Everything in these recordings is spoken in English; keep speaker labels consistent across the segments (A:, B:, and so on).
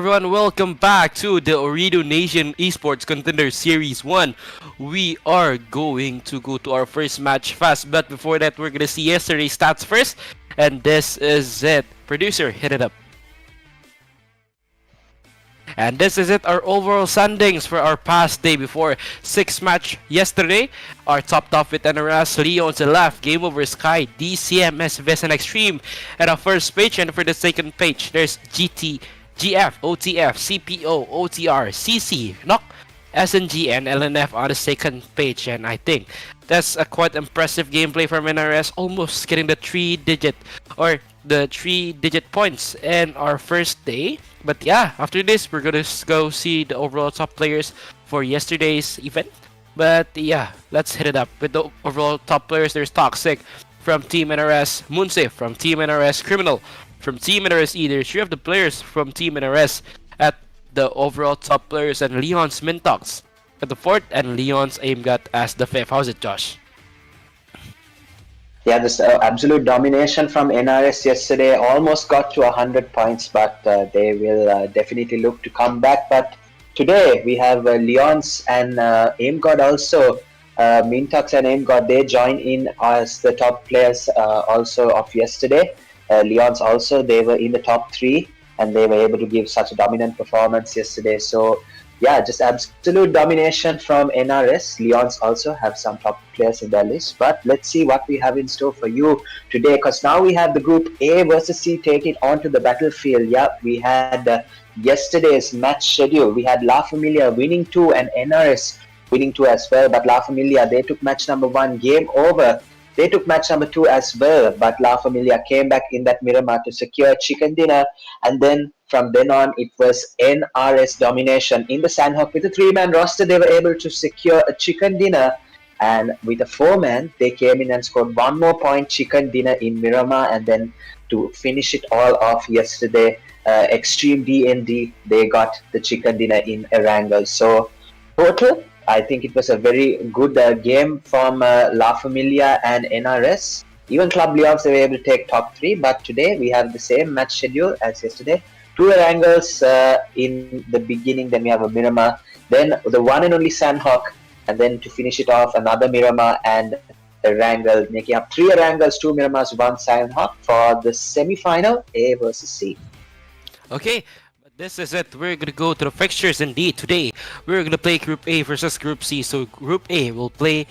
A: Everyone, welcome back to the Ooredoo Nation Esports Contender Series 1. We are going to go to our first match fast, but before that, we're gonna see yesterday's stats first. And this is it. Producer, hit it up. And this is it, our overall standings for our past day before. 6 match yesterday. Our topped off with NRS, Leon to the left, GameOver Sky, DCMS VZZ Xtreme at our first page. And for the second page, there's GT, GF, OTF, CPO, OTR, CC, NOC, SNG, and LNF on the second page. And I think that's a quite impressive gameplay from NRS, almost getting the 3-digit points in our first day. But yeah, after this, we're gonna go see the overall top players for yesterday's event. But yeah, let's hit it up with the overall top players. There's Toxic from Team NRS, Moonsif from Team NRS, Criminal from Team NRS E. There's 3 of the players from Team NRS at the overall top players, and Leon's Mintox at the 4th, and Leon's Aimgut as the 5th. How's it, Josh?
B: Yeah, this absolute domination from NRS yesterday almost got to 100 points, but they will definitely look to come back. But today we have Leon's and AimGod also. Mintox and AimGod, they join in as the top players also of yesterday. Leon's also, they were in the top 3 and they were able to give such a dominant performance yesterday. So yeah, just absolute domination from NRS. Leon's also have some top players in their list. But let's see what we have in store for you today, because now we have the Group A versus C taking onto the battlefield. Yeah, we had yesterday's match schedule. We had La Familia winning 2 and NRS winning 2 as well. But La Familia, they took match number 1, game over. They took match number 2 as well, but La Familia came back in that Miramar to secure chicken dinner, and then from then on it was NRS domination in the Sanhok. With a 3-man roster, they were able to secure a chicken dinner, and with a 4-man, they came in and scored 1 more point chicken dinner in Miramar, and then to finish it all off yesterday, Extreme DND, they got the chicken dinner in Erangel. So total, I think it was a very good game from La Familia and NRS. Even Club Leons, they were able to take top 3, but today we have the same match schedule as yesterday. 2 Erangels in the beginning, then we have a Miramar, then the one and only Sanhok, and then to finish it off, another Miramar and Erangel, making up 3 Erangels, 2 Miramars, 1 Sanhok for the semi-final, A versus C.
A: Okay. This is it. We're gonna go to the fixtures indeed. Today, we're gonna play Group A versus Group C. So Group A will play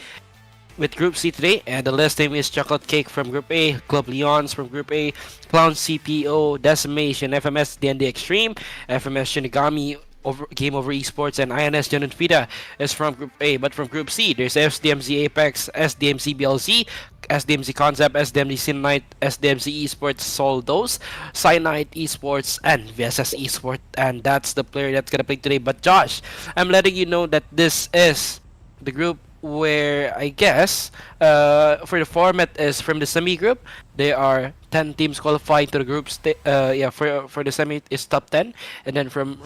A: with Group C today, and the list name is Chocolate Cake from Group A, Club Leons from Group A, Clown CPO, Decimation, FMS DND Xtreme, FMS Shinigami, GameOver Esports, and INS Jaanuun Fidhaa is from Group A. But from Group C, there's SDMZ Apex, SDMZ BLZ, SDMZ Concept, SDMZ Cyanide, SDMZ Esports, Soldos, Cyanide Esports, and VZZ Esports. And that's the player that's gonna play today. But Josh, I'm letting you know that this is the group where I guess for the format is from the semi group. There are 10 teams qualifying to the group. For the semi is top 10, and then from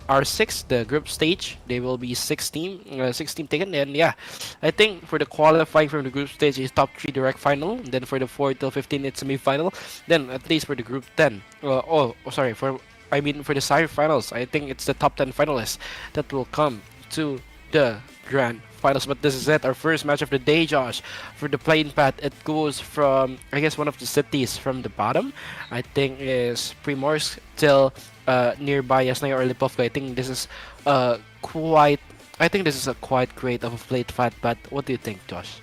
A: R6, the group stage, they will be 6 team taken. And yeah, I think for the qualifying from the group stage is top 3 direct final. Then for the 4 till 15 it's semi-final. Then at least for the group 10, for the semi-finals, I think it's the top 10 finalists that will come to the grand finals. But this is it, our first match of the day, Josh. For the playing path, it goes from, I guess, one of the cities from the bottom. I think is Primorsk till nearby Yasnaya or Lipovka. I think this is a quite great of a played path. But what do you think, Josh?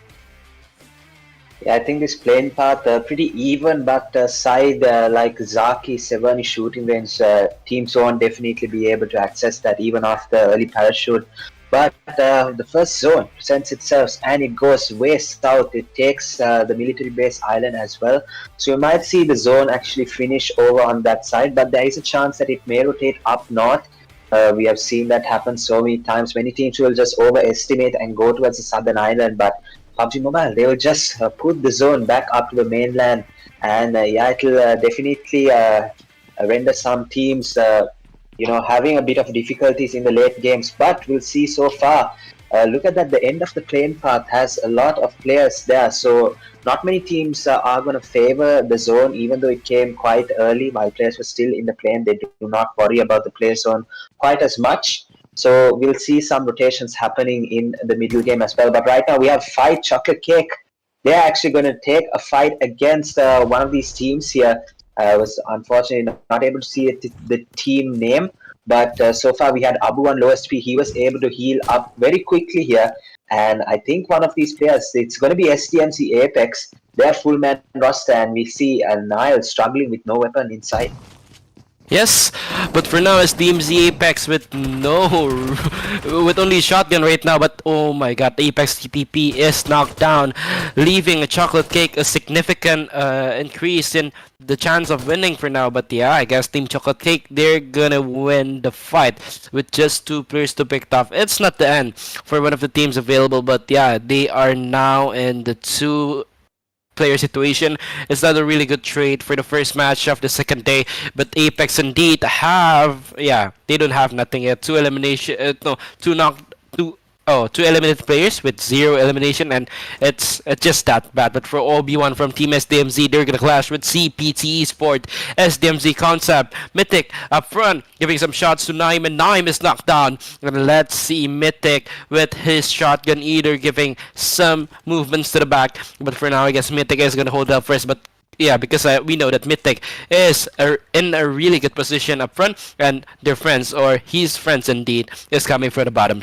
B: Yeah, I think this playing path pretty even, but side like Zaki, Severny shooting range, teams won't definitely be able to access that even after early parachute. But the first zone presents itself and it goes way south. It takes the military base island as well. So you might see the zone actually finish over on that side, but there is a chance that it may rotate up north. We have seen that happen so many times. Many teams will just overestimate and go towards the southern island, but PUBG Mobile, they will just put the zone back up to the mainland. And yeah, it will definitely render some teams having a bit of difficulties in the late games, but we'll see so far. look at that, the end of the plane path has a lot of players there, so not many teams are going to favor the zone, even though it came quite early while players were still in the plane. They do not worry about the play zone quite as much. So we'll see some rotations happening in the middle game as well. But right now we have Fight Chocolate Cake. They're actually going to take a fight against one of these teams here. I was unfortunately not able to see the team name, but so far we had Abu on lowest P. He was able to heal up very quickly here. And I think one of these players, it's going to be SDMZ Apex. They're full man roster, and we see Nile struggling with no weapon inside.
A: Yes, but for now it's DMZ Apex with with only shotgun right now. But oh my god, Apex TTP is knocked down, leaving a Chocolate Cake a significant increase in the chance of winning for now. But yeah, I guess Team Chocolate Cake, they're gonna win the fight with just 2 players to pick off. It's not the end for one of the teams available, but yeah, they are now in the 2 player situation. It's not a really good trade for the first match of the second day, but Apex indeed have, yeah, they don't have nothing yet. 2 elimination, no, 2 knocked, 2 eliminated players with 0 elimination, and it's just that bad. But for OB1 from Team SDMZ, they're gonna clash with CPT Esports, SDMZ Concept, Mythic up front, giving some shots to Naim, and Naim is knocked down. And let's see Mythic with his shotgun eater giving some movements to the back. But for now, I guess Mythic is gonna hold up first. But yeah, because we know that Mythic is in a really good position up front, and their friends, or his friends indeed, is coming for the bottom.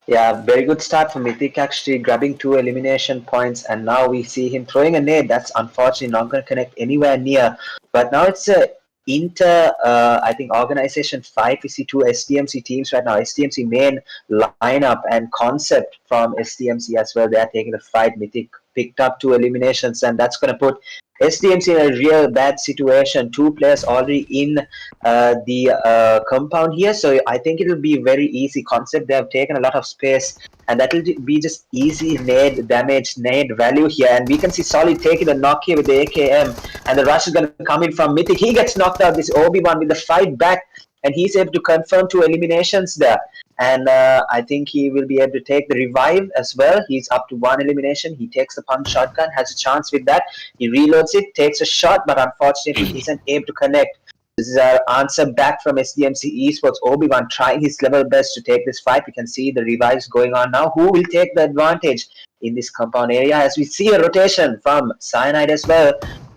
B: Yeah, very good start for Mythic, actually grabbing 2 elimination points, and now we see him throwing a nade. That's unfortunately not going to connect anywhere near. But now it's a I think, organization fight. We see 2 SDMC teams right now. SDMC main lineup and Concept from SDMC as well. They are taking the fight. Mythic picked up 2 eliminations, and that's going to put SDMC in a real bad situation. 2 players already in the compound here, so I think it will be very easy. Concept, they have taken a lot of space, and that will be just easy nade damage, nade value here. And we can see Solid taking the knock here with the AKM, and the rush is going to come in from Mythic. He gets knocked out. This OB1 with the fight back, and he's able to confirm 2 eliminations there. And I think he will be able to take the revive as well. He's up to 1 elimination. He takes the pump shotgun, has a chance with that. He reloads it, takes a shot, but unfortunately isn't able to connect. This is our answer back from SDMZ Esports. Obi-Wan trying his level best to take this fight. We can see the revives going on now. Who will take the advantage in this compound area? As we see a rotation from Cyanide as well.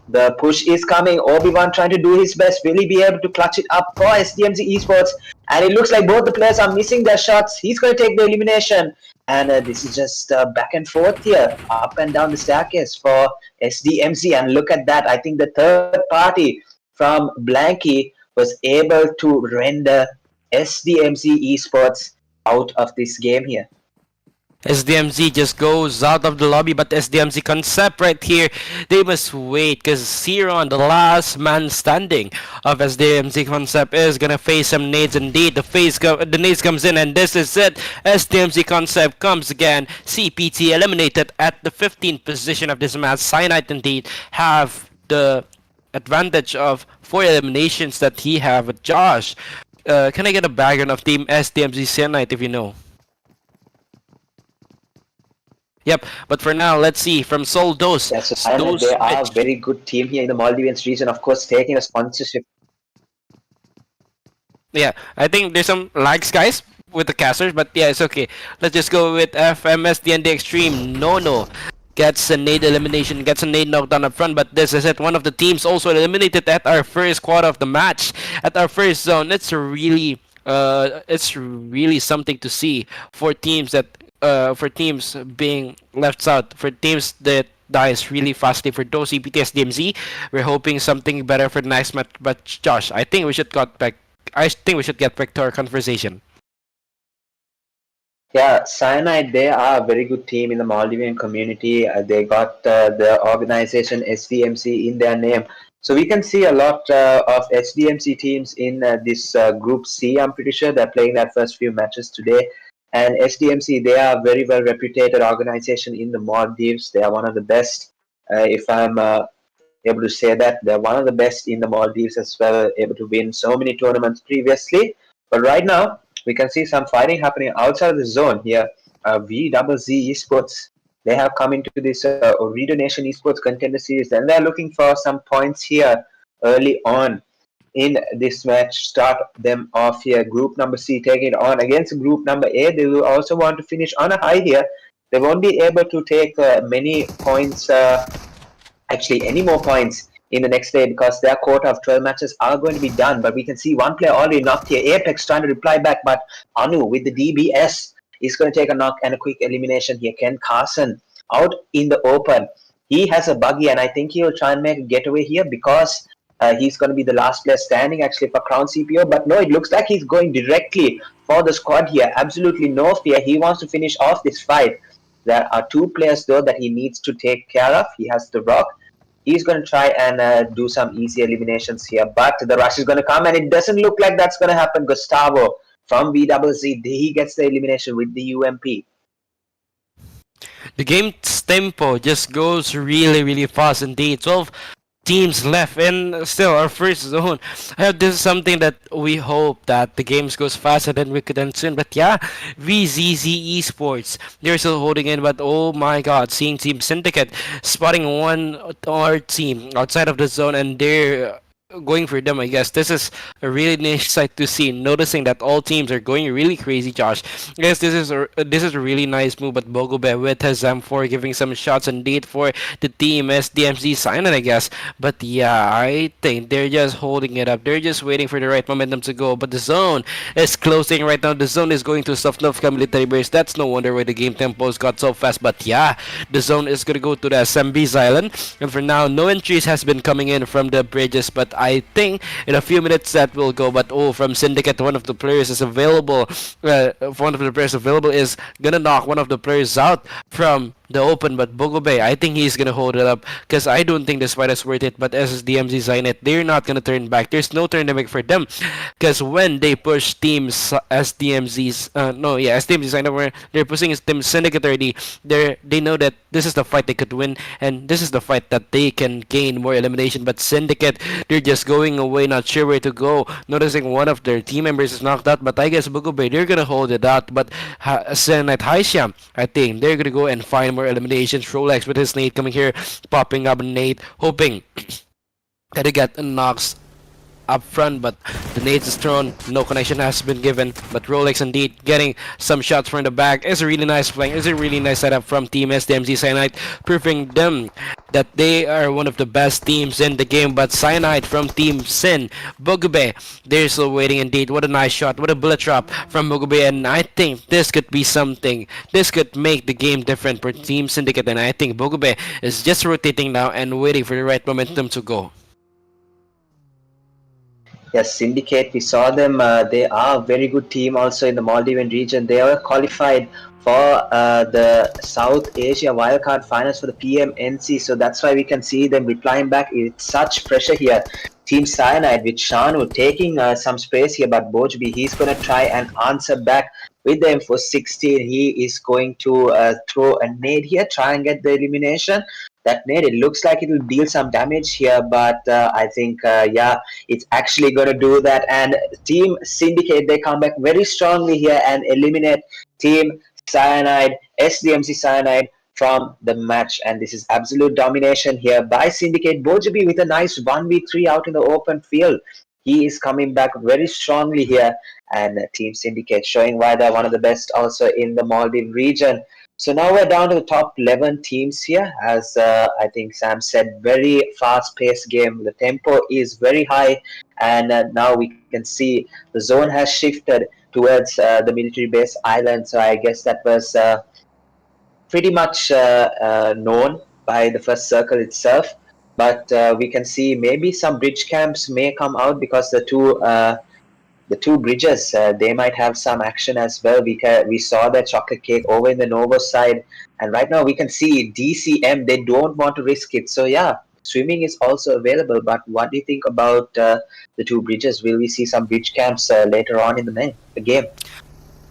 B: The push is coming. Obi-Wan trying to do his best. Will he be able to clutch it up for SDMZ Esports? And it looks like both the players are missing their shots. He's going to take the elimination. And this is just back and forth here, up and down the staircase for SDMZ. And look at that. I think the third party from Blanky was able to render SDMZ Esports out of this game here.
A: SDMZ just goes out of the lobby, but SDMZ Concept right here, they must wait because Zeron, the last man standing of SDMZ Concept, is gonna face some nades indeed. The nades comes in, and this is it. SDMZ Concept comes again. CPT eliminated at the 15th position of this match. Cyanide indeed have the advantage of 4 eliminations that he have with Josh. Can I get a background of Team SDMZ Cyanide if you know? Yep, but for now, let's see from Soldos.
B: Yes, so they are a very good team here in the Maldives region, of course, taking a sponsorship.
A: Yeah, I think there's some lags, guys, with the casters, but yeah, it's okay. Let's just go with FMS DND Xtreme. No. Gets a nade elimination, gets a nade knockdown up front, but this is it. One of the teams also eliminated at our first quarter of the match. At our first zone, it's really something to see for teams that for teams being left out, for teams that dies really fastly. For those CPT SDMZ, we're hoping something better for the next match. But Josh, I think we should get back to our conversation.
B: Yeah, Cyanide, they are a very good team in the Maldivian community. They got the organization SDMC in their name. So we can see a lot of SDMC teams in this Group C, I'm pretty sure. They're playing their first few matches today. And SDMC, they are a very well reputed organization in the Maldives. They are one of the best, if I'm able to say that. They're one of the best in the Maldives as well, able to win so many tournaments previously. But right now, We can see some fighting happening outside the zone here. VZZ Esports, they have come into this Ooredoo Nation Esports Contender Series, and they're looking for some points here early on in this match. Start them off here. Group number C taking it on against group number A. They will also want to finish on a high here. They won't be able to take many points, actually any more points in the next day, because their quota of 12 matches are going to be done. But we can see one player already knocked here. Apex trying to reply back, but Anu with the DBS is going to take a knock and a quick elimination here. Ken Carson out in the open. He has a buggy, and I think he'll try and make a getaway here, because he's going to be the last player standing actually for Crown CPO. But no, it looks like he's going directly for the squad here. Absolutely no fear. He wants to finish off this fight. There are two players though that he needs to take care of. He has the Rock. He's going to try and do some easy eliminations here, but the rush is going to come, and it doesn't look like that's going to happen. Gustavo from VZZ, he gets the elimination with the UMP.
A: The game's tempo just goes really fast indeed. 12 teams left and still our first zone. This is something that we hope that the games goes faster than we could end soon. But yeah, VZZ Esports, they're still holding in, but oh my god, seeing Team Syndicate spotting one our team outside of the zone, and they're going for them. I guess this is a really nice sight to see, noticing that all teams are going really crazy. Josh, yes, this is a really nice move, but Bogobe with his M4 giving some shots indeed for the team SDMZ Cyanide, I guess. But yeah, I think they're just holding it up. They're just waiting for the right momentum to go, but the zone is closing right now. The zone is going to Sofnovka military base. That's no wonder why the game tempos got so fast. But yeah, the zone is gonna go to the SMB's island, and for now no entries has been coming in from the bridges, but I think in a few minutes that will go. But oh, from Syndicate, one of the players is available. One of the players available is gonna knock one of the players out from the open, but Bogobe, I think he's gonna hold it up, because I don't think this fight is worth it. But SDMZ Cyanide, they're not gonna turn back. There's no turn back for them, because when they push teams SDMZ Cyanide, they're pushing team Syndicate already. They know that this is the fight they could win, and this is the fight that they can gain more elimination. But Syndicate, they're just going away, not sure where to go, noticing one of their team members is knocked out. But I guess Bogobe, they're gonna hold it out. But Cyanide Haisham, I think they're gonna go and find more eliminations. Rolex with his nade coming here, popping up nade, hoping that he get knocks up front, but the nades is thrown, no connection has been given. But Rolex indeed getting some shots from the back. It's a really nice flank, it's a really nice setup from Team SDMZ Cyanide, proving them that they are one of the best teams in the game. But Cyanide from Team Sin, Bogobe, they're still waiting indeed. What a nice shot, what a bullet drop from Bogobe, and I think this could be something. This could make the game different for Team Syndicate, and I think Bogobe is just rotating now and waiting for the right momentum to go.
B: Yes, Syndicate, we saw them. They are a very good team also in the Maldivian region. They are qualified for the South Asia Wildcard Finals for the PMNC. So that's why we can see them replying back. It's such pressure here. Team Cyanide with Jaanuun taking some space here, but Bojbi, he's going to try and answer back with the M416. He is going to throw a nade here, try and get the elimination. That nade, it looks like it will deal some damage here, but I think, yeah, it's actually going to do that. And Team Syndicate, they come back very strongly here and eliminate Team Cyanide, SDMZ Cyanide from the match. And this is absolute domination here by Syndicate. Bojabi with a nice 1v3 out in the open field. He is coming back very strongly here. And Team Syndicate showing why they're one of the best also in the Maldives region. So now we're down to the top 11 teams here. As I think Sam said, very fast-paced game. The tempo is very high, and now we can see the zone has shifted towards the military base island. So I guess that was pretty much known by the first circle itself. But we can see maybe some bridge camps may come out, because the two bridges, they might have some action as well. We saw that chocolate cake over in the Novo side, and right now we can see DCM, they don't want to risk it. So yeah, swimming is also available. But what do you think about the two bridges? Will we see some bridge camps later on in the game?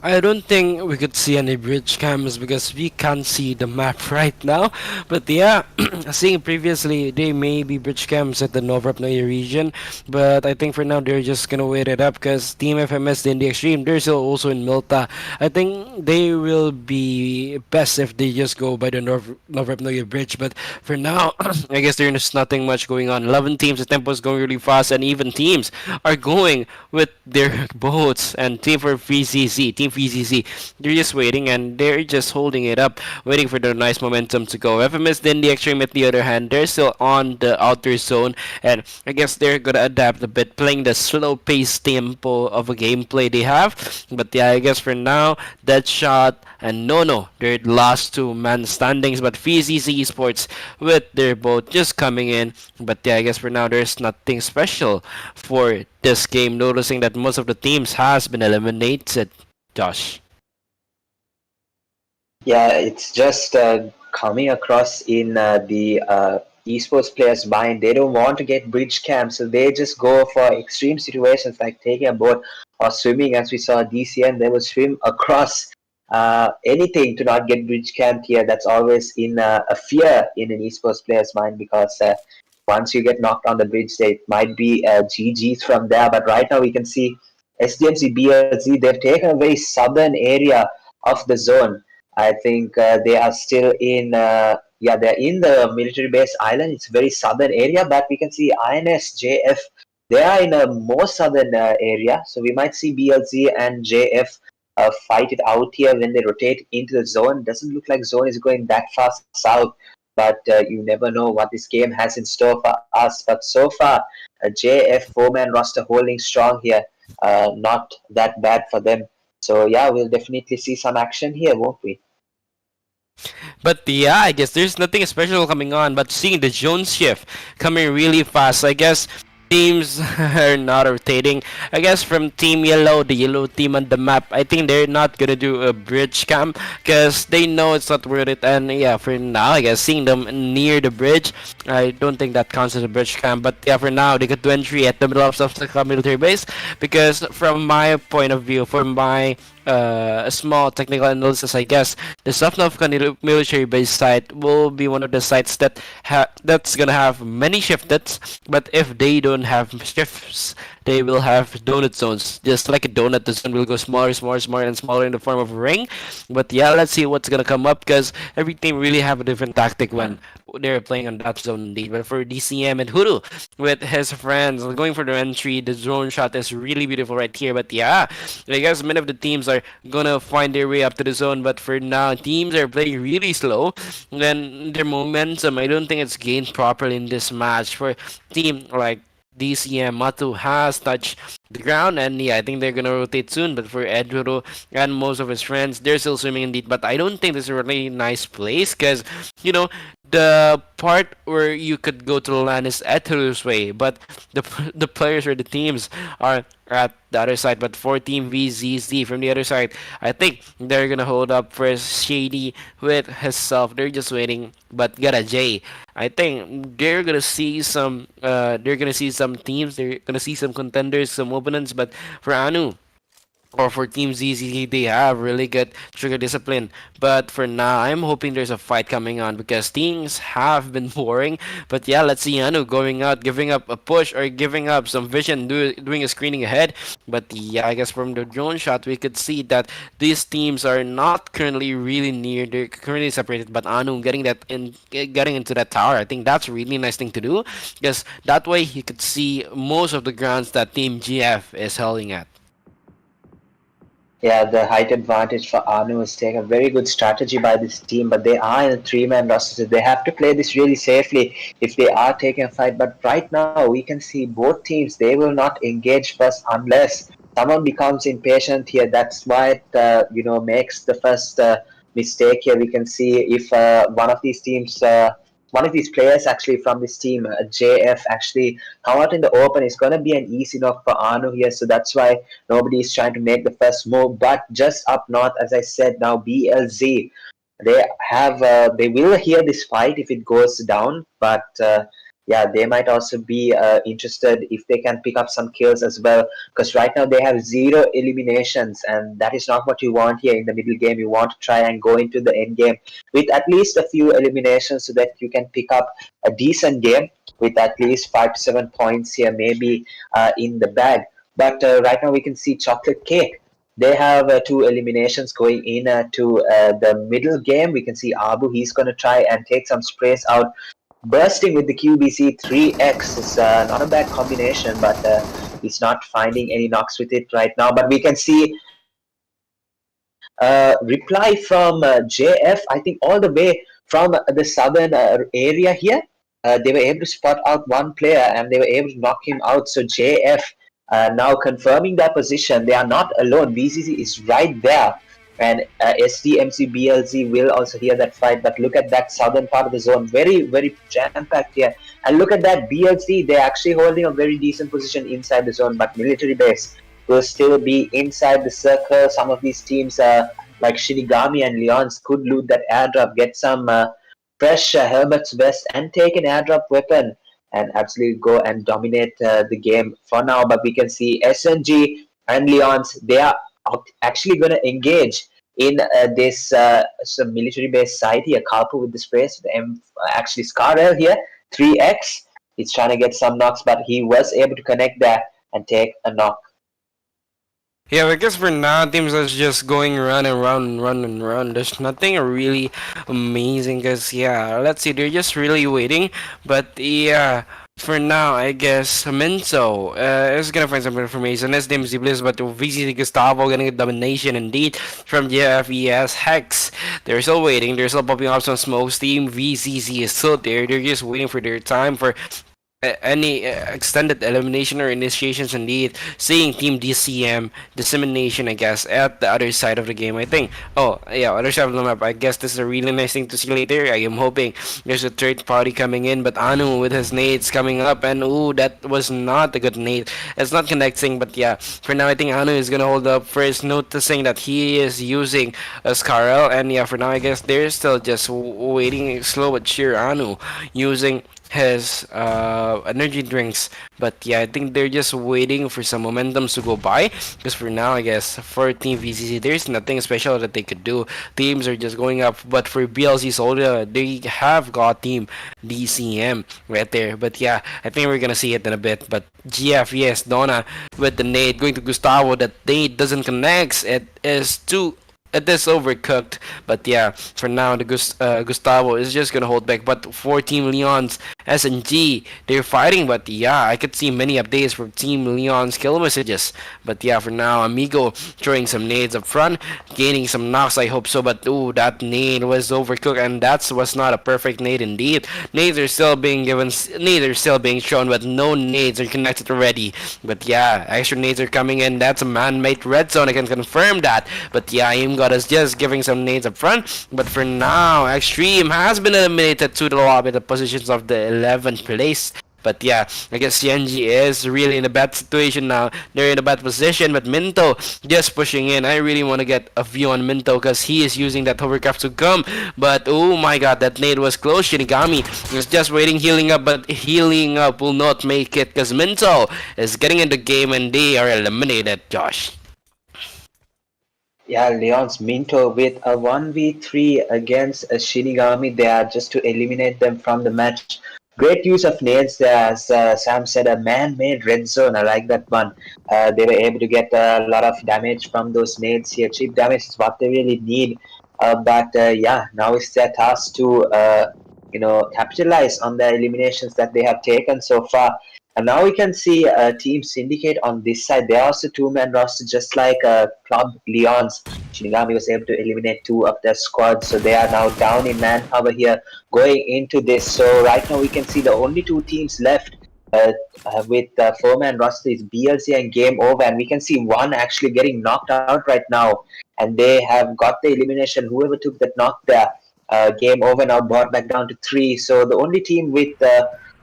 A: I don't think we could see any bridge cams because we can't see the map right now. But yeah, seeing previously, they may be bridge cams at the Nova Pnoy region. But I think for now, they're just gonna wait it up because Team FMS DND Xtreme, they're still also in Milta. I think they will be best if they just go by the Nova Pnoy bridge. But for now, I guess there's nothing much going on. 11 teams, the tempo is going really fast, and even teams are going with their boats. And team for VZZ, Team VZZ, they're just waiting and they're just holding it up, waiting for the nice momentum to go. FMS then the Extreme, at the other hand, they're still on the outer zone, and I guess they're gonna adapt a bit, playing the slow-paced tempo of a gameplay they have. But yeah, I guess for now, Deadshot and Nono, they're last two man standings, but VZZ Esports with their boat just coming in. But yeah, I guess for now there's nothing special for this game, noticing that most of the teams has been eliminated. Josh.
B: Yeah, it's just coming across in the esports players' mind. They don't want to get bridge camp, so they just go for extreme situations like taking a boat or swimming. As we saw DCM, they will swim across anything to not get bridge camp here. That's always in a fear in an esports player's mind because once you get knocked on the bridge, it might be GG's from there. But right now we can see SDMC BLZ. They've taken a very southern area of the zone. I think they are still in, they're in the military base island. It's a very southern area, but we can see INS, JF, they are in a more southern area. So we might see BLZ and JF fight it out here when they rotate into the zone. Doesn't look like zone is going that far south, but you never know what this game has in store for us. But so far, JF four-man roster holding strong here. Not that bad for them. So yeah, we'll definitely see some action here, won't we?
A: But yeah, I guess there's nothing special coming on, but seeing the Jones shift coming really fast, I guess teams are not rotating. I guess from Team Yellow, the yellow team on the map, I think they're not gonna do a bridge camp because they know it's not worth it. And yeah, for now, I guess seeing them near the bridge, I don't think that counts as a bridge camp. But yeah, for now, they could do entry at the middle of the military base because from my point of view, for my a small technical analysis, I guess the Sofnov military base site will be one of the sites that's gonna have many shifted. But if they don't have shifts, they will have donut zones. Just like a donut, the zone will go smaller, smaller, smaller, and smaller in the form of a ring. But yeah, let's see what's gonna come up because every team really have a different tactic when they're playing on that zone indeed. But for DCM and Hoodoo with his friends going for the entry, the drone shot is really beautiful right here. But yeah, I guess many of the teams are gonna find their way up to the zone. But for now, teams are playing really slow. Then their momentum, I don't think it's gained properly in this match. For team like DCM, Matu has touched the ground, and yeah, I think they're gonna rotate soon. But for Eduro and most of his friends, they're still swimming indeed. But I don't think this is a really nice place because you know the part where you could go to the land is Eduro's way, but the players or the teams are at the other side. But for Team VZZ from the other side, I think they're gonna hold up for Shady with himself. They're just waiting, but got a J. I think they're gonna see some. They're gonna see some teams. They're gonna see some contenders, some opponents. But for Anu, or for Team ZZZ, they have really good trigger discipline. But for now, I'm hoping there's a fight coming on because things have been boring. But yeah, let's see Anu going out, giving up a push or giving up some vision, doing a screening ahead. But yeah, I guess from the drone shot, we could see that these teams are not currently really near. They're currently separated. But Anu getting into that tower, I think that's a really nice thing to do because that way he could see most of the grounds that Team GF is holding at.
B: Yeah, the height advantage for Anu is take a very good strategy by this team, but they are in a three-man roster. So they have to play this really safely if they are taking a fight. But right now, we can see both teams, they will not engage first unless someone becomes impatient here. That's why it, makes the first mistake here. We can see if one of these players actually from this team, JF, actually come out in the open, it's going to be an easy knock for Anu here. So that's why nobody is trying to make the first move. But just up north, as I said, now BLZ, they will hear this fight if it goes down. But yeah, they might also be interested if they can pick up some kills as well. Because right now they have 0 eliminations, and that is not what you want here in the middle game. You want to try and go into the end game with at least a few eliminations so that you can pick up a decent game with at least 5 to 7 points here, maybe in the bag. But right now we can see Chocolate Cake. They have 2 eliminations going in to the middle game. We can see Abu, he's going to try and take some sprays out. Bursting with the QBC 3x is not a bad combination, but he's not finding any knocks with it right now. But we can see reply from JF, I think all the way from the southern area here. They were able to spot out one player and they were able to knock him out. So JF now confirming their position. They are not alone. VZZ is right there. And SDMC BLZ will also hear that fight. But look at that southern part of the zone. Very, very jam-packed here. And look at that BLZ. They're actually holding a very decent position inside the zone. But military base will still be inside the circle. Some of these teams like Shinigami and Leons could loot that airdrop, get some fresh helmets, vest, and take an airdrop weapon and absolutely go and dominate the game for now. But we can see SNG and Leons, they are actually going to engage in this some military base site here. Kalpu with the sprays, the actually Scarel here, 3x. He's trying to get some knocks, but he was able to connect there and take a knock.
A: Yeah, I guess for now, teams are just going run and run and run and run. There's nothing really amazing because, yeah, let's see, they're just really waiting. But, yeah, for now, I guess Minto is gonna find some information. SDMZ Bliss, but VZZ Gustavo gonna get domination indeed from GFES Hex. They're still waiting, they're still popping up some smokes. Team VZZ is still there, they're just waiting for their time for any extended elimination or initiations indeed. Seeing Team DCM Decimation, I guess, at the other side of the game. I think, oh yeah, other side of the map. I guess this is a really nice thing to see later. I am hoping there's a third party coming in, but Anu with his nades coming up, and ooh, that was not a good nade. It's not connecting, but yeah, for now I think Anu is gonna hold up first, noticing that he is using a Scarel, and yeah, for now I guess they're still just waiting slow but sure. Anu using his energy drinks, but yeah, I think they're just waiting for some momentums to go by, because for now I guess for Team VCC there's nothing special that they could do. Teams are just going up, but for BLC Soldier they have got Team DCM right there. But yeah, I think we're gonna see it in a bit. But GF, yes, Donna with the nade going to Gustavo. That nade doesn't connect. It is overcooked. But yeah, for now the Gustavo is just gonna hold back. But for Team Leon's SNG, they're fighting. But yeah, I could see many updates from Team Leon's kill messages. But yeah, for now Amigo throwing some nades up front, gaining some knocks, I hope so. But ooh, that nade was overcooked, and that was not a perfect nade indeed. Nades are still being shown, but no nades are connected already. But yeah, extra nades are coming in. That's a man-made red zone, I can confirm that. But yeah, I'm got us just giving some nades up front. But for now, Xtreme has been eliminated to the lobby, the positions of the 11th place. But yeah, I guess CNG is really in a bad situation now. They're in a bad position, but Minto just pushing in. I really want to get a view on Minto because he is using that hovercraft to come. But oh my god, that nade was close. Shinigami is just waiting, healing up, but healing up will not make it because Minto is getting in the game and they are eliminated, Josh.
B: Yeah, Leon's Minto with a 1v3 against a Shinigami there just to eliminate them from the match. Great use of nades there, as Sam said, a man-made red zone. I like that one. They were able to get a lot of damage from those nades here. Cheap damage is what they really need. But yeah, now it's their task to capitalize on the eliminations that they have taken so far. And now we can see Team Syndicate on this side. They are also two-man roster, just like Club Leon's. Shinigami was able to eliminate 2 of their squads, so they are now down in manpower here going into this. So right now we can see the only 2 teams left with 4-man roster is BLC and GameOver, and we can see one actually getting knocked out right now, and they have got the elimination. Whoever took that knock there, GameOver now brought back down to 3. So the only team with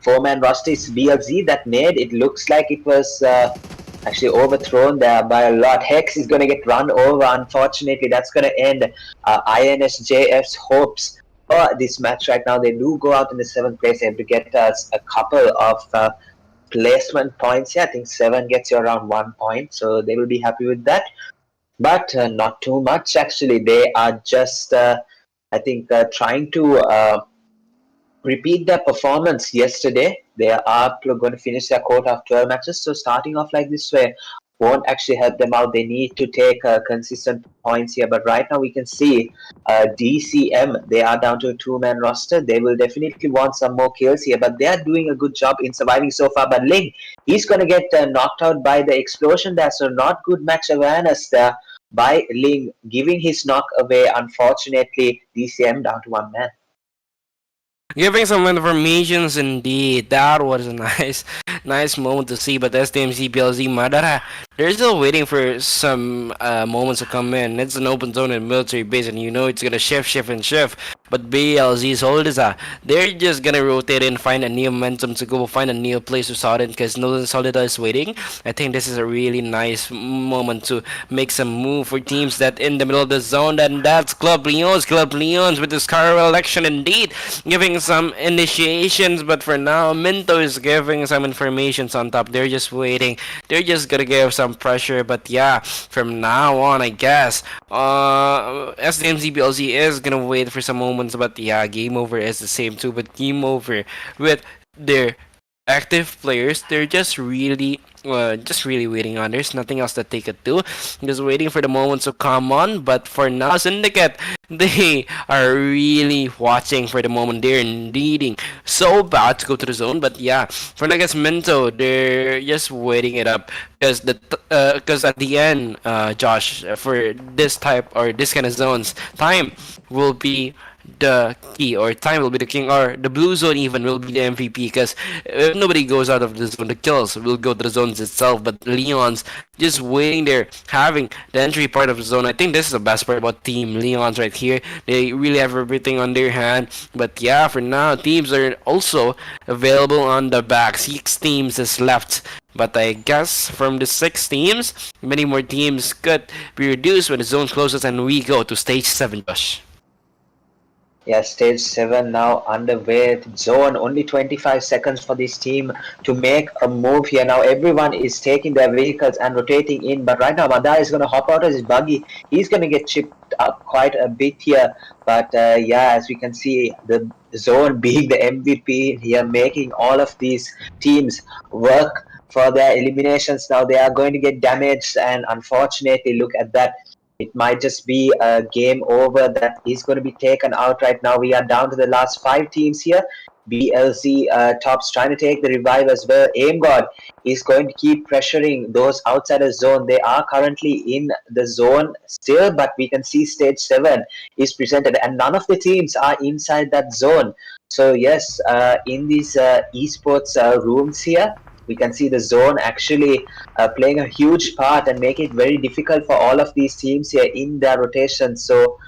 B: 4-man roster is BLZ. That nade, it looks like it was actually overthrown there by a lot. Hex is going to get run over, unfortunately. That's going to end INSJF's hopes this match right now. They do go out in the 7th place. They have to get us a couple of placement points. Yeah, I think 7 gets you around 1 point, so they will be happy with that. But not too much actually. They are just, I think, trying to repeat their performance yesterday. They are going to finish their quota of 12 matches. So starting off like this way won't actually help them out. They need to take consistent points here. But right now we can see DCM, they are down to a 2-man roster. They will definitely want some more kills here. But they are doing a good job in surviving so far. But Ling, he's going to get knocked out by the explosion there. So not good match awareness there by Ling, giving his knock away. Unfortunately, DCM down to 1 man.
A: Giving some informations indeed. That was a nice moment to see. But SDMZ PLZ Madara, they're still waiting for some moments to come in. It's an open zone and military base, and you know it's gonna shift. But BLZ's Solida, they're just gonna rotate in, find a new momentum to go, find a new place to start in, because no Solida is waiting. I think this is a really nice moment to make some move for teams that in the middle of the zone, and that's Club Leons with the Scar election indeed, giving some initiations. But for now, Minto is giving some informations on top. They're just waiting. They're just gonna give some pressure. But yeah, from now on, I guess SDMZ BLZ is gonna wait for some moments. But yeah, GameOver is the same too. But GameOver with their active players, they're just really waiting on. There's nothing else that they could do. Just waiting for the moments to come on. But for now, Syndicate, they are really watching for the moment. They're needing so bad to go to the zone. But yeah, for I guess Minto, they're just waiting it up, because at the end, Josh, for this type or this kind of zones, time will be the key, or time will be the king, or the blue zone even will be the MVP, because if nobody goes out of the zone, the kills will go to the zones itself. But Leon's just waiting there, having the entry part of the zone. I think this is the best part about Team Leon's right here. They really have everything on their hand. But yeah, for now, teams are also available on the back. 6 teams is left. But I guess from the 6 teams, many more teams could be reduced when the zone closes and we go to stage 7, Josh.
B: Yeah, stage 7 now underway. Zone, only 25 seconds for this team to make a move here. Now everyone is taking their vehicles and rotating in. But right now, Madara is going to hop out of his buggy. He's going to get chipped up quite a bit here. But yeah, as we can see, the zone being the MVP here, making all of these teams work for their eliminations. Now they are going to get damaged. And unfortunately, look at that. It might just be a game over that is going to be taken out right now. We are down to the last 5 teams here. BLZ Tops trying to take the revive as well. AimGod is going to keep pressuring those outside the zone. They are currently in the zone still, but we can see stage 7 is presented, and none of the teams are inside that zone. So yes, in these esports rooms here, we can see the zone actually playing a huge part and make it very difficult for all of these teams here in their rotations. So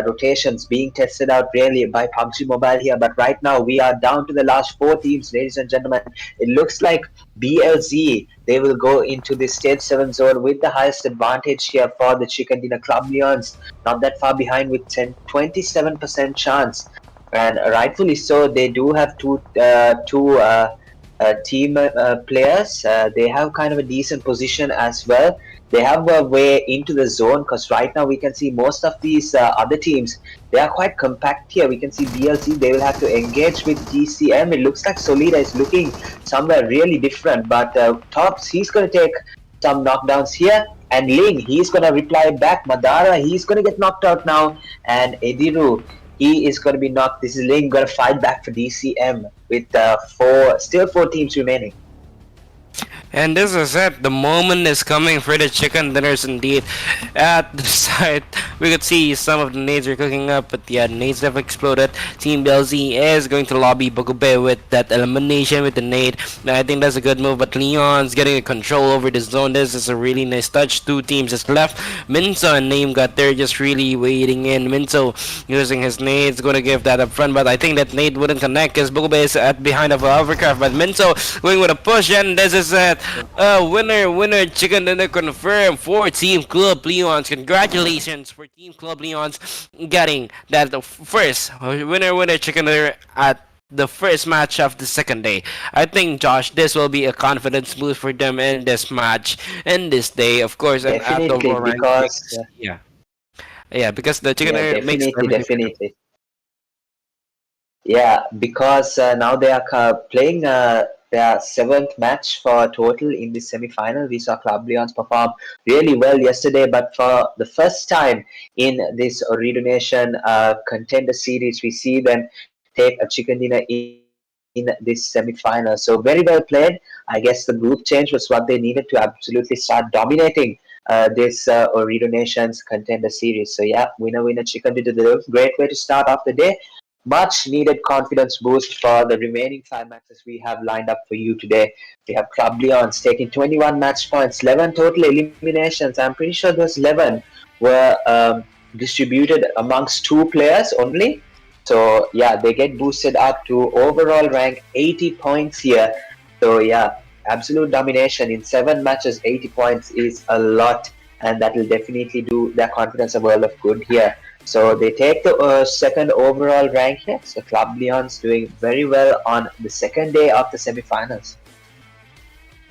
B: rotations being tested out really by PUBG Mobile here. But right now we are down to the last 4 teams, ladies and gentlemen. It looks like BLZ, they will go into the stage 7 zone with the highest advantage here for the Chicken Dinner. Club Leons not that far behind with 27% chance. And rightfully so, they do have two team players. They have kind of a decent position as well. They have a way into the zone, because right now we can see most of these other teams, they are quite compact here. We can see BLC, they will have to engage with DCM. It looks like Solida is looking somewhere really different, but Tops, he's going to take some knockdowns here. And Ling, he's going to reply back. Madara, he's going to get knocked out now. And Ediru, he is going to be knocked. This is Ling going to fight back for DCM with still 4 teams remaining.
A: And this is it. The moment is coming for the chicken dinners indeed. At the site, we could see some of the nades are cooking up, but yeah, nades have exploded. Team BLZ is going to lobby Bogube with that elimination with the nade. Now, I think that's a good move, but Leon's getting a control over the zone. This is a really nice touch. 2 teams is left. Minto and Name got there, just really waiting in. Minto using his nades, going to give that up front, but I think that nade wouldn't connect because Bogube is at behind of a hovercraft. But Minto going with a push, and this is it. winner, chicken dinner confirmed for Team Club Leons. Congratulations for Team Club Leons getting that first winner, chicken dinner at the first match of the second day. I think, Josh, this will be a confidence boost for them in this match, in this day, of course, and at the
B: Definitely,
A: overall rank
B: because
A: makes, yeah, because the chicken
B: yeah,
A: dinner makes
B: definitely,
A: everything better.
B: definitely. Yeah, because now they are playing their seventh match for total in the semi-final. We saw Club Leons perform really well yesterday, but for the first time in this Ooredoo Nation Contender series, we see them take a chicken dinner in this semi-final. So very well played. I guess the group change was what they needed to absolutely start dominating this Ooredoo Nations Contender series. So yeah, winner chicken dinner. Great way to start off the day. Much needed confidence boost for the remaining five matches we have lined up for you today. We have Club Leons taking 21 match points, 11 total eliminations. I'm pretty sure those 11 were distributed amongst two players only. So yeah, they get boosted up to overall rank 80 points here. So yeah, absolute domination in 7 matches. 80 points is a lot, and that will definitely do their confidence a world of good here. So they take the second overall rank here. So Club Leon's doing very well on the second day of the semi-finals.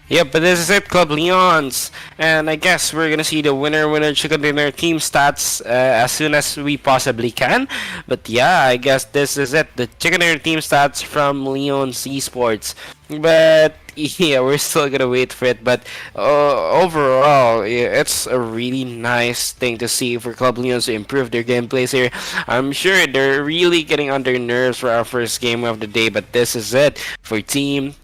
A: Yep, but this is it, Club Leons. And I guess we're gonna see the winner, chicken dinner team stats as soon as we possibly can. But yeah, I guess this is it, the chicken dinner team stats from Leon's Esports. But yeah, we're still gonna wait for it. But overall, yeah, it's a really nice thing to see for Club Leons to improve their gameplays here. I'm sure they're really getting on their nerves for our first game of the day. But this is it for Team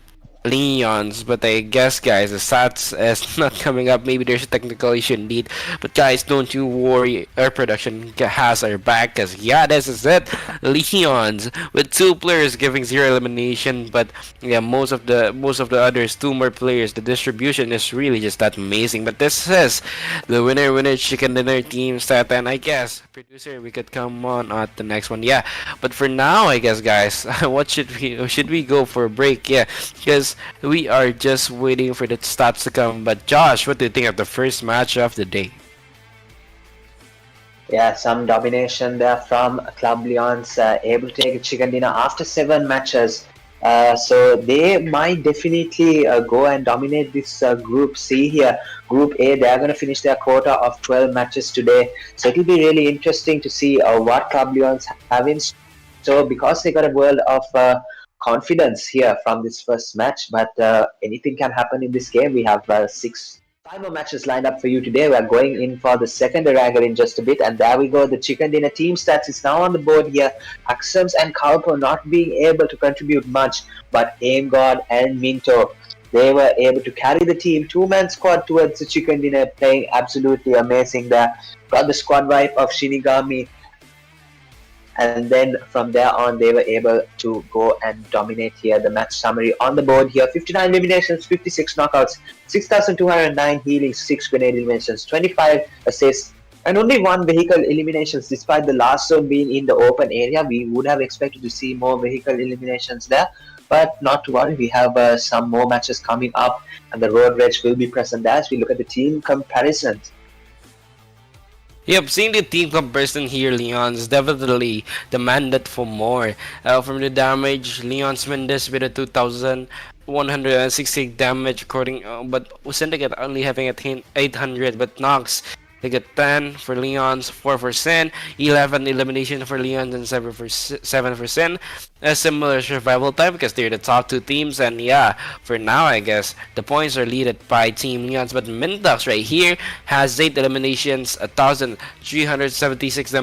A: Leons, but I guess, guys, the stats is not coming up. Maybe there's a technical issue indeed, but guys, don't you worry, our production has our back, cause yeah, this is it. Leons with 2 players giving 0 elimination, but yeah, most of the others, 2 more players. The distribution is really just that amazing. But this is the winner chicken dinner team stat, and I guess, producer, we could come on at the next one. Yeah, but for now, I guess, guys, what should we go for a break? Yeah, because we are just waiting for the stats to come. But Josh, what do you think of the first match of the day?
B: Yeah, some domination there from Club Leons, able to take a chicken dinner after 7 matches. So they might definitely go and dominate this Group C here. Group A, they're going to finish their quota of 12 matches today. So it'll be really interesting to see what Club Leons have in. So because they got a world of confidence here from this first match, but anything can happen in this game. We have 5 more matches lined up for you today. We are going in for the second Erangel in just a bit, and there we go. The chicken dinner team stats is now on the board here. Axums and Kalpo not being able to contribute much, but Aim God and Minto, they were able to carry the team. 2-man squad towards the chicken dinner, playing absolutely amazing there. Got the squad wipe of Shinigami, and then from there on they were able to go and dominate here. The match summary on the board here: 59 eliminations, 56 knockouts, 6,209 healing, 6 grenade eliminations, 25 assists, and only 1 vehicle eliminations. Despite the last zone being in the open area, we would have expected to see more vehicle eliminations there, but not to worry, we have some more matches coming up, and the road rage will be present there as we look at the team comparisons.
A: Yep, seeing the team comparison here, Leon's definitely demanded for more. From the damage, Leon's win this with a 2,160 damage, according, but Syndicate only having a 800, but Nox they get 10 for Leon's, 4 for Sin, 11 elimination for Leon's, and 7 for Sin. A similar survival time because they're the top 2 teams, and yeah, for now I guess the points are leaded by Team Leon's, but Mintox right here has 8 eliminations, 1,376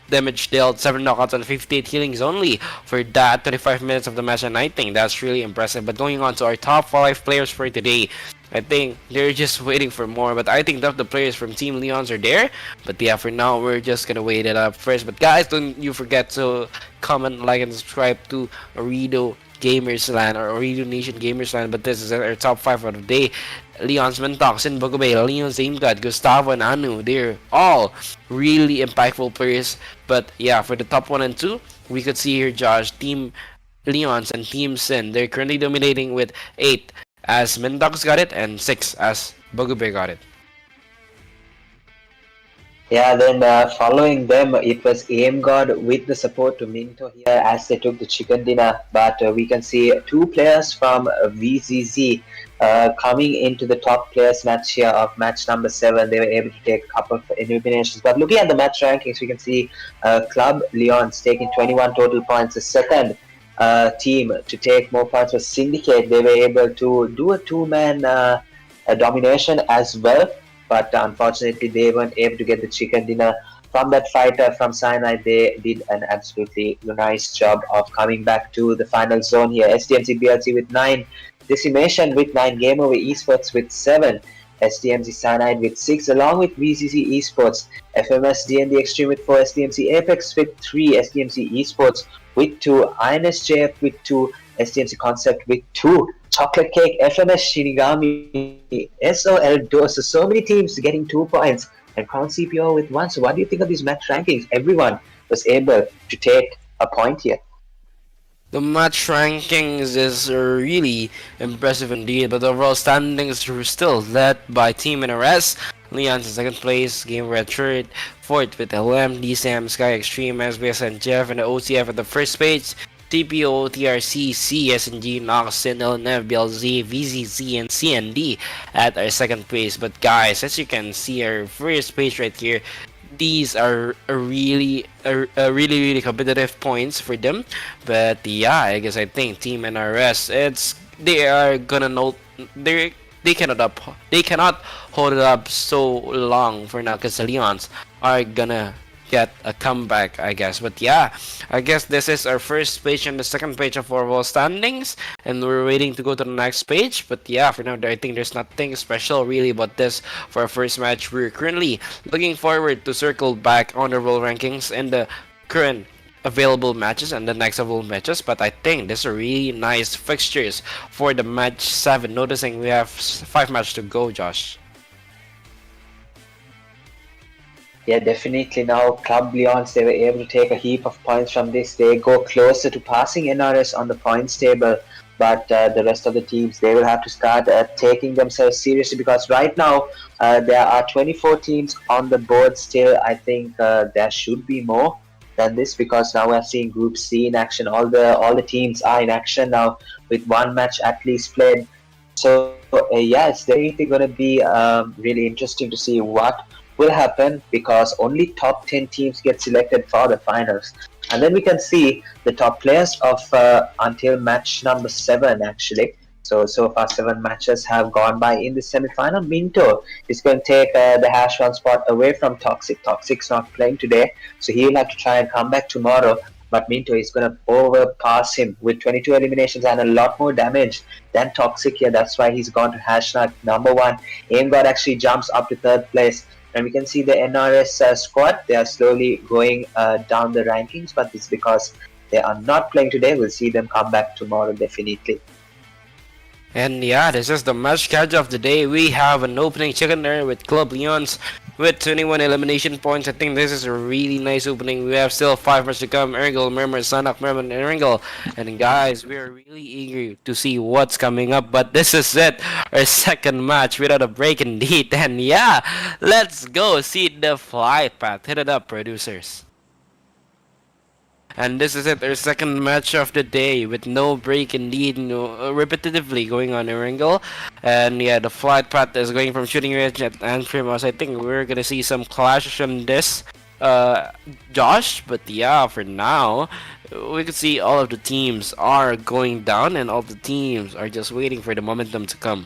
A: damage dealt, 7 knockouts, and 58 healings only for that 25 minutes of the match, and I think that's really impressive. But going on to our top 5 players for today, I think they're just waiting for more, but I think that the players from Team Leon's are there. But yeah, for now, we're just gonna wait it up first. But guys, don't you forget to comment, like, and subscribe to Ooredoo Gamersland or Ooredoo Nation Gamersland. But this is our top 5 of the day. Leon's Mentox, and Bogobay, Leon's Aimgod, Gustavo, and Anu. They're all really impactful players. But yeah, for the top 1 and 2, we could see here, Josh, Team Leon's and Team Sin. They're currently dominating with 8 as Mindogs got it, and 6 as Bugubay got it.
B: Yeah, then following them, it was Aim God with the support to Minto here as they took the chicken dinner. But we can see two players from VZZ coming into the top players match here of match number 7. They were able to take a couple of eliminations. But looking at the match rankings, we can see Club Leon's taking 21 total points. The second team to take more points was Syndicate. They were able to do a two-man domination as well. But unfortunately, they weren't able to get the chicken dinner from that fighter from Cyanide. They did an absolutely nice job of coming back to the final zone here. SDMZ BLC with 9, Decimation with 9, GameOver Esports with 7, SDMZ Cyanide with 6, along with VZZ Esports, FMS DND Xtreme with 4, SDMZ Apex with 3, SDMZ Esports with 2, INSJF with 2, SDMZ Concept with 2, Chocolate Cake, FMS Shinigami, SOL Dose. So many teams getting 2 points, and Crown CPO with 1. So what do you think of these match rankings? Everyone was able to take a point here.
A: The match rankings is really impressive indeed, but the overall standings are still led by Team NRS. Leon's in second place, GameOver third, fourth with LM, DSAM, Sky Extreme, SBS, and Jeff, and the OCF at the first page. TPO, TRC, CSNG, Noxon, LNF, BLZ, VZZ, and CND at our second place. But guys, as you can see, our first page right here, these are really competitive points for them. But yeah, I think Team NRS, they are gonna know they cannot hold it up so long for now, because the Leons are gonna get a comeback, I guess. But yeah, I guess this is our first page and the second page of overall standings, and we're waiting to go to the next page. But yeah, for now, I think there's nothing special really about this for our first match. We're currently looking forward to circle back on the overall rankings and the current available matches and the next available matches. But I think these are really nice fixtures for the match 7, noticing we have 5 matches to go, Josh.
B: Yeah, definitely. Now Club Leons, they were able to take a heap of points from this. They go closer to passing NRS on the points table, but the rest of the teams, they will have to start taking themselves seriously, because right now there are 24 teams on the board still. I think there should be more than this, because now we're seeing Group C in action. All the teams are in action now with one match at least played. So yeah, it's definitely going to be really interesting to see what will happen, because only top 10 teams get selected for the finals. And then we can see the top players of until match number 7 actually. So far 7 matches have gone by in the semi-final. Minto is going to take the Hash1 spot away from Toxic. Toxic's not playing today, so he'll have to try and come back tomorrow. But Minto is going to overpass him with 22 eliminations and a lot more damage than Toxic here. That's why he's gone to Hash number 1. Aim God actually jumps up to 3rd place. And we can see the NRS squad, they are slowly going down the rankings, but it's because they are not playing today. We'll see them come back tomorrow, definitely.
A: And yeah, this is the match schedule of the day. We have an opening chicken dinner with Club Leons with 21 elimination points. I think this is a really nice opening. We have still 5 matches to come. Erangel, Miramar, Sanhok, Miramar, and Erangel. And guys, we are really eager to see what's coming up. But this is it, our second match without a break indeed. And yeah, let's go see the flight path. Hit it up, producers. And this is it, our second match of the day with no break indeed, repetitively going on Erangel. And yeah, the flight path is going from shooting range at Anfrimas. I think we're gonna see some clashes from this, Josh. But yeah, for now, we can see all of the teams are going down and all the teams are just waiting for the momentum to come.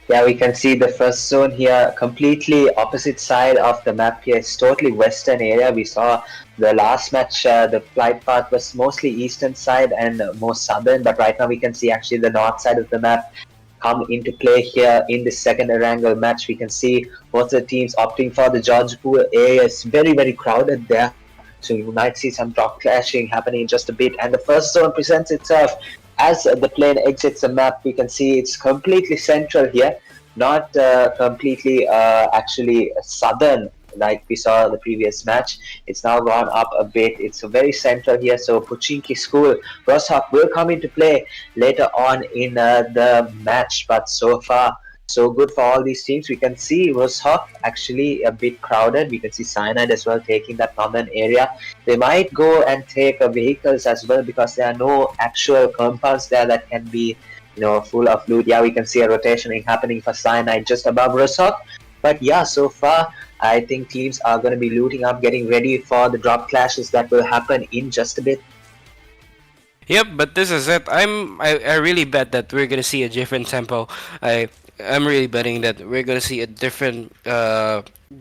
B: Yeah, we can see the first zone here, completely opposite side of the map here. It's totally western area. We saw the last match, the flight path was mostly eastern side and more southern, but right now we can see actually the north side of the map come into play here in the second Erangel match. We can see both the teams opting for the George Pool area. It's very, very crowded there. So you might see some drop clashing happening in just a bit. And the first zone presents itself. As the plane exits the map, we can see it's completely central here, not completely actually southern like we saw the previous match. It's now gone up a bit. It's very central here. So Puchinki School, Roshok will come into play later on in the match. But so far, so good for all these teams. We can see Roshok actually a bit crowded. We can see Cyanide as well taking that northern area. They might go and take vehicles as well because there are no actual compounds there that can be, full of loot. Yeah, we can see a rotation happening for Cyanide just above Roshok. But yeah, so far, I think teams are going to be looting up, getting ready for the drop clashes that will happen in just a bit.
A: Yep, but this is it. I really bet that we're gonna see a different tempo. I'm really betting that we're gonna see a different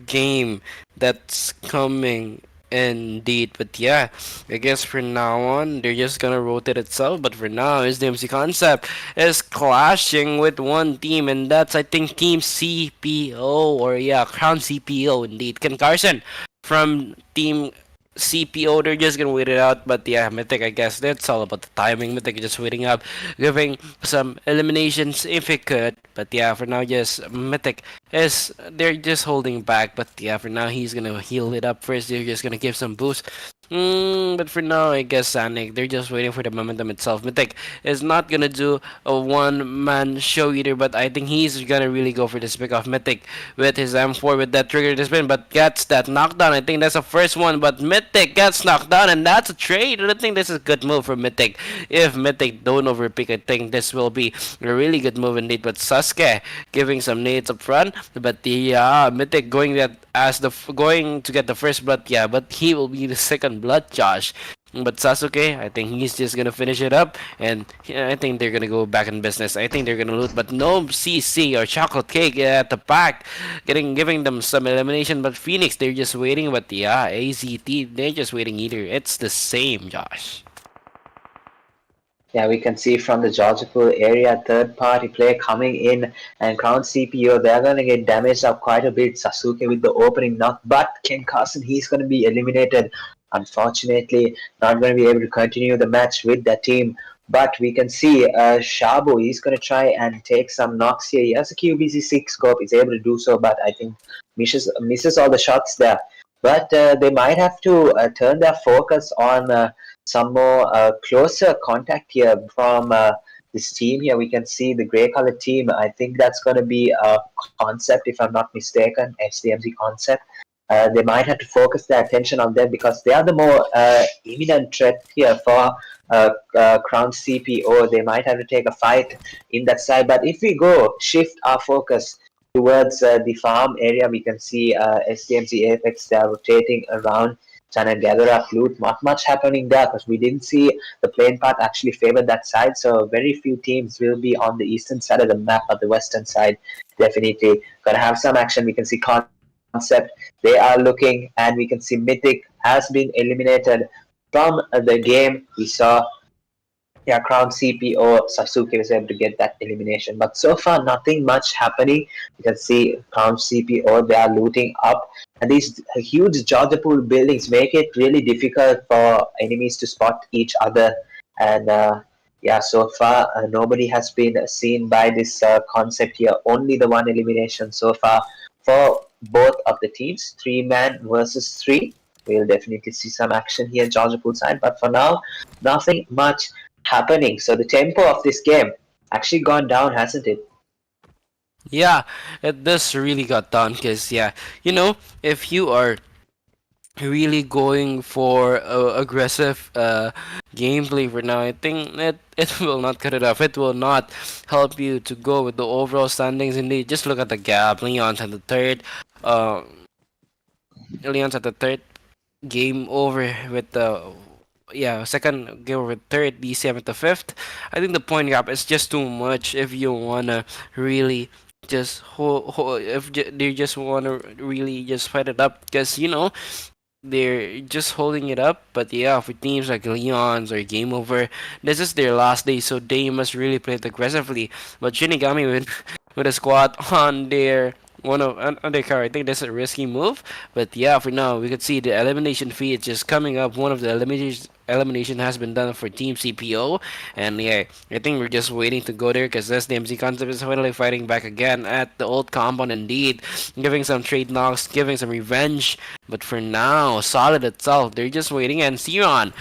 A: game that's coming indeed. But yeah, I guess for now on they're just gonna rotate itself. But for now, SDMZ Concept is clashing with one team, and that's I think Team CPO or yeah, Crown CPO indeed. Ken Carson from Team CPO, they're just gonna wait it out. But yeah, Mythic, I guess that's all about the timing. Mythic just waiting up, giving some eliminations if it could. But yeah, for now, just Mythic is they're just holding back. But yeah, for now, he's gonna heal it up first. They're just gonna give some boost. But for now, I guess Sanhok, they're just waiting for the momentum itself. Mythic is not gonna do a one-man show either, but I think he's gonna really go for this pick off Mythic with his M4 with that trigger to spin, but gets that knockdown. I think that's the first one, but Mythic gets knocked down, and that's a trade. I think this is a good move for Mythic. If Mythic don't overpick, I think this will be a really good move indeed. But Sasuke giving some nades up front, but yeah, Mythic going that as the going to get the first blood, yeah, but he will be the second blood, Josh. But Sasuke, I think he's just gonna finish it up, and yeah, I think they're gonna go back in business. I think they're gonna loot, but no CC or chocolate cake at the back, giving them some elimination. But Phoenix, they're just waiting. But yeah, AZT, they're just waiting either. It's the same, Josh.
B: Yeah, we can see from the Georgiapur area, third-party player coming in, and Crown CPO, they're going to get damaged up quite a bit. Sasuke with the opening knock, but Ken Carson, he's going to be eliminated. Unfortunately, not going to be able to continue the match with the team. But we can see Shabu, he's going to try and take some knocks here. He has a QBZ6 scope, he's able to do so, but I think misses all the shots there. But they might have to turn their focus on some more closer contact here from this team here. We can see the grey colored team. I think that's going to be a Concept, if I'm not mistaken, SDMZ Concept. They might have to focus their attention on them because they are the more imminent threat here for Crown CPO. They might have to take a fight in that side. But if we go shift our focus towards the farm area, we can see SDMZ Apex, they are rotating around, trying to gather up loot. Not much happening there because we didn't see the playing path actually favor that side. So very few teams will be on the eastern side of the map, but the western side definitely gonna have some action. We can see Concept, they are looking, and we can see Mythic has been eliminated from the game. We saw Crown CPO, Sasuke was able to get that elimination. But so far, nothing much happening. You can see Crown CPO, they are looting up. And these huge Jodhpur buildings make it really difficult for enemies to spot each other. And so far, nobody has been seen by this concept here. Only the one elimination so far for both of the teams. 3-man versus 3. We'll definitely see some action here, Jodhpur side. But for now, nothing much happening. So the tempo of this game actually gone down, hasn't it?
A: Yeah, this really got done because yeah, if you are really going for aggressive gameplay for now, I think it will not cut it off. It will not help you to go with the overall standings. Indeed, just look at the gap. Leon's at the third. Leon's at the third. Game over with the second game over with third. DCM at the fifth. I think the point gap is just too much if you wanna really just they just wanna really just fight it up because they're just holding it up. But yeah, for teams like Leon's or Game Over, this is their last day, so they must really play it aggressively. But Shinigami with a squad on their one of undercard. I think that's a risky move, but yeah, for now we could see the elimination feed just coming up. One of the elimination has been done for Team CPO, and yeah, I think we're just waiting to go there because SDMZ Concept is finally fighting back again at the old compound. Indeed, giving some trade knocks, giving some revenge. But for now, Solid itself, they're just waiting. And Sion,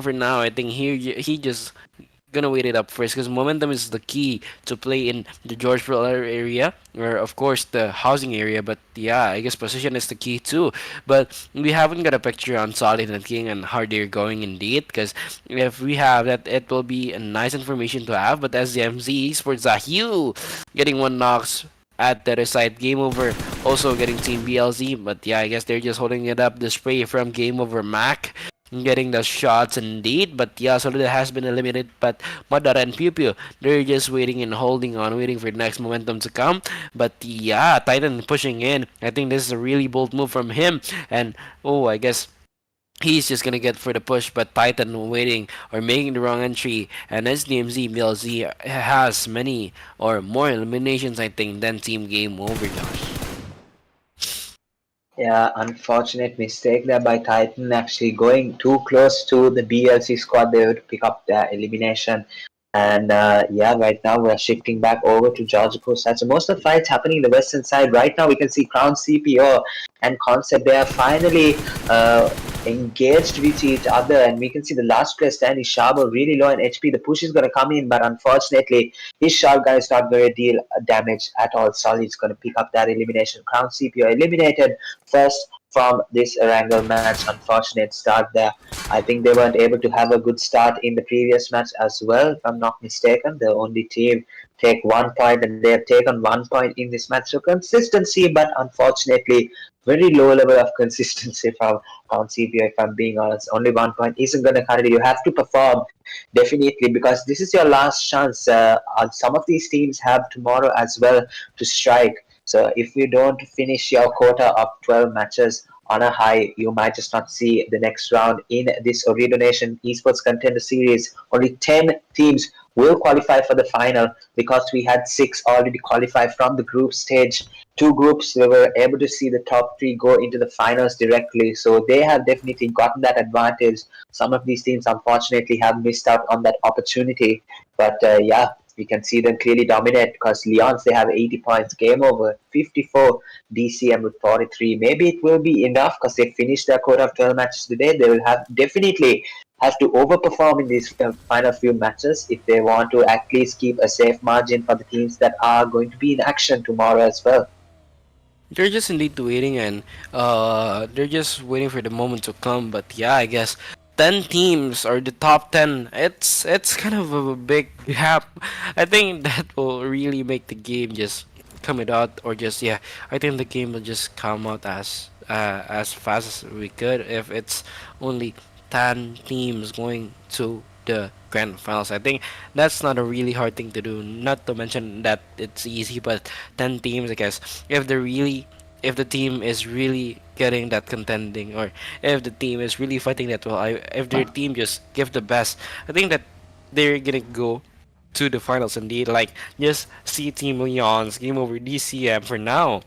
A: for now, I think he just gonna wait it up first because momentum is the key to play in the Georgeville area, or of course the housing area. But yeah, I guess position is the key too. But we haven't got a picture on Solid and King and how they're going indeed, because if we have that, it will be a nice information to have. But SDMZ Esports Hugh getting one knocks at the other side. Game Over also getting Team BLZ, but yeah, I guess they're just holding it up. The spray from Game Over Mac getting the shots indeed, but yeah, Solid has been eliminated. But Madara and Pew Pew, they're just waiting and holding on, waiting for the next momentum to come. But yeah, Titan pushing in. I think this is a really bold move from him, and oh, I guess he's just gonna get for the push, but Titan waiting or making the wrong entry, and SDMZ BLZ has many or more eliminations, I think, than Team Game Over, Josh.
B: Yeah, unfortunate mistake there by Titan, actually going too close to the BLC squad. They would pick up their elimination. And yeah, right now we're shifting back over to Georgia Post side. So most of the fights happening in the western side. Right now we can see Crown CPO and Concept. They are finally engaged with each other, and we can see the last player standing, Shabo, really low in HP. The push is going to come in, but unfortunately his shotgun is not going to deal damage at all. Solid's going to pick up that elimination. Crown CPO eliminated first from this Erangel match. Unfortunate start there. I think they weren't able to have a good start in the previous match as well, if I'm not mistaken. The only team take 1 point, and they have taken 1 point in this match. So consistency, but unfortunately very low level of consistency from CPO, if I'm being honest. Only 1 point isn't going to cut it. You have to perform, definitely, because this is your last chance. Some of these teams have tomorrow as well to strike. So if you don't finish your quota of 12 matches on a high, you might just not see the next round in this Ooredoo Nation Esports Contender Series. Only 10 teams will qualify for the final, because we had 6 already qualify from the group stage. 2 groups, we were able to see the top 3 go into the finals directly. So they have definitely gotten that advantage. Some of these teams unfortunately have missed out on that opportunity. But yeah, we can see them clearly dominate, because Leons, they have 80 points. Game Over 54, DCM with 43. Maybe it will be enough because they finished their quota of 12 matches today. They will definitely have to overperform in these final few matches if they want to at least keep a safe margin for the teams that are going to be in action tomorrow as well.
A: They're just indeed waiting, and they're just waiting for the moment to come. But yeah, I guess 10 teams or the top 10, it's kind of a big gap. I think that will really make the game just come it out, or just yeah, I think the game will just come out as fast as we could if it's only 10 teams going to the grand finals. I think that's not a really hard thing to do. Not to mention that it's easy, but 10 teams, I guess, if the team is really getting that contending, or if the team is really fighting that well, if their team just give the best, I think that they're gonna go to the finals indeed. Like, just see Team Leon's Game Over DCM for now.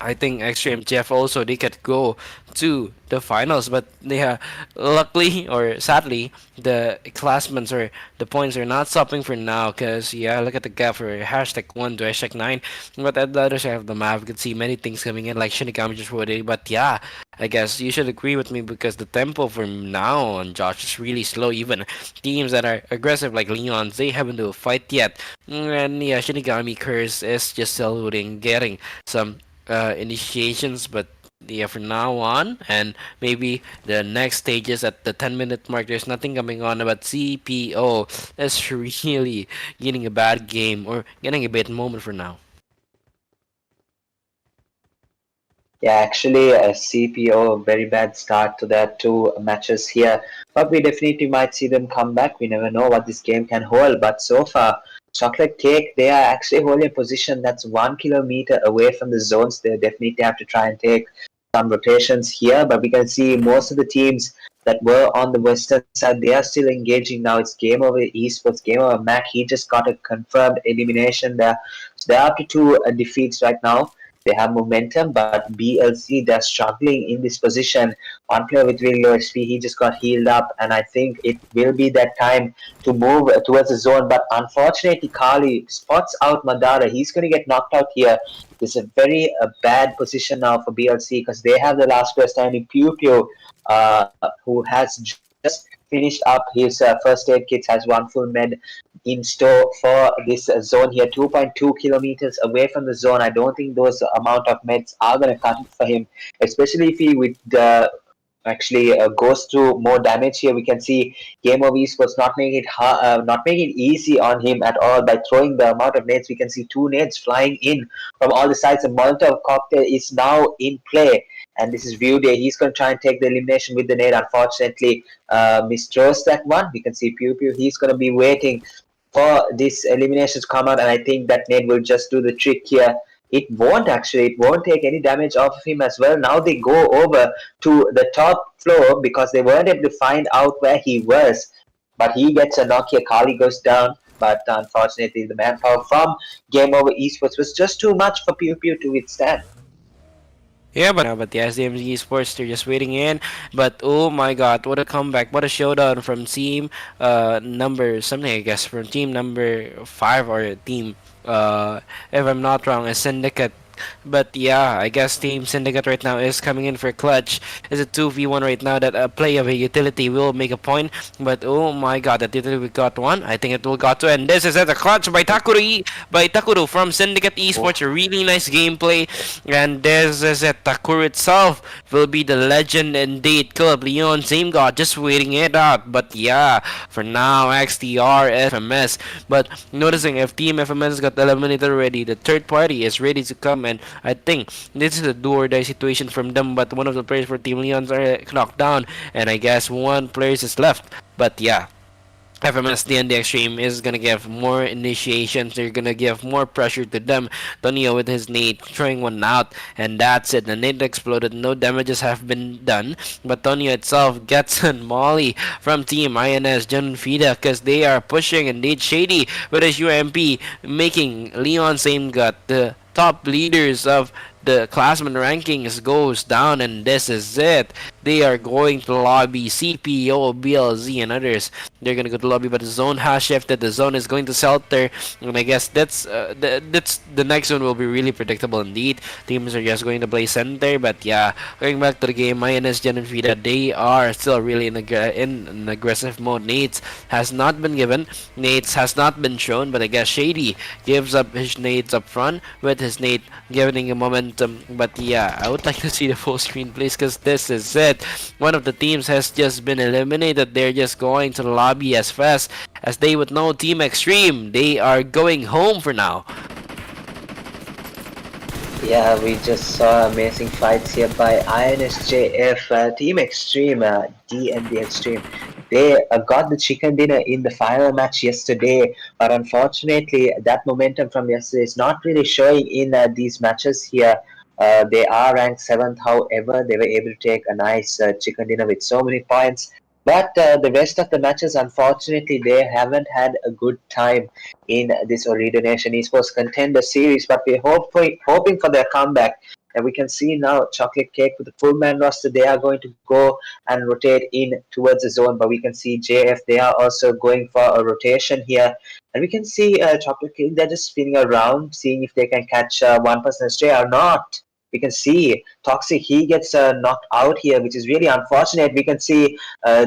A: I think Xtreme Jeff also, they could go to the finals, but yeah, luckily or sadly, the classmates or the points are not stopping for now. Cause yeah, look at the gap for #1 to #9. But at the other side of the map, you can see many things coming in, like Shinigami just wrote. But yeah, I guess you should agree with me, because the tempo for now on Josh is really slow. Even teams that are aggressive like Leon, they haven't do a fight yet. And yeah, Shinigami Curse is just still looting, getting some initiations, but yeah, from now on, and maybe the next stages at the 10-minute mark, there's nothing coming on. But CPO is really getting a bad game, or getting a bad moment for now.
B: Yeah, actually, a CPO, very bad start to their 2 matches here. But we definitely might see them come back. We never know what this game can hold. But so far, Chocolate Cake, they are actually holding a position that's 1 kilometer away from the zones. They definitely have to try and take some rotations here. But we can see most of the teams that were on the western side, they are still engaging now. It's Game Over Esports, Game Over Mac. He just got a confirmed elimination there. So they're up to 2 defeats right now. They have momentum, but BLC, they're struggling in this position. One player with very low HP, he just got healed up, and I think it will be that time to move towards the zone. But unfortunately, Kali spots out Madara. He's going to get knocked out here. This is a very bad position now for BLC because they have the last player standing, Pew Pew, who has just finished up his first aid kits, has one full med in store for this zone here. 2.2 kilometers away from the zone. I don't think those amount of meds are going to cut it for him, especially if he with actually goes through more damage here. We can see GameOver Esports not making it not making it easy on him at all by throwing the amount of nades. We can see 2 nades flying in from all the sides. A Molotov cocktail is now in play. And this is View Day. He's going to try and take the elimination with the nade. Unfortunately, misthrows that one. We can see Pew Pew. He's going to be waiting for this elimination to come out. And I think that nade will just do the trick here. It won't actually. It won't take any damage off of him as well. Now they go over to the top floor because they weren't able to find out where he was. But he gets a knock here. Kali goes down. But unfortunately, the manpower from GameOver Esports was just too much for Pew Pew to withstand.
A: Yeah, but the SDMZ Esports, they're just waiting in. But oh my god, what a comeback, what a showdown from team number something, I guess, from team number 5 or team, if I'm not wrong, is Syndicate. But yeah, I guess Team Syndicate right now is coming in for clutch. It's a 2v1 right now that a play of a utility will make a point. But oh my god, that utility we got one. I think it will got two. And this is at a clutch by Takuru from Syndicate Esports. A really nice gameplay. And this is it. Takuru itself will be the legend indeed. Club Leon, same god, just waiting it out. But yeah, for now, XTR, FMS. But noticing if Team FMS got eliminated already, the third party is ready to come. And I think this is a do or die situation from them, but one of the players for Team Leons are knocked down, and I guess one player is left. But yeah, FMS DND Xtreme is gonna give more initiations. They're gonna give more pressure to them. Tonio with his nade throwing one out, and that's it. The nade exploded. No damages have been done, but Tonio itself gets a molly from Team INS Jaanuun Fidhaa because they are pushing indeed Shady with his UMP, making Leon Same Gut the top leaders of the classman rankings goes down, and this is it. They are going to lobby CPO, BLZ, and others. They're gonna go to lobby, but the zone has shifted. The zone is going to shelter, and I guess that's the next one will be really predictable indeed. Teams are just going to play center, but yeah, going back to the game, minus Jen and Vida, they are still really in an aggressive mode. Nades has not been given, Nades has not been shown, but I guess Shady gives up his nades up front with his nade giving a momentum. But yeah, I would like to see the full screen, please, because this is it. One of the teams has just been eliminated. They're just going to the lobby as fast as they would know. Team Xtreme, they are going home for now.
B: Yeah, we just saw amazing fights here by INSJF, Team Xtreme, DND Xtreme. They got the chicken dinner in the final match yesterday, but unfortunately, that momentum from yesterday is not really showing in these matches here. They are ranked 7th, however, they were able to take a nice chicken dinner with so many points. But the rest of the matches, unfortunately, they haven't had a good time in this Ooredoo Nation Esports Contender series. But we're hoping for their comeback. And we can see now Chocolate Cake with the full man roster. They are going to go and rotate in towards the zone. But we can see JF, they are also going for a rotation here. And we can see Chocolate Cake, they're just spinning around, seeing if they can catch one person astray or not. We can see Toxic, he gets knocked out here, which is really unfortunate. We can see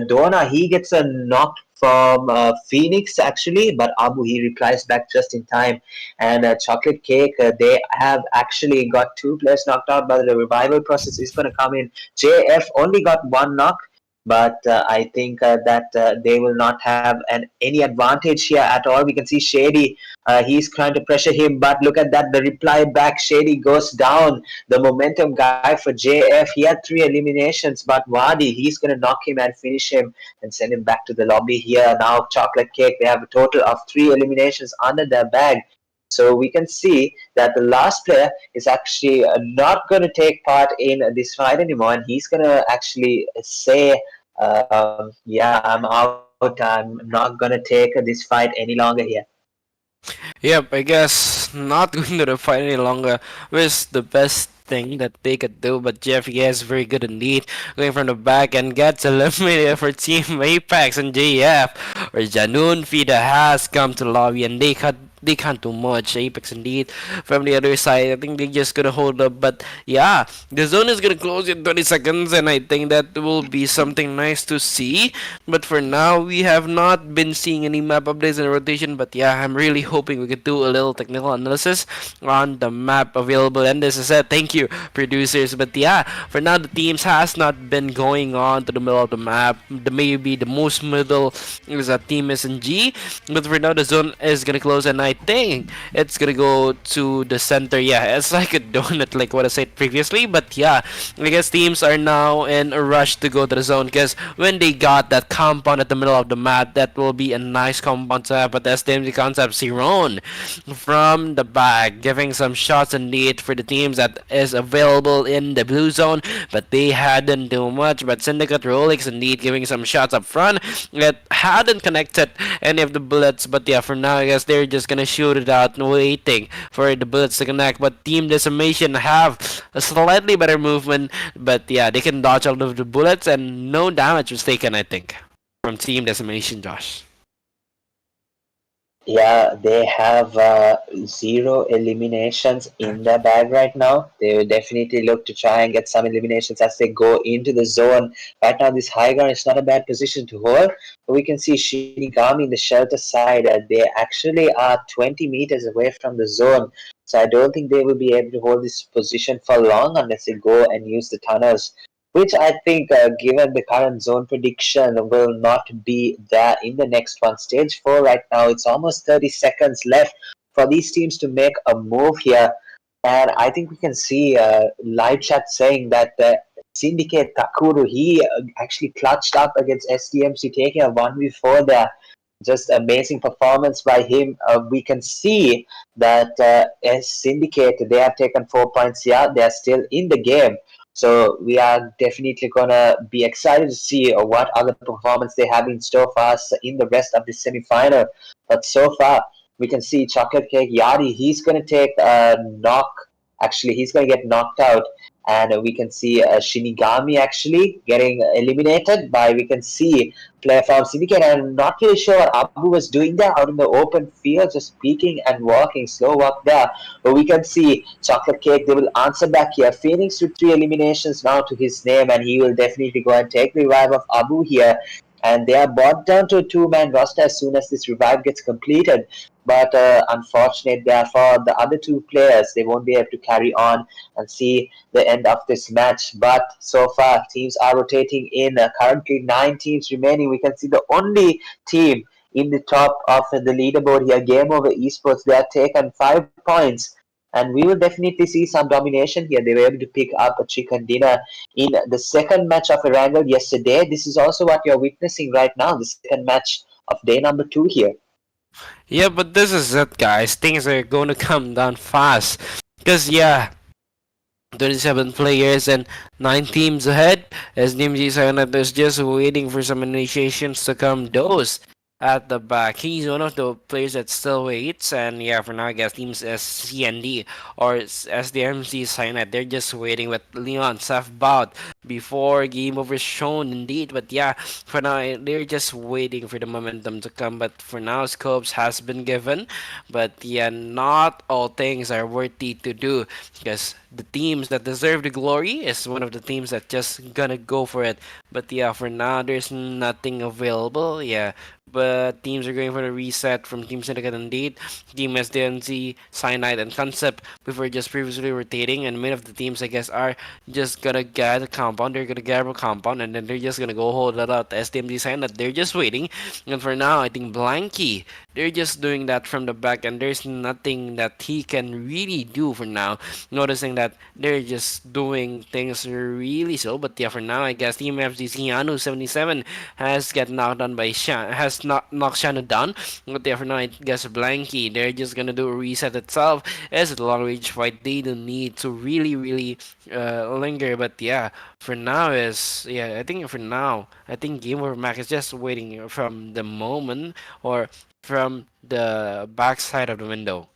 B: Dona, he gets a knock from Phoenix actually, but Abu, he replies back just in time. And Chocolate Cake, they have actually got 2 players knocked out, but the revival process is going to come in. JF only got 1 knock, but I think that they will not have any advantage here at all. We can see Shady, he's trying to pressure him, but look at that, the reply back, Shady goes down. The momentum guy for JF, he had 3 eliminations, but Wadi, he's going to knock him and finish him and send him back to the lobby here. Now Chocolate Cake, they have a total of 3 eliminations under their bag. So we can see that the last player is actually not going to take part in this fight anymore, and he's going to actually say, yeah, I'm out, I'm not going to take this fight any longer here.
A: Yep, I guess not going to the fight any longer was the best thing that they could do, but Jeffy is very good indeed, going from the back and gets eliminated for Team Apex and JF, where Jaanuun Fidhaa has come to the lobby and they can't do much. Apex indeed from the other side. I think they're just gonna hold up, but yeah, the zone is gonna close in 20 seconds, and I think that will be something nice to see. But for now, we have not been seeing any map updates in rotation. But yeah, I'm really hoping we could do a little technical analysis on the map available. And this is it. Thank you, producers. But yeah, for now, the teams has not been going on to the middle of the map. Maybe the most middle is a team SNG. But for now, the zone is gonna close, and I think it's gonna go to the center. Yeah, it's like a donut, like what I said previously. But yeah, I guess teams are now in a rush to go to the zone because when they got that compound at the middle of the map, that will be a nice compound to have. But SDMZ Concept Siron from the back, giving some shots indeed for the teams that is available in the blue zone, but they hadn't do much. But Syndicate Rolex indeed giving some shots up front. It hadn't connected any of the bullets, but yeah, for now I guess they're just gonna shoot it out, waiting for the bullets to connect. But Team Decimation have a slightly better movement, but yeah, they can dodge all of the bullets and no damage was taken, I think, from Team Decimation, Josh.
B: Yeah, they have zero eliminations in their bag right now. They will definitely look to try and get some eliminations as they go into the zone. Right now, this high ground is not a bad position to hold. But we can see Shinigami in the shelter side. They actually are 20 meters away from the zone. So I don't think they will be able to hold this position for long unless they go and use the tunnels, which I think, given the current zone prediction, will not be there in the next one. Stage 4 right now, it's almost 30 seconds left for these teams to make a move here. And I think we can see live chat saying that Syndicate Takuru, he actually clutched up against SDMC, taking a 1v4 there. Just amazing performance by him. We can see that as Syndicate, they have taken 4 points here. They are still in the game. So we are definitely gonna be excited to see what other performance they have in store for us in the rest of the semi-final. But so far, we can see Chocolate Cake Yadi. He's gonna take a knock. Actually, he's gonna get knocked out, and we can see Shinigami actually getting eliminated by. We can see player from Syndicate. I'm not really sure what Abu was doing there out in the open field, just peeking and walking, slow walk there. But we can see Chocolate Cake, they will answer back here. Phoenix with 3 eliminations now to his name, and he will definitely go and take the revive of Abu here. And they are brought down to a 2-man roster as soon as this revive gets completed. But unfortunate there for the other 2 players, they won't be able to carry on and see the end of this match. But so far, teams are rotating in. Currently, 9 teams remaining. We can see the only team in the top of the leaderboard here, GameOver Esports. They have taken 5 points, and we will definitely see some domination here. They were able to pick up a chicken dinner in the second match of Erangel yesterday. This is also what you're witnessing right now, the second match of day number 2 here.
A: Yeah, but this is it, guys. Things are going to come down fast. Because, yeah, 27 players and 9 teams ahead. SDMZ Cyanide is just waiting for some initiations to come. Those at the back. He's one of the players that still waits. And yeah, for now, I guess teams CND or SDMZ Cyanide, they're just waiting with Leon, Seth Bout before game over shown indeed. But yeah, for now, they're just waiting for the momentum to come. But for now, scopes has been given. But yeah, not all things are worthy to do because the teams that deserve the glory is one of the teams that just gonna go for it. But yeah, for now, there's nothing available. Yeah, but teams are going for the reset from Team Syndicate indeed. Team SDMZ, Cyanide, and Concept before just previously rotating, and many of the teams I guess are just gonna get a compound. They're gonna get a compound, and then they're just gonna go hold that out. SDMZ Cyanide, they're just waiting. And for now, I think Blanky, they're just doing that from the back, and there's nothing that he can really do for now. Noticing that they're just doing things really slow. But yeah, for now, I guess Team FGC Anu 77 has get knocked down by has knocked Shannon down. But yeah, for now, I guess Blanky, they're just gonna do a reset itself. As a long range fight, they don't need to really linger. But yeah, for now I think for now, I think Game Over Mac is just waiting from the moment or from the backside of the window.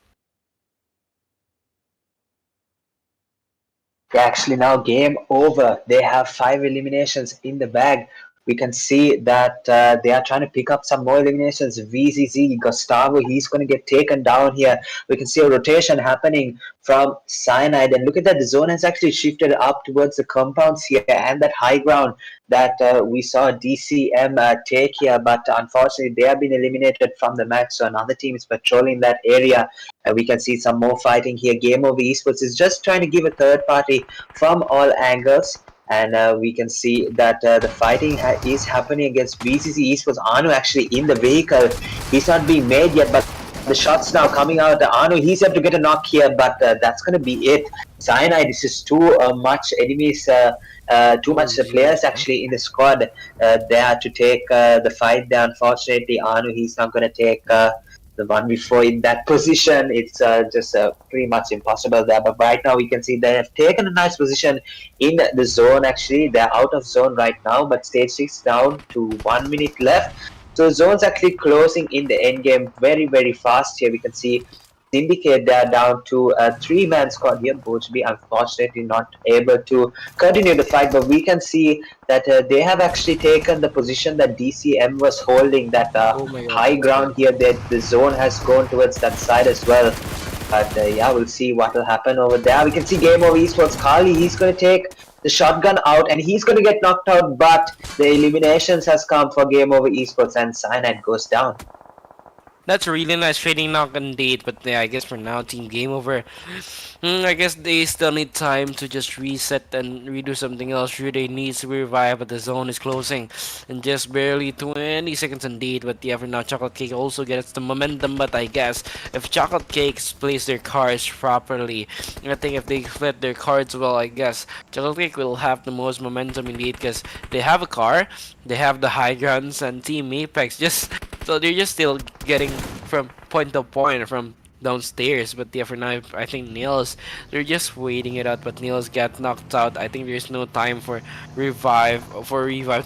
B: Yeah, actually, now game over. They have 5 eliminations in the bag. We can see that they are trying to pick up some more eliminations. VZZ, Gustavo, he's going to get taken down here. We can see a rotation happening from Cyanide. And look at that, the zone has actually shifted up towards the compounds here and that high ground that we saw DCM take here. But unfortunately, they have been eliminated from the match. So another team is patrolling that area. We can see some more fighting here. GameOver Esports is just trying to give a third party from all angles. And we can see that the fighting is happening against VZZ Esports. Anu actually in the vehicle. He's not being made yet, but the shots now coming out. Anu, he's able to get a knock here, but that's going to be it. Cyanide is just too much enemies, too
A: Oh,
B: much
A: yeah.
B: players actually in the squad there to take the fight there. Unfortunately, Anu, he's not going to take the one before in that position. It's just pretty much impossible there. But right now we can see they have taken a nice position in the zone. Actually, they're out of zone right now, but stage 6 down to 1 minute left. So zone's actually closing in the end game very fast here. We can see Syndicate, they are down to a 3-man squad here. Bojbi unfortunately not able to continue the fight, but we can see that they have actually taken the position that DCM was holding, that
A: Oh my god,
B: high
A: that's good.
B: ground here. That the zone has gone towards that side as well. But yeah, we'll see what will happen over there. We can see GameOver Esports. Carly, he's going to take the shotgun out and he's going to get knocked out, but the eliminations has come for GameOver Esports and Cyanide goes down.
A: That's a really nice trading knock and date, but yeah, I guess for now, team game over. I guess they still need time to just reset and redo something else. Sure, they need to revive, but the zone is closing in just barely 20 seconds indeed. But yeah, for now, Chocolate Cake also gets the momentum. But I guess if Chocolate Cakes plays their cards properly, I think if they flip their cards well, I guess Chocolate Cake will have the most momentum indeed because they have a car, they have the high grounds, and Team Apex just so they're just still getting from point to point from downstairs. But yeah, for now, I think Nils, they're just waiting it out. But Nils got knocked out. I think there's no time for revive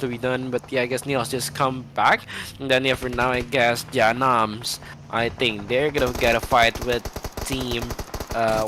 A: to be done. But yeah, I guess Nils just come back. And then yeah, for now, I guess Janams, I think they're gonna get a fight with team.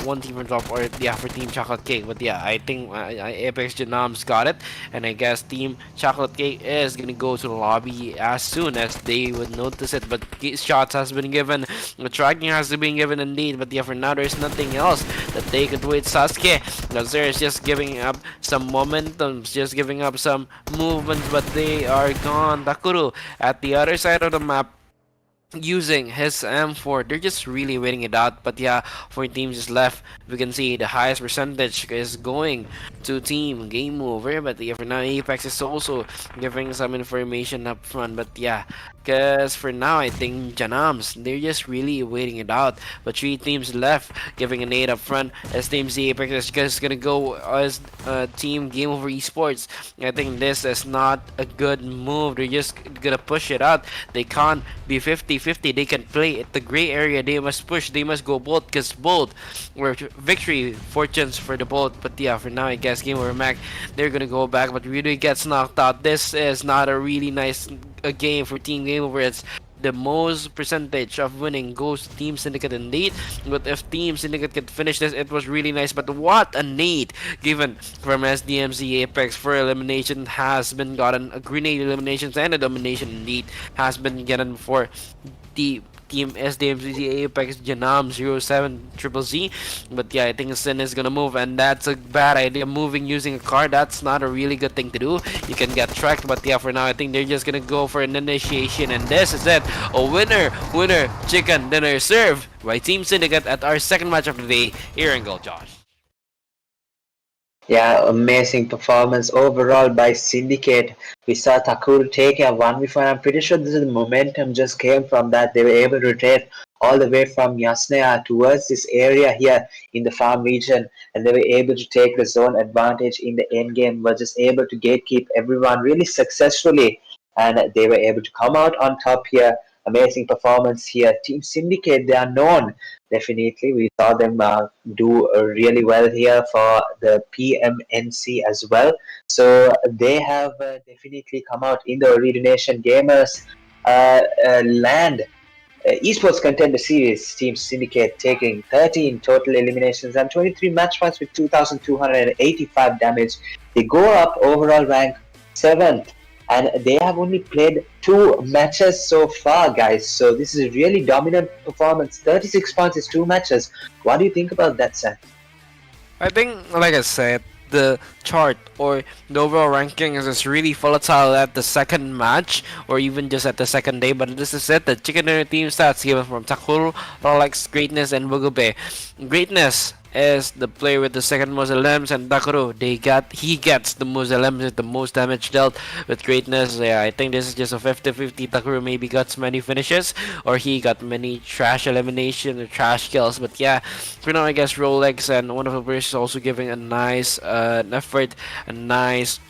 A: One team from top, or yeah, for Team Chocolate Cake. But yeah, I think Apex Janams got it, and I guess Team Chocolate Cake is gonna go to the lobby as soon as they would notice it. But shots has been given, the tracking has been given indeed. But yeah, for now there's nothing else that they could do with Sasuke. Nazir is just giving up some momentum, just giving up some movements, but they are gone. Takuru at the other side of the map using his M4. They're just really waiting it out. But yeah, for teams just left, we can see the highest percentage is going to team game over. But yeah, for now, Apex is also giving some information up front. But yeah, because for now, I think Janams, they're just really waiting it out. But 3 teams left, giving an 8 up front. SDMZ Apex is just gonna go as team game over esports. I think this is not a good move. They're just gonna push it out. They can't be 50-50. They can play at the gray area. They must push. They must go both, because both were victory fortunes for the both. But yeah, for now, I guess game over Mac, they're gonna go back. But Rudy gets knocked out. This is not a really nice game for Team Game Over. It's the most percentage of winning goes to Team Syndicate indeed. But if Team Syndicate could finish this, it was really nice. But what a nade given from SDMZ Apex for elimination has been gotten. A grenade eliminations and a domination indeed has been gotten for the Team SDMZ Apex Janam 07 Triple Z. But yeah, I think Sin is gonna move, and that's a bad idea. Moving using a car, that's not a really good thing to do. You can get tracked, but yeah, for now, I think they're just gonna go for an initiation, and this is it. A winner, chicken dinner served by Team Syndicate at our second match of the day. Erangel, Josh.
B: Yeah, amazing performance overall by Syndicate. We saw Takuru take a 1v4. I'm pretty sure this is the momentum just came from that. They were able to rotate all the way from Yasnaya towards this area here in the farm region, and they were able to take the zone advantage in the end game, were just able to gatekeep everyone really successfully, and they were able to come out on top here. Amazing performance here. Team Syndicate, they are known. Definitely, we saw them do really well here for the PMNC as well. So they have definitely come out in the Ooredoo Nation Gamers land Esports Contender Series, Team Syndicate taking 13 total eliminations and 23 match points with 2,285 damage. They go up overall rank 7th, and they have only played 2 matches so far, guys. So this is a really dominant performance. 36 points is 2 matches. What do you think about that, Sam?
A: I think, like I said, the chart or the overall ranking is just really volatile at the second match or even just at the second day. But this is it. The chicken dinner team stats given from Takuru, Rolex, Greatness, and Bugube. Greatness is the player with the second most LMs, and Takuru he gets the most LMs with the most damage dealt. With Greatness, yeah, I think this is just a 50-50. Takuru maybe got many finishes or he got many trash elimination or trash kills. But yeah, for now I guess Rolex and one of the players is also giving a nice effort, a nice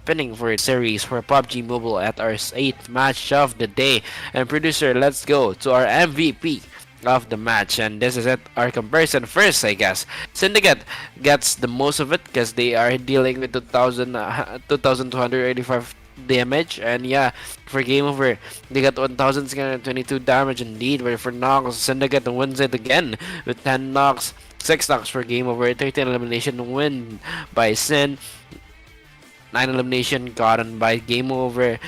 A: pinning for its series for PUBG Mobile at our 8th match of the day. And producer, let's go to our MVP of the match, and this is it, our comparison first, I guess. Syndicate gets the most of it because they are dealing with 2285 damage, and yeah, for GameOver they got 1622 damage indeed. But for knocks, Syndicate wins it again with 10 knocks, 6 knocks for GameOver, 13 elimination win by Sin, 9 elimination gotten by GameOver.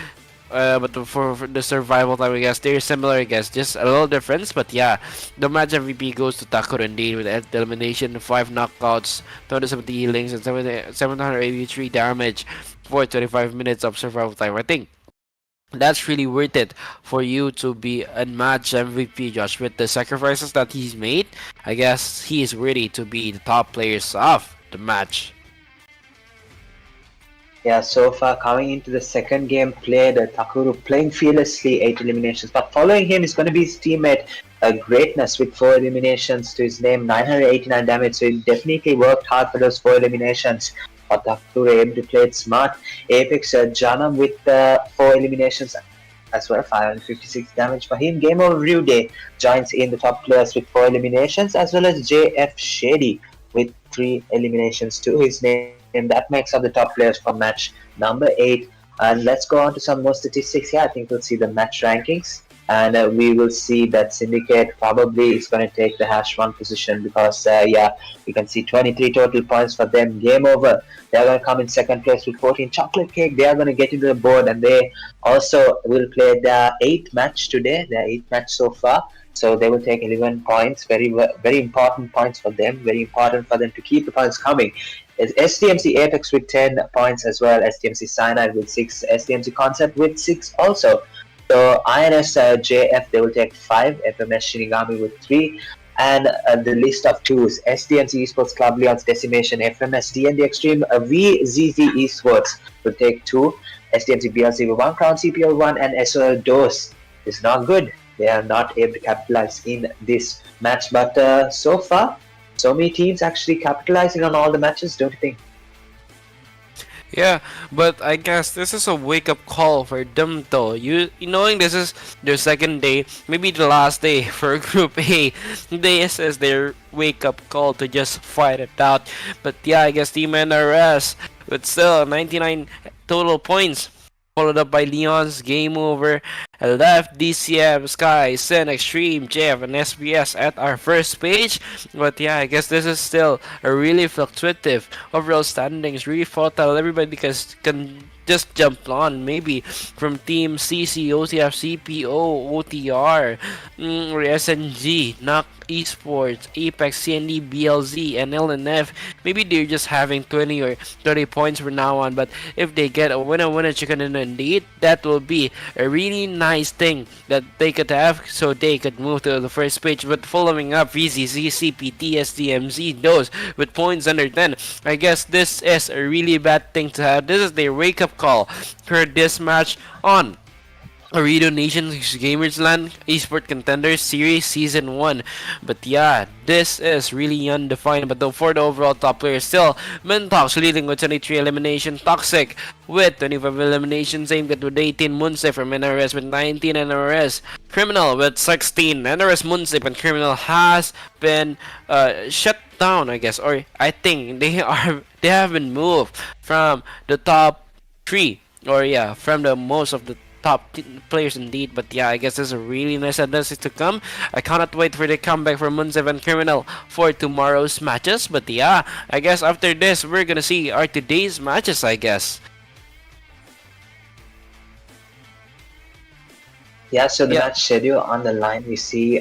A: But for the survival time, I guess they're similar, I guess, just a little difference. But yeah, the match MVP goes to Takuro indeed with 8 elimination, 5 knockouts, 270 healings, and 783 damage for 25 minutes of survival time. I think that's really worth it for you to be a match MVP, Josh. With the sacrifices that he's made, I guess he is worthy to be the top players of the match.
B: Yeah, so far coming into the second game played, Takuru playing fearlessly, 8 eliminations. But following him is going to be his teammate Greatness with 4 eliminations to his name, 989 damage. So he definitely worked hard for those 4 eliminations. But Takuru able to play it smart. Apex Jaanuun with 4 eliminations as well, 556 damage for him. GameOver Day joins in the top players with 4 eliminations, as well as JF Shady with 3 eliminations to his name. And that makes up the top players for match number 8. And let's go on to some more statistics here. I think we'll see the match rankings, and we will see that Syndicate probably is going to take the #1 position because yeah, you can see 23 total points for them. Game over. They're going to come in second place with 14. Chocolate Cake, they are going to get into the board, and they also will play their 8th match today. Their 8th match so far. So they will take 11 points. Very important points for them. Very important for them to keep the points coming. SDMZ Apex with 10 points as well. SDMZ Cyanide with 6. SDMZ Concept with 6 also. So INS JF, they will take 5. FMS Shinigami with 3. And the list of 2s: SDMZ Esports Club Leon's Decimation, FMS DND Xtreme, VZZ Esports will take 2. SDMZ BLC with 1 crown, CPL 1, and SOL DOS is not good. They are not able to capitalize in this match, but so far, so many teams actually capitalizing on all the matches, don't you think?
A: Yeah, but I guess this is a wake-up call for them though. You knowing this is their second day, maybe the last day for Group A. This is their wake-up call to just fight it out. But yeah, I guess Team NRS with still 99 total points, followed up by Leon's GameOver, Left, DCM, Sky, Sen, Xtreme, JF, and SBS at our first page. But yeah, I guess this is still a really fluctuative overall standings, really volatile. Everybody can just jump on, maybe from Team CC, OTF, CPO, OTR, or SNG, NOC Esports, Apex, CND, BLZ, and LNF. Maybe they're just having 20 or 30 points from now on, but if they get a winner chicken dinner indeed, that will be a really nice thing that they could have, so they could move to the first page. But following up, VZZ, CPT, SDMZ, those with points under 10, I guess this is a really bad thing to have. This is their wake-up call for this match on Ooredoo Nations Gamers Land Esports Contender Series Season 1. But yeah, this is really undefined. But for the overall top player, still Mentox leading with 23 elimination, Toxic with 25 eliminations, same with 18, Munse from NRS with 19, NRS, Criminal with 16, NRS, Munse, and Criminal has been shut down, I guess, or I think they have been moved from the top 3, or yeah, from the most of the players indeed. But yeah, I guess there's a really nice advantage to come. I cannot wait for the comeback from Munsev and Criminal for tomorrow's matches. But yeah, I guess after this, we're gonna see our today's matches, I guess.
B: Yeah, so the match schedule on the line, we see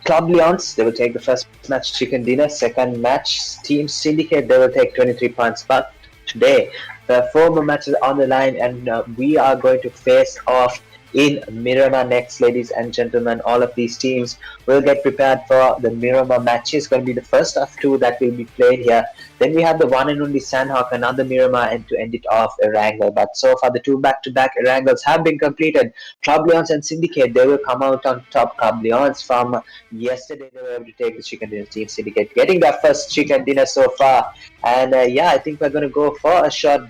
B: Club Lions, they will take the first match, Chicken Dinner. Second match, Team Syndicate, they will take 23 points. But today, the 4 more matches on the line, and we are going to face off in Miramar next, ladies and gentlemen. All of these teams will get prepared for the Miramar match. It's going to be the first of 2 that will be played here. Then we have the one and only Sanhok, another Miramar, and to end it off, Erangel. But so far, the 2 back-to-back Erangels have been completed. Club Lions and Syndicate, they will come out on top. Club Lions from yesterday, they were able to take the Chicken Dinner. Team Syndicate getting their first Chicken Dinner so far. And yeah, I think we're going to go for a short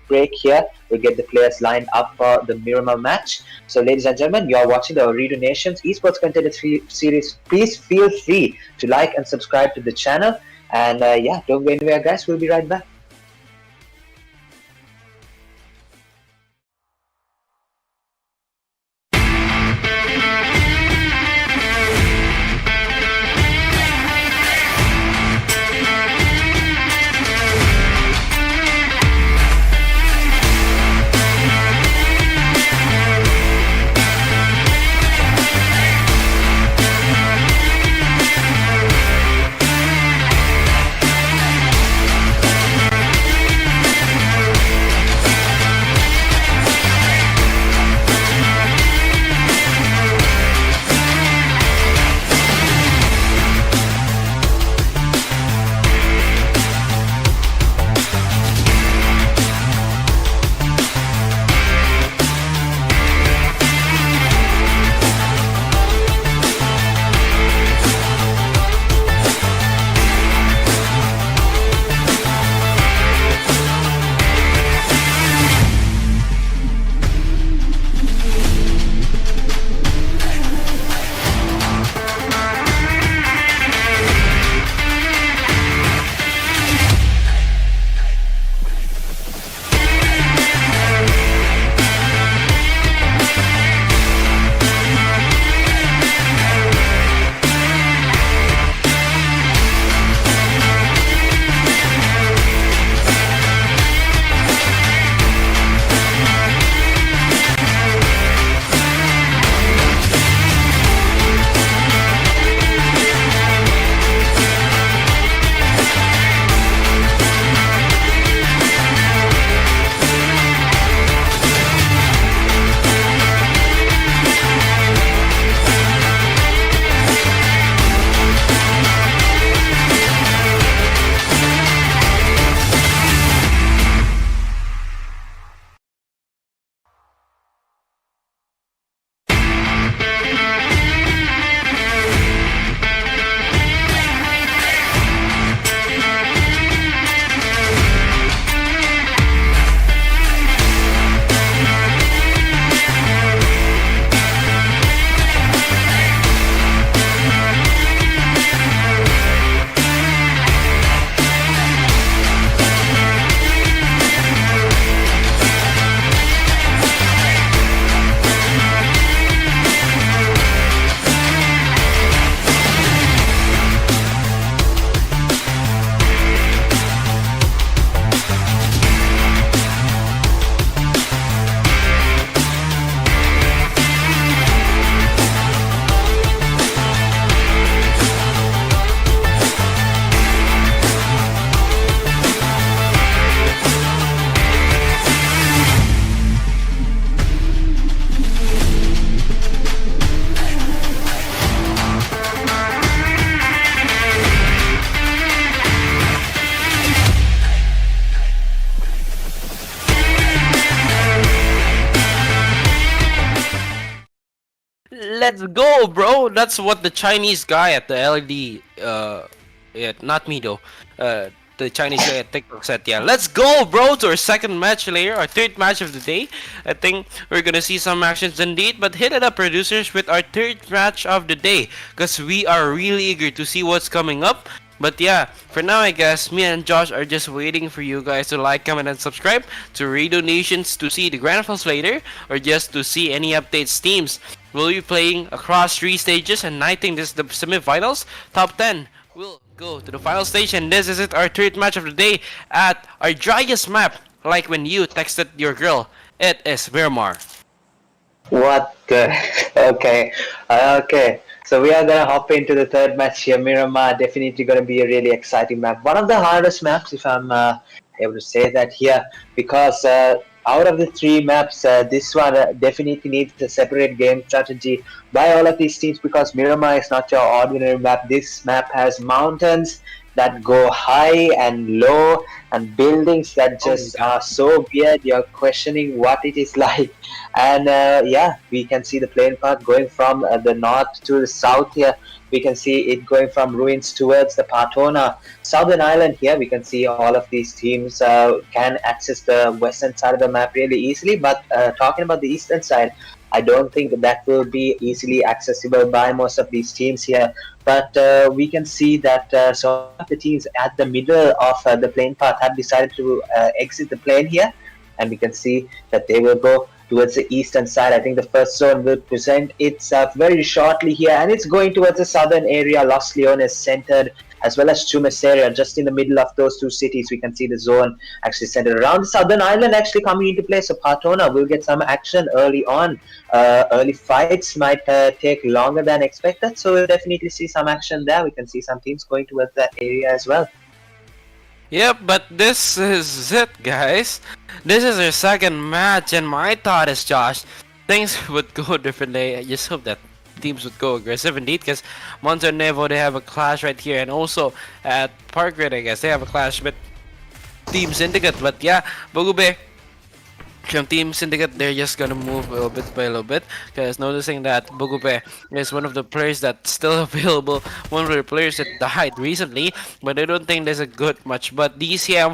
B: break here. We'll get the players lined up for the Miramar match. So ladies and gentlemen, you are watching the Ooredoo Nations Esports Contender series. Please feel free to like and subscribe to the channel. And yeah, don't go anywhere guys, we'll be right back.
A: Let's go, bro. That's what the Chinese guy at the LED, yeah, not me though. The Chinese guy at TikTok said, yeah, let's go, bro, to our second match later, our third match of the day. I think we're gonna see some actions indeed, but hit it up, producers, with our third match of the day, because we are really eager to see what's coming up But yeah, for now I guess me and Josh are just waiting for you guys to like, comment, and subscribe, to read donations to see the grand finals later, or just to see any updates teams. We'll be playing across 3 stages, and I think this is the semifinals. Top 10 will go to the final stage, and this is it, our third match of the day at our driest map, like when you texted your girl. It is Miramar.
B: What the? Okay, okay. So we are gonna hop into the third match here. Miramar definitely gonna be a really exciting map. One of the hardest maps, if I'm able to say that here, because out of the three maps, this one definitely needs a separate game strategy by all of these teams. Because Miramar is not your ordinary map. This map has mountains that go high and low, and buildings that just are so weird. You're questioning what it is like. And yeah, we can see the playing path going from the north to the south here. We can see it going from ruins towards the Patona southern island here. We can see all of these teams can access the western side of the map really easily. But talking about the eastern side, I don't think that will be easily accessible by most of these teams here. But we can see that some of the teams at the middle of the plane path have decided to exit the plane here. And we can see that they will go towards the eastern side. I think the first zone will present itself very shortly here, and it's going towards the southern area. Los Leones centered, as well as Chumaceria, just in the middle of those two cities. We can see the zone actually centered around the southern island actually coming into play. So Patona will get some action early on. Early fights might take longer than expected, so we'll definitely see some action there. We can see some teams going towards that area as well.
A: Yep, but this is it, guys. This is our second match, and my thought is, Josh, things would go differently. I just hope that teams would go aggressive indeed, because Monte Nevo, they have a clash right here, and also at Park Grid, I guess, they have a clash with Team Syndicate. But yeah, Bogube, from Team Syndicate, they're just gonna move a little bit by a little bit, because noticing that Bogupe is one of the players that's still available, one of the players that died recently, but I don't think there's a good much. But DCM,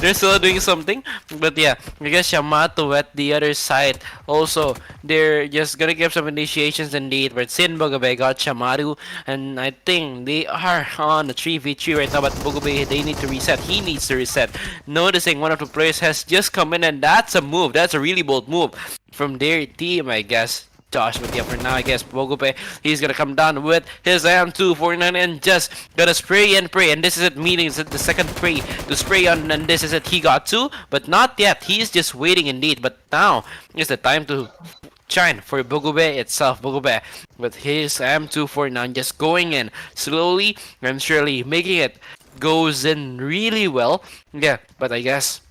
A: they're still doing something. But yeah, I guess Yamato at the other side also, they're just gonna give some initiations indeed. But Sin Bogupe got Shamaru, and I think they are on a 3v3 right now. But Bogupe, they need to reset. He needs to reset. Noticing one of the players has just come in, and that's a move. That's a really bold move from their team, I guess. Josh, but yeah, for now, I guess Bogupe, he's gonna come down with his M249 and just gonna spray and pray. And this is it, meaning the second spray to spray on, and this is it. He got two, but not yet. He's just waiting indeed. But now is the time to shine for Bogupe itself. Bogupe with his M249 just going in slowly and surely, making it goes in really well. Yeah, but I guess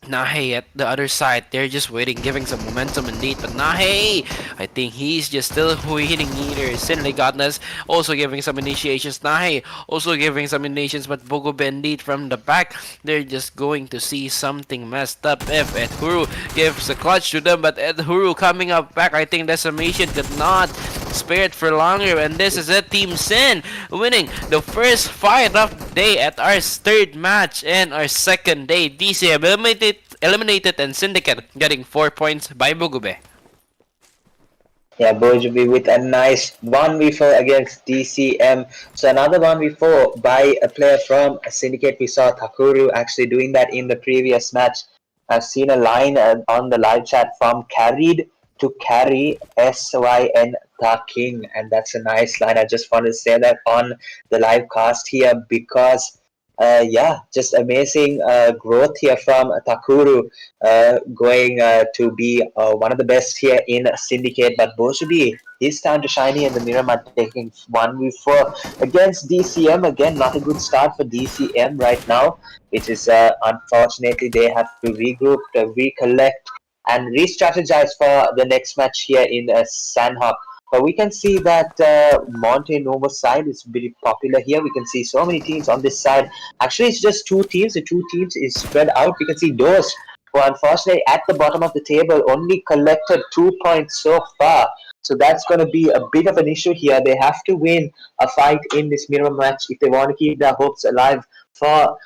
A: Nahe at the other side, they're just waiting, giving some momentum indeed. But Nahe, I think he's just still waiting either. Sinley Godness also giving some initiations. Nahe also giving some initiations, but Bogobe indeed from the back, they're just going to see something messed up if Ed Huru gives a clutch to them. But Ed Huru coming up back, I think Decimation could not spare it for longer. And this is it, Team Sin winning the first fight of the day at our third match and our second day. DCM eliminated and Syndicate getting 4 points by Bugube.
B: Yeah, Bojubi with a nice 1v4 against DCM. So another 1v4 by a player from Syndicate. We saw Takuru actually doing that in the previous match. I've seen a line on the live chat from carried to carry SYN the King, and that's a nice line. I just wanted to say that on the live cast here because yeah, just amazing growth here from Takuru, going to be one of the best here in Syndicate. But Boshubi, his time to shine here in the Miramar, taking 1v4 against DCM. Again, not a good start for DCM right now, which is unfortunately they have to regroup, recollect, and re-strategize for the next match here in Sanhok. But we can see that Monte Novo side is very popular here. We can see so many teams on this side. Actually, it's just two teams. The two teams is spread out. We can see Dost, who unfortunately at the bottom of the table only collected 2 points so far. So that's going to be a bit of an issue here. They have to win a fight in this Miramar match if they want to keep their hopes alive for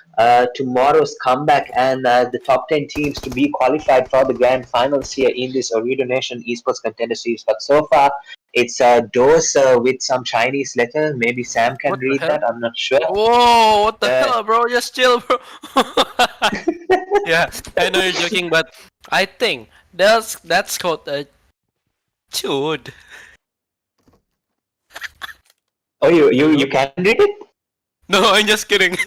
B: tomorrow's comeback and the top 10 teams to be qualified for the grand finals here in this Ooredoo Nation Esports Contender Series. But so far, It's a dose with some Chinese letter. Maybe Sam can
A: What the
B: read
A: hell?
B: that. I'm not sure.
A: Whoa! What the
B: Uh,
A: hell, bro? Just chill, bro. Yeah, I know you're joking, but I think that's called a chud.
B: oh,
A: You
B: you
A: know?
B: can read it.
A: No, I'm just kidding.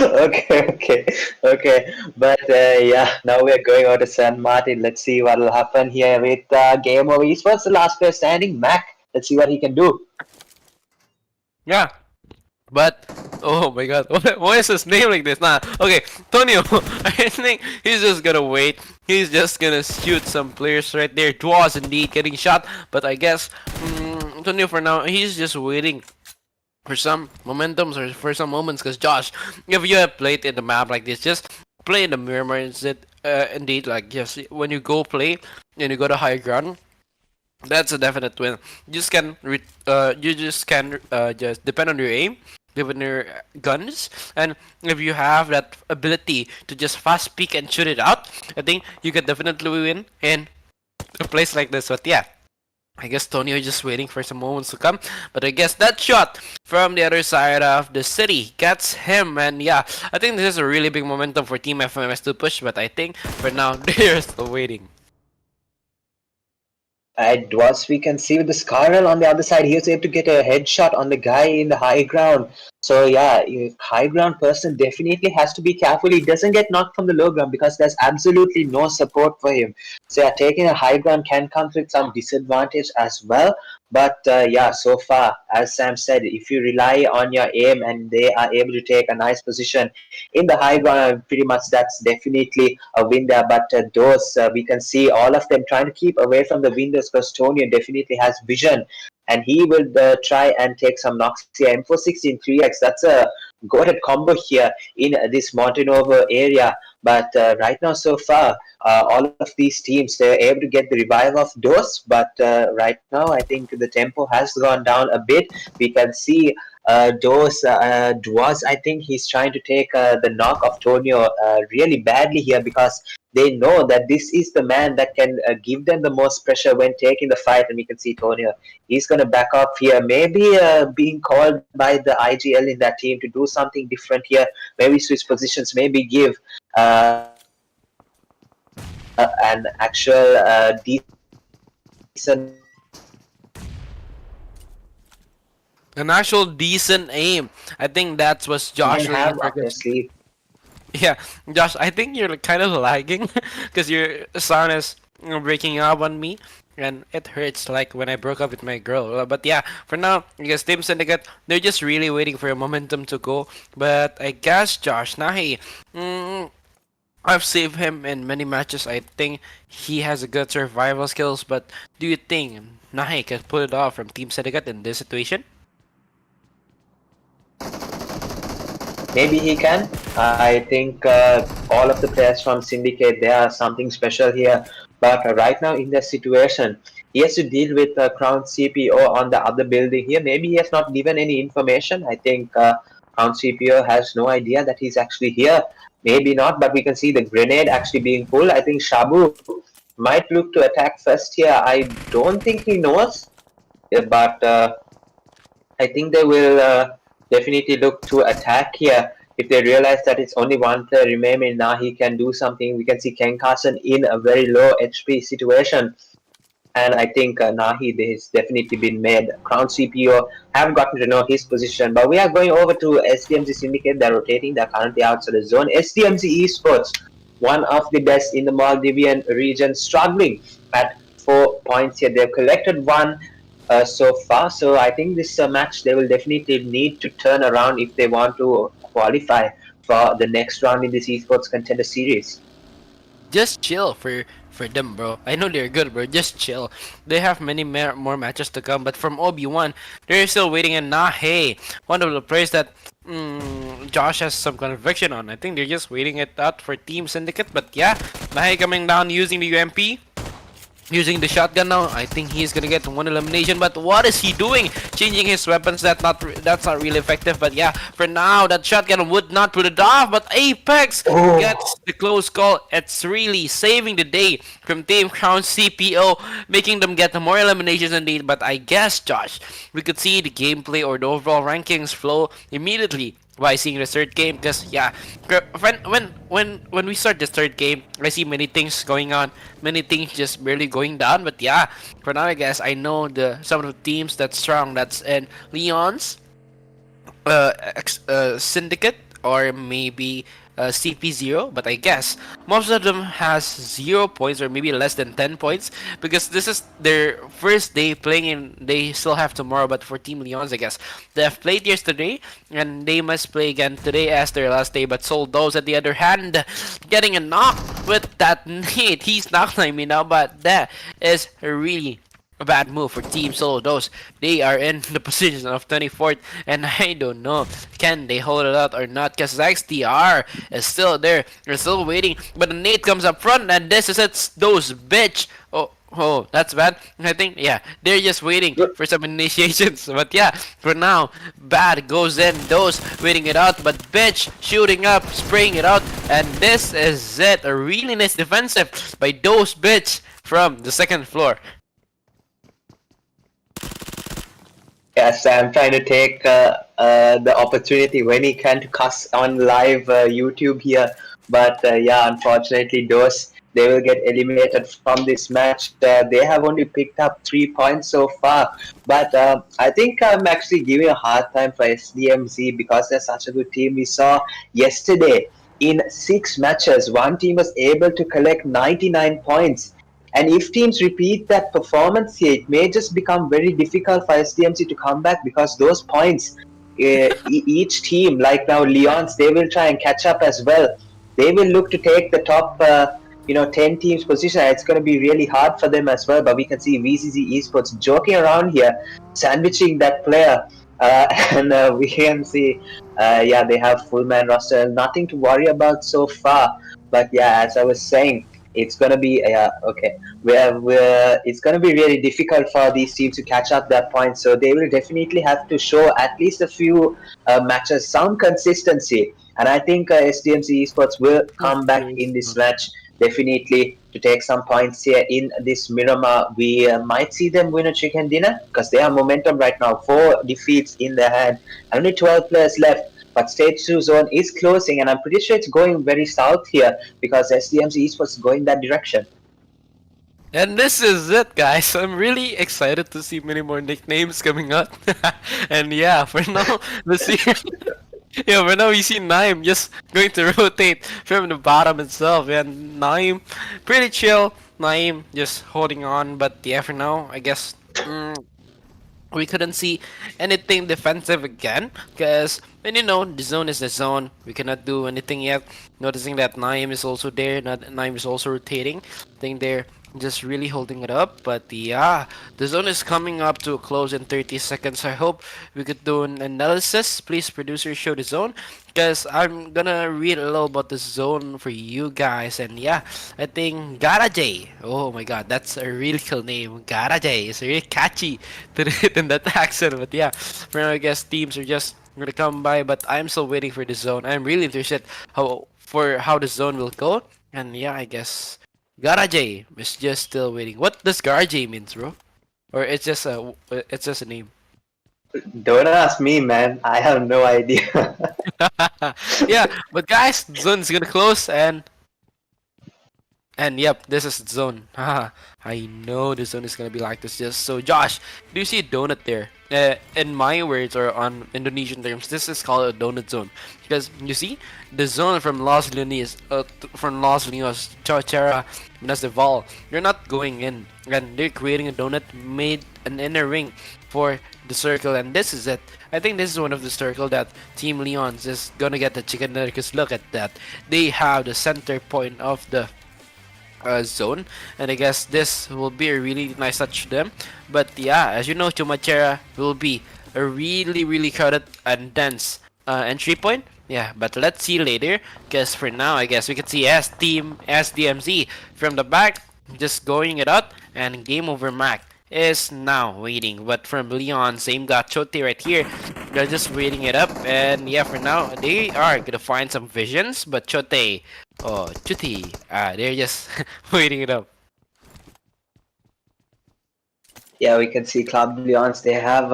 B: Okay. But yeah, now we're going over to San Martin. Let's see what will happen here with GameOver Esports. The last player standing, Mac. Let's see what he can do.
A: Yeah, but oh my god, why is his name like this? Nah, okay, Tonio. I think he's just gonna wait. He's just gonna shoot some players right there. Dwas indeed getting shot, but I guess Tonio for now he's just waiting for some momentums or for some moments. Cause Josh, if you have played in the map like this, just play in the Miramar instead. Indeed, like just when you go play and you go to high ground. That's a definite win. You just can just depend on your aim, given your guns, and if you have that ability to just fast peek and shoot it out, I think you could definitely win in a place like this. But yeah, I guess Tonio is just waiting for some moments to come. But I guess that shot from the other side of the city gets him. And yeah, I think this is a really big momentum for Team FMS to push. But I think for now, they're still waiting.
B: It was, we can see with the Scarrel on the other side, he was able to get a headshot on the guy in the high ground. So yeah, high ground person definitely has to be careful. He doesn't get knocked from the low ground because there's absolutely no support for him. So yeah, taking a high ground can come with some disadvantage as well. But yeah, so far, as Sam said, if you rely on your aim and they are able to take a nice position in the high ground, pretty much that's definitely a win there. But those, we can see all of them trying to keep away from the windows because Tony definitely has vision and he will try and take some knocks here. M416 3x, that's a goated combo here in this Montanovo area. But right now, so far, all of these teams, they're able to get the revive of Dose. But right now, I think the tempo has gone down a bit. We can see Dwas, I think he's trying to take the knock of Tonio really badly here because they know that this is the man that can give them the most pressure when taking the fight. And we can see Tonio, he's going to back up here, maybe being called by the IGL in that team to do something different here, maybe switch positions, maybe give an actual decent
A: An actual decent aim. I think that's what Josh
B: can
A: looking
B: have
A: for.
B: up their sleeve.
A: Yeah, Josh, I think you're kind of lagging because your sound is breaking up on me, and it hurts like when I broke up with my girl. But yeah, for now, I guess Team Syndicate, they're just really waiting for a momentum to go. But I guess Josh Nahi, I've saved him in many matches. I think he has a good survival skills. But do you think Nahi can pull it off from Team Syndicate in this situation?
B: Maybe he can. I think all of the players from Syndicate, they are something special here. But right now in the situation, he has to deal with Crown CPO on the other building here. Maybe he has not given any information. I think Crown CPO has no idea that he's actually here. Maybe not, but we can see the grenade actually being pulled. I think Shabu might look to attack first here. I don't think he knows, but I think they will definitely look to attack here. If they realize that it's only one player remaining, now he can do something. We can see Ken Carson in a very low HP situation. And I think Nahi has definitely been made. Crown CPO have gotten to know his position. But we are going over to SDMZ Syndicate. They're rotating. They're currently outside the zone. SDMZ Esports, one of the best in the Maldivian region, struggling at 4 points here. They've collected one so far. So I think this match they will definitely need to turn around if they want to qualify for the next round in this esports contender series.
A: Just chill for them, bro. I know they're good, bro. Just chill. They have many more matches to come, but from Obi-Wan, they're still waiting. And hey, one of the players that Josh has some conviction on. I think they're just waiting it out for Team Syndicate. But yeah, Nahe coming down using the UMP. using the shotgun now. I think he's gonna get one elimination, but what is he doing? Changing his weapons. That's not really effective. But yeah, for now that shotgun would not put it off. But Apex gets the close call. It's really saving the day from Team Crown CPO, making them get more eliminations indeed. But I guess, Josh, we could see the gameplay or the overall rankings flow immediately by seeing the third game. Because yeah, when we start the third game, I see many things going on, many things just barely going down. But yeah, for now I guess I know some of the teams that's strong. That's in Leon's Syndicate, or maybe CP0, but I guess most of them has 0 points or maybe less than 10 points, because this is their first day playing and they still have tomorrow. But for Team Leons, I guess they have played yesterday and they must play again today as their last day. But Soldos, at the other hand, getting a knock with that nade. He's knocked on me now, but that is really a bad move for Team Soldos. They are in the position of 24th, and I don't know, can they hold it out or not? Because XDR is still there. They're still waiting, but the nade comes up front, and this is it. Those bitch. Oh, that's bad. I think, yeah, they're just waiting for some initiations. But yeah, for now, bad goes in. Those waiting it out, but bitch shooting up, spraying it out, and this is it. A really nice defensive by those bitch from the second floor.
B: Yes, I'm trying to take the opportunity when he can to cuss on live YouTube here. But yeah, unfortunately, they will get eliminated from this match. They have only picked up 3 points so far. But I think I'm actually giving a hard time for SDMZ because they're such a good team. We saw yesterday in 6 matches, one team was able to collect 99 points. And if teams repeat that performance here, it may just become very difficult for SDMC to come back, because those points, each team, like now Leon's, they will try and catch up as well. They will look to take the top 10 teams position. It's going to be really hard for them as well. But we can see VZZ Esports joking around here, sandwiching that player. And we can see, yeah, they have full man roster. Nothing to worry about so far. But yeah, as I was saying, it's gonna be it's gonna be really difficult for these teams to catch up that point. So they will definitely have to show at least a few matches, some consistency. And I think SDMZ Esports will come back in this match definitely to take some points here in this Miramar. We might see them win a chicken dinner because they have momentum right now. 4 defeats in their hand, only 12 players left. But stage 2 zone is closing, and I'm pretty sure it's going very south here because SDMZ Esports is going that direction.
A: And this is it, guys. I'm really excited to see many more nicknames coming up. And yeah, for now, let's see. Yeah, for now we see Naim just going to rotate from the bottom itself. And Naim, pretty chill. Naim just holding on. But yeah, for now, I guess we couldn't see anything defensive again, because when the zone is the zone, we cannot do anything yet. Noticing that Naim is also there, Naim is also rotating. I think they're just really holding it up. But yeah, the zone is coming up to a close in 30 seconds. I hope we could do an analysis. Please, producer, show the zone, because I'm gonna read a little about the zone for you guys. And yeah, I think Garage, oh my god, that's a really cool name. Garage is really catchy to read in that accent. But yeah, for now I guess teams are just gonna come by, but I'm still waiting for the zone. I'm really interested how the zone will go. And yeah, I guess Garage is just still waiting. What does Garage means, bro? Or it's just a name?
B: Don't ask me, man. I have no idea.
A: Yeah, but guys, the zone is gonna close, and yep, this is the zone. Haha, I know the zone is gonna be like this. Just so, Josh, do you see a donut there? In my words, or on Indonesian terms, this is called a donut zone, because you see the zone from Los Leones, Chowchera, Minas de Val. You're not going in, and they're creating a donut, made an inner ring for the circle, and this is it. I think this is one of the circle that Team Leon's is gonna get the chicken dinner, because look at that. They have the center point of the zone, and I guess this will be a really nice touch to them. But yeah, as you know, Chumachera will be a really crowded and dense entry point. Yeah, but let's see later, because for now I guess we can see Team SDMZ from the back just going it out. and GameOver Mac is now waiting. But from Leon, same got Chote right here. They're just waiting it up, and yeah, for now they are gonna find some visions. But Chote, oh Chuti, they're just waiting it up.
B: Yeah, we can see Club Leons. They have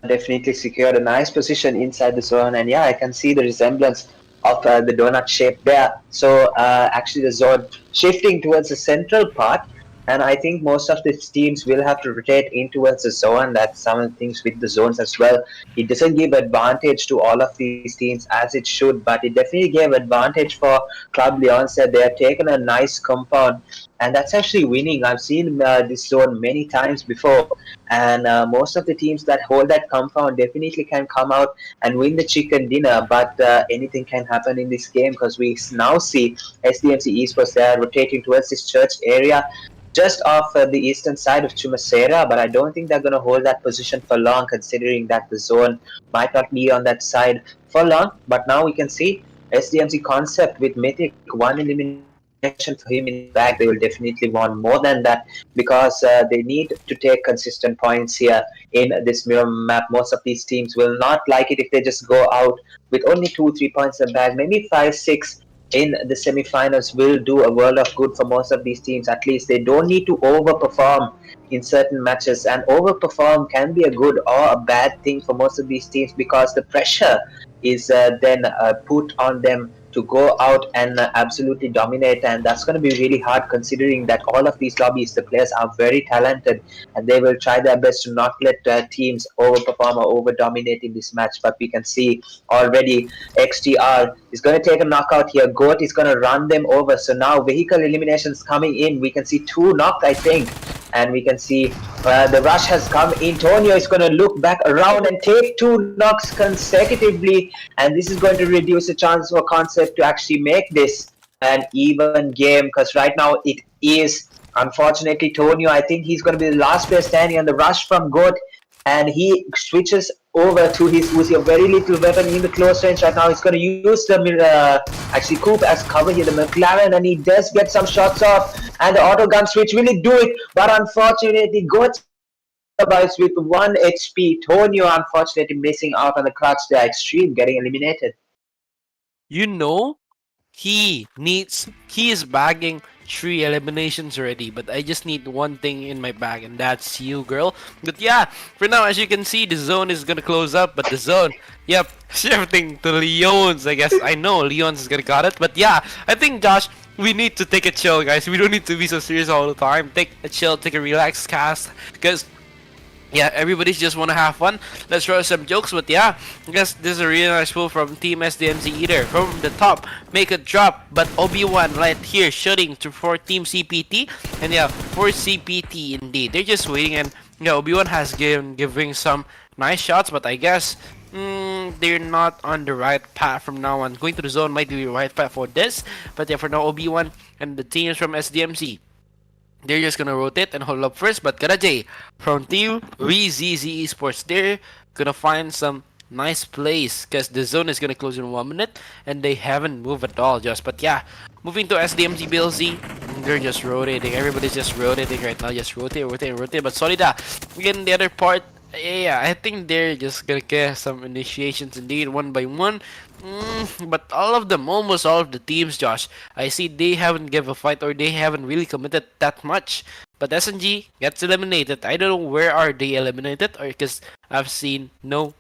B: definitely secured a nice position inside the zone, and yeah, I can see the resemblance of the donut shape there. So actually, the zone shifting towards the central part, and I think most of these teams will have to rotate in towards the zone. That's some of the things with the zones as well. It doesn't give advantage to all of these teams as it should, but it definitely gave advantage for Club Leons that they have taken a nice compound, and that's actually winning. I've seen this zone many times before, and most of the teams that hold that compound definitely can come out and win the chicken dinner. But anything can happen in this game because we now see SDMZ Esports, they are rotating towards this church area just off the eastern side of Chumasera, but I don't think they're going to hold that position for long, considering that the zone might not be on that side for long. But now we can see SDMZ Concept with Mythic, one elimination for him in the bag. They will definitely want more than that because they need to take consistent points here in this Miramar map. Most of these teams will not like it if they just go out with only 2-3 points in the bag, maybe 5-6 in the semi-finals will do a world of good for most of these teams. At least they don't need to overperform in certain matches, and overperform can be a good or a bad thing for most of these teams because the pressure is then put on them to go out and absolutely dominate, and that's going to be really hard considering that all of these lobbies, the players are very talented and they will try their best to not let teams overperform or over dominate in this match. But we can see already XTR is going to take a knockout here. Goat is going to run them over. So now vehicle eliminations coming in. We can see 2 knocked, I think. And we can see the rush has come in. Tonio is going to look back around and take 2 knocks consecutively. And this is going to reduce the chance for Concept to actually make this an even game. Because right now it is, unfortunately, Tonio. I think he's going to be the last player standing on the rush from Goat. And he switches over to his Uzi, a very little weapon in the close range right now. He's going to use the actually Coop as cover here, the McLaren, and he does get some shots off. And the auto gun switch, will it do it? But unfortunately, Goat survives with 1 HP. Tonio, unfortunately, missing out on the clutch there. Extreme getting eliminated.
A: You know, he is bagging 3 eliminations already, but I just need one thing in my bag, and that's you, girl. But yeah, for now, as you can see, the zone is gonna close up, but the zone, yep, shifting to Leon's. I guess I know Leon's is gonna got it, but yeah, I think Josh, we need to take a chill, guys. We don't need to be so serious all the time. Take a chill, take a relaxed cast, because yeah, everybody's just wanna have fun. Let's throw some jokes, but yeah, I guess this is a really nice move from Team SDMZ either. From the top, make a drop, but Obi-Wan right here shooting for Team CPT, and yeah, for CPT indeed. They're just waiting, and yeah, Obi-Wan has giving some nice shots, but I guess they're not on the right path from now on. Going to the zone might be the right path for this, but yeah, for now, Obi-Wan and the teams from SDMZ, they're just gonna rotate and hold up first, but Karajay from Team VZZ Esports, they're gonna find some nice plays because the zone is gonna close in 1 minute and they haven't moved at all just. But yeah, moving to SDMZ BLZ, they're just rotating. Everybody's just rotating right now, just rotate. But Solida, again, the other part, yeah, I think they're just gonna get some initiations indeed, one by one. But all of them, almost all of the teams, Josh, I see they haven't give a fight or they haven't really committed that much. But SNG gets eliminated. I don't know where are they eliminated, or because I've seen no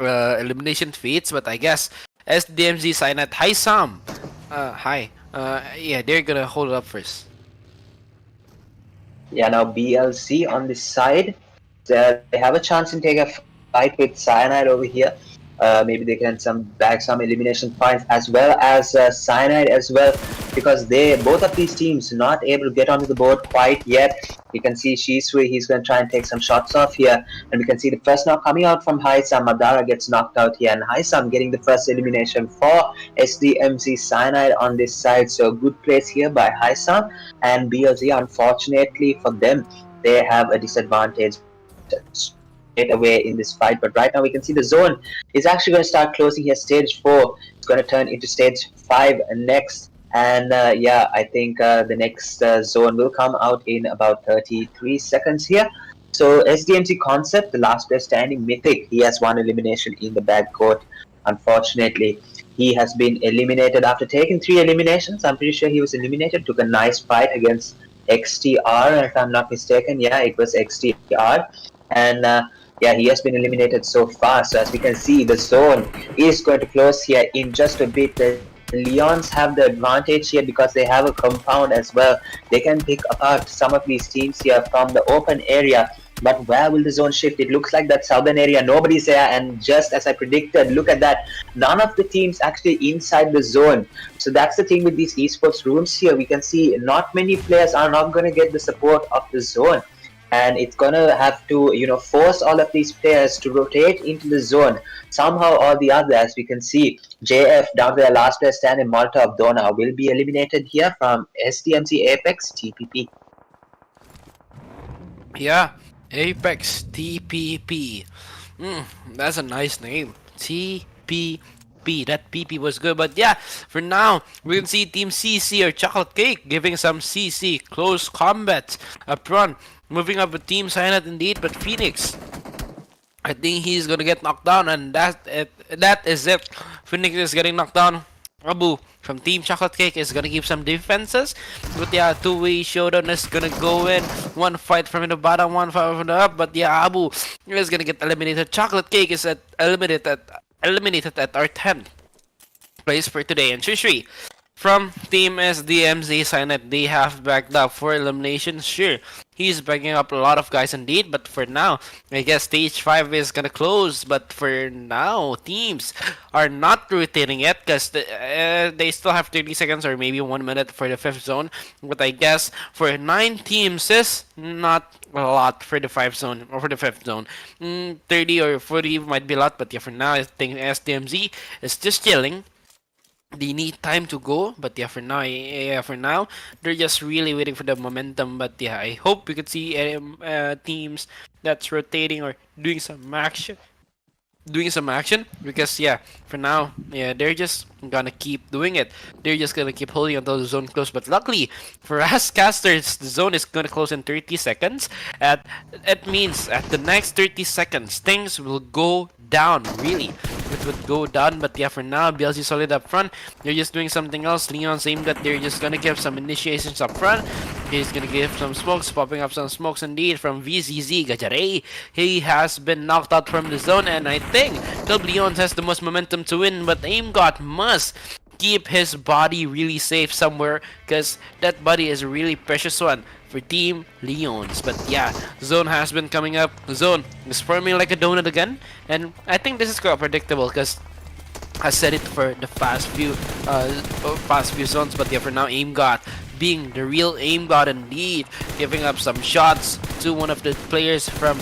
A: elimination feats. But I guess SDMZ Cyanide. Hi Sam. Hi. Yeah, they're gonna hold it up first.
B: Yeah, now BLC on this side. They have a chance to take a fight with Cyanide over here. Maybe they can bag some elimination points as well as Cyanide as well, because both of these teams not able to get onto the board quite yet. You can see Shisui, he's going to try and take some shots off here, and we can see the first knock coming out from Haisam. Madara gets knocked out here, and Haisam getting the first elimination for SDMZ Cyanide on this side. So good place here by Haisam, and BLZ, unfortunately for them, they have a disadvantage straight away in this fight. But right now we can see the zone is actually going to start closing here. Stage 4 is going to turn into stage 5 next, And yeah, I think the next zone will come out in about 33 seconds here. So SDMZ Concept, the last player standing, Mythic, he has one elimination in the back court. Unfortunately, he has been eliminated after taking 3 eliminations. I'm pretty sure he was eliminated. Took a nice fight against XTR, if I'm not mistaken. Yeah, it was XTR. And yeah, he has been eliminated so far. So as we can see, the zone is going to close here in just a bit. The Leons have the advantage here because they have a compound as well. They can pick apart some of these teams here from the open area. But where will the zone shift? It looks like that southern area, nobody's there. And just as I predicted, look at that. None of the teams actually inside the zone. So that's the thing with these esports rooms here. We can see not many players are not going to get the support of the zone. And it's gonna have to, force all of these players to rotate into the zone somehow or the other. As we can see, JF down to their last player standing, Malta of Dona will be eliminated here from SDMZ Apex TPP.
A: Yeah, Apex TPP. That's a nice name. TPP. That PP was good, but yeah, for now, we can see Team CC or Chocolate Cake giving some CC close combat up front. Moving up with Team Cyanide indeed, but Phoenix, I think he's gonna get knocked down, and that is it. Phoenix is getting knocked down. Abu from Team Chocolate Cake is gonna keep some defenses, but yeah, two-way showdown is gonna go in. One fight from the bottom, one fight from the up, but yeah, Abu is gonna get eliminated. Chocolate Cake is eliminated at our 10th place for today, and Shishri from Team SDMZ Cyanide, they have backed up for elimination. Sure, he's backing up a lot of guys indeed, but for now, I guess stage 5 is gonna close. But for now, teams are not rotating yet because they still have 30 seconds or maybe 1 minute for the 5th zone. But I guess for 9 teams is not a lot for the 5th zone or for the 5th zone. 30 or 40 might be a lot, but yeah, for now, I think SDMZ is just chilling. They need time to go, but yeah, for now, they're just really waiting for the momentum. But yeah, I hope we could see teams that's rotating or doing some action, because yeah, for now, yeah, they're just gonna keep doing it. They're just gonna keep holding until the zone close. But luckily for us casters, the zone is gonna close in 30 seconds, and it means at the next 30 seconds things will go down. Really, it would go down. But yeah, for now, BLC solid up front. They're just doing something else. Leon saying that they're just gonna give some initiations up front. He's gonna give some smokes, popping up some smokes indeed from VZZ Gajare. He has been knocked out from the zone, and I think Club Leon has the most momentum to win, but AimGod must keep his body really safe somewhere, because that body is a really precious one for Team Leons. But yeah, zone has been coming up. Zone is forming like a donut again, and I think this is quite predictable because I said it for the past few zones. But yeah, for now, AimGod being the real AimGod indeed, giving up some shots to one of the players from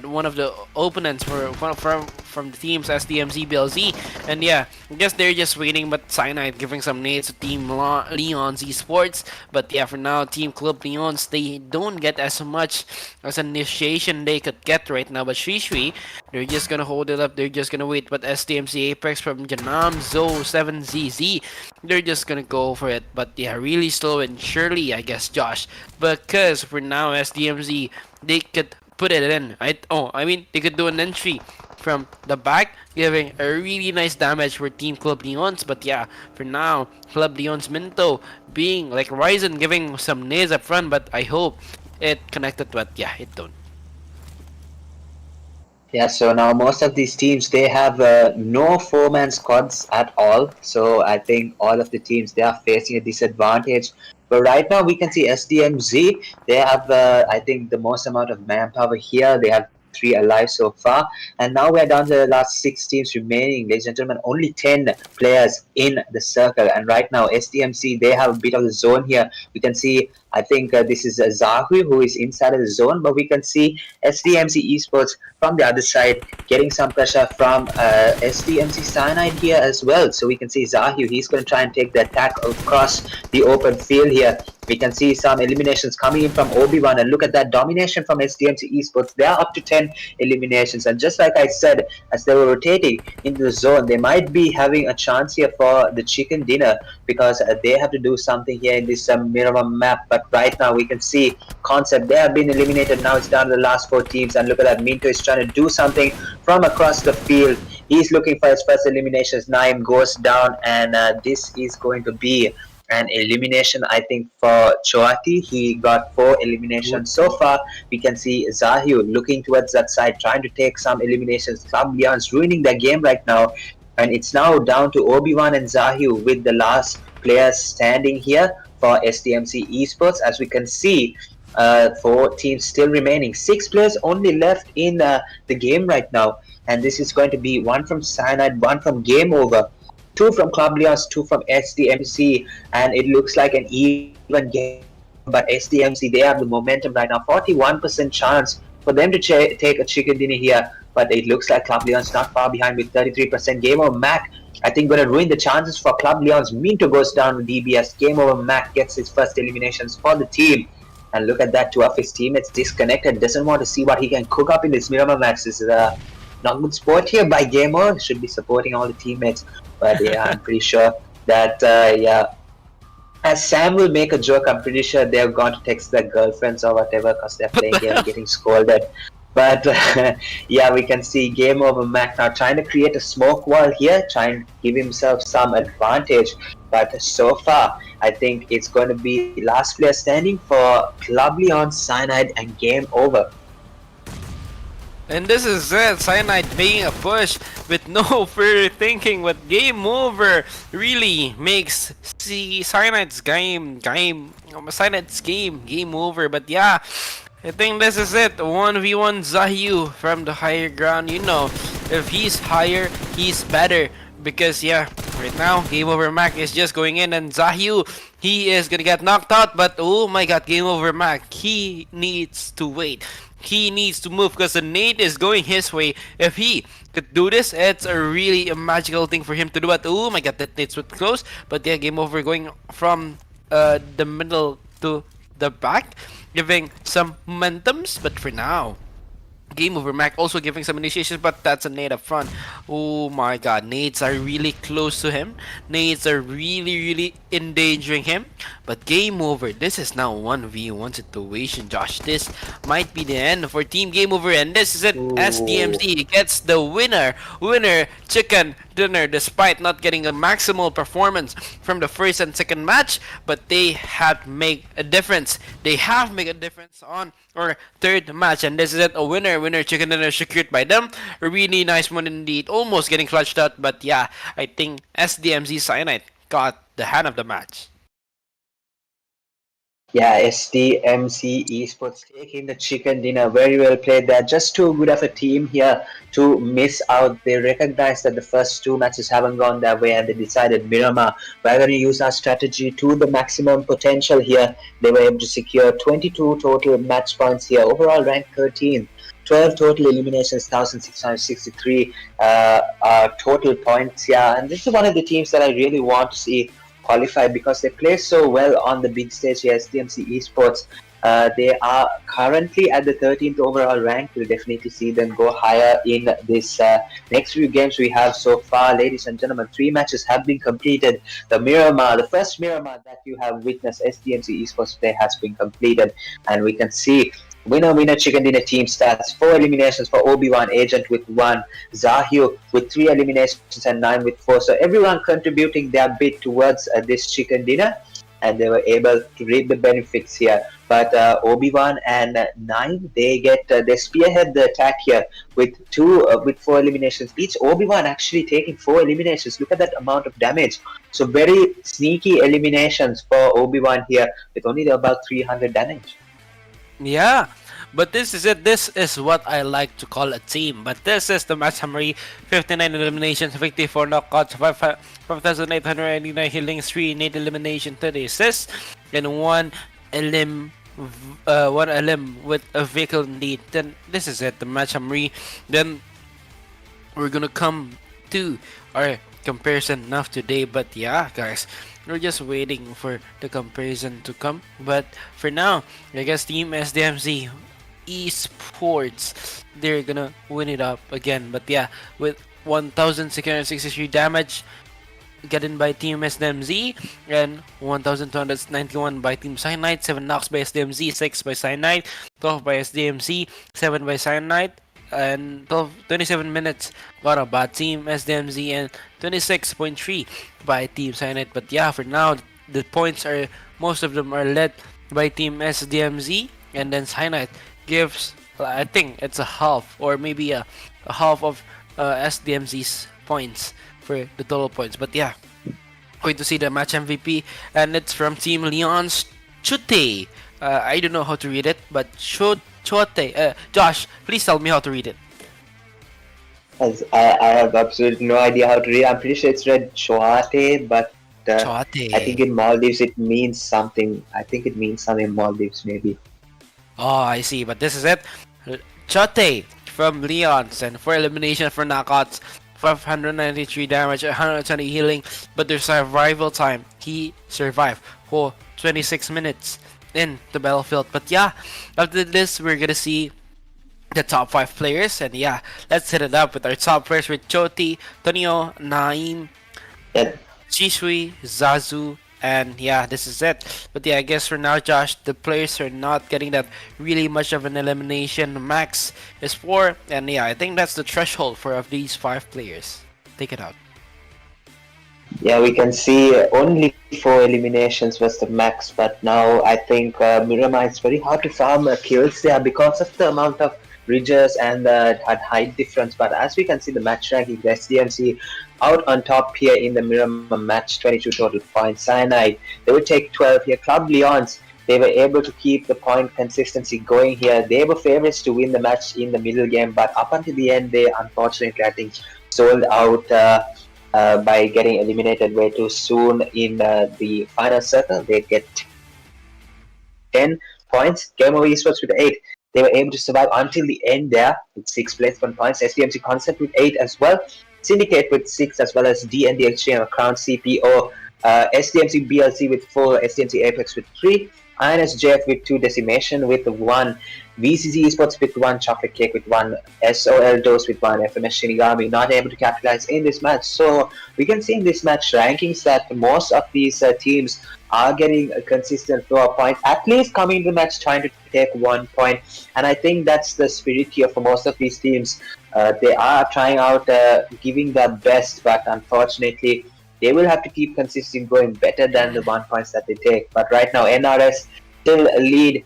A: one of the opponents from the teams SDMZ BLZ. And yeah, I guess they're just waiting, but Cyanide giving some nades to Team Leon's Esports. But yeah, for now, Team Club Leons, they don't get as much as initiation they could get right now. But Shui, they're just gonna hold it up, they're just gonna wait. But SDMZ Apex from Janam Zo 7ZZ, they're just gonna go for it. But yeah, really slow and surely, I guess, Josh, because for now SDMZ, they could put it in. They could do an entry from the back, giving a really nice damage for Team Club Leons. But yeah, for now, Club Leons Minto being like Ryzen, giving some nades up front, but I hope it connected, but yeah, it don't.
B: Yeah, so now most of these teams, they have no four-man squads at all. So I think all of the teams, they are facing a disadvantage. But right now we can see SDMZ, they have, I think, the most amount of manpower here. They have 3 alive so far. And now we're down to the last 6 teams remaining. Ladies and gentlemen, only 10 players in the circle. And right now, SDMC, they have a bit of the zone here. We can see I think this is Zahu who is inside of the zone, but we can see SDMZ Esports from the other side getting some pressure from SDMZ Cyanide here as well. So we can see Zahu, he's going to try and take the attack across the open field here. We can see some eliminations coming in from Obi-Wan, and look at that domination from SDMZ Esports. They are up to 10 eliminations, and just like I said, as they were rotating into the zone, they might be having a chance here for the chicken dinner, because they have to do something here in this Miramar map. But right now we can see Concept, they have been eliminated. Now it's down to the last 4 teams, and look at that, Minto is trying to do something from across the field. He's looking for his first eliminations. Naim goes down, and this is going to be an elimination, I think, for Choati. He got 4 eliminations so far. We can see Zahu looking towards that side, trying to take some eliminations. Club Leon's ruining their game right now, and it's now down to Obi-Wan and Zahu with the last players standing here for SDMZ Esports. As we can see, 4 teams still remaining. 6 players only left in the game right now, and this is going to be 1 from Cyanide, 1 from GameOver, 2 from Club Leons, 2 from SDMC, and it looks like an even game. But SDMC, they have the momentum right now. 41% chance for them to take a chicken dinner here, but it looks like Club Leons not far behind with 33%. Game Over Mac, I think, going to ruin the chances for Club Leons. Minto goes down with DBS. Game Over Mac gets his first eliminations for the team. And look at that, 2 of his teammates disconnected. Doesn't want to see what he can cook up in this Miramar match. This is not good sport here by Gamer. Should be supporting all the teammates. But yeah, I'm pretty sure that, as Sam will make a joke, I'm pretty sure they've gone to text their girlfriends or whatever because they're playing here and getting scolded. But yeah, we can see Game Over Mac now trying to create a smoke wall here, trying to give himself some advantage. But so far, I think it's going to be the last player standing for Club Leon, Cyanide, and Game Over.
A: And this is it, Cyanide making a push with no further thinking, but Game Over really makes Cyanide's game over. But yeah, I think this is it. 1v1 Zahu from the higher ground. You know, if he's higher, he's better. Because yeah, right now, Game Over Mac is just going in, and Zahu, he is gonna get knocked out. But oh my god, Game Over Mac, he needs to wait. He needs to move because the nade is going his way. If he could do this, it's a really magical thing for him to do. But oh my god, that nade's with close. But yeah, Game Over going from the middle to the back, giving some momentums. But for now, Game Over Mac also giving some initiations, but that's a nade up front. Oh my god, nades are really close to him. Nades are really endangering him. But Game Over, this is now 1v1 situation, Josh. This might be the end for Team Game Over, and this is it. SDMZ gets the winner chicken dinner, despite not getting a maximal performance from the first and second match. But they have made a difference. They have made a difference on our third match, and this is it. A winner chicken dinner secured by them. A really nice one indeed. Almost getting clutched out, but yeah, I think SDMZ Cyanide got the hand of the match.
B: Yeah, SDMZ Esports taking the chicken dinner. Very well played there. Just too good of a team here to miss out. They recognized that the first 2 matches haven't gone their way, and they decided, Miramar, we're going to use our strategy to the maximum potential here. They were able to secure 22 total match points here. Overall rank 13. 12 total eliminations, 1,663 total points. Yeah, and this is one of the teams that I really want to see qualify because they play so well on the big stage here. SDMZ Esports, they are currently at the 13th overall rank. We'll definitely see them go higher in this next few games we have so far. Ladies and gentlemen, 3 matches have been completed. The first Miramar that you have witnessed SDMZ Esports play has been completed, and we can see winner chicken dinner team stats: 4 eliminations for Obi-Wan Agent with 1, Zahu with 3 eliminations and 9 with 4. So everyone contributing their bit towards this chicken dinner, and they were able to reap the benefits here. But Obi-Wan and 9, they spearhead the attack here with 4 eliminations each. Obi-Wan actually taking 4 eliminations. Look at that amount of damage. So very sneaky eliminations for Obi-Wan here with only about 300 damage.
A: Yeah, but this is it. This is what I like to call a team. But this is the match summary: 59 eliminations, 54 knockouts, 5,889 healings, 3 innate elimination, 30 assists, and 1 one elim with a vehicle indeed. Then this is it, the match summary. Then we're gonna come to our comparison of today. But yeah, guys, we're just waiting for the comparison to come. But for now, I guess Team SDMZ Esports, they're gonna win it up again. But yeah, with 1,663 damage gotten by Team SDMZ and 1,291 by Team Cyanide, 7 knocks by SDMZ, 6 by Cyanide, 12 by SDMZ, 7 by Cyanide, and 27 minutes got up by Team SDMZ and 26.3 by Team Cyanide. But yeah, for now, the points are, most of them are led by Team SDMZ, and then Cyanide gives, I think it's a half or maybe a half of SDMZ's points for the total points. But yeah, going to see the match MVP, and it's from Team Leon's Chute. I don't know how to read it, but Chote. Josh, please tell me how to read it.
B: As I have absolutely no idea how to read. I'm pretty sure it's read Choate, but
A: Chote.
B: I think in Maldives it means something. I think it means something in Maldives, maybe.
A: Oh, I see. But this is it. Chote from Leon's, and for elimination for knockouts, 593 damage, 120 healing, but their survival time, he survived for 26 minutes in the battlefield. But yeah, after this, we're gonna see the top 5 players, and yeah, let's hit it up with our top players with Choti, Tonio, Naim,
B: Yeah.
A: Chishui, Zazu, and yeah, this is it. But yeah, I guess for now, Josh, the players are not getting that really much of an elimination. Max is 4, and yeah, I think that's the threshold for of these 5 players. Take it out.
B: Yeah, we can see only 4 eliminations was the max, but now I think Miramar, it's very hard to farm kills there because of the amount of ridges and the height difference. But as we can see, the match ranking, the SDMC out on top here in the Miramar match, 22 total points. Cyanide, they would take 12 here. Club Leons, they were able to keep the point consistency going here. They were favorites to win the match in the middle game, but up until the end, they unfortunately, I think, sold out by getting eliminated way too soon in the final circle. They get 10 points. GameOver Esports with 8. They were able to survive until the end there with 6 placement points. SDMZ Concept with 8 as well. Syndicate with 6, as well as DND Xtreme, Crown CPO. SDMZ BLC with 4. SDMZ Apex with 3. INSJF with 2. Decimation with 1. VZZ Esports with 1, Chocolate Cake with 1, SOL Dose with 1, FMS Shinigami not able to capitalize in this match. So we can see in this match rankings that most of these teams are getting a consistent flow of points, at least coming to the match trying to take 1 point. And I think that's the spirit here for most of these teams. They are trying out giving their best, but unfortunately they will have to keep consistent going better than the 1 points that they take. But right now NRS still lead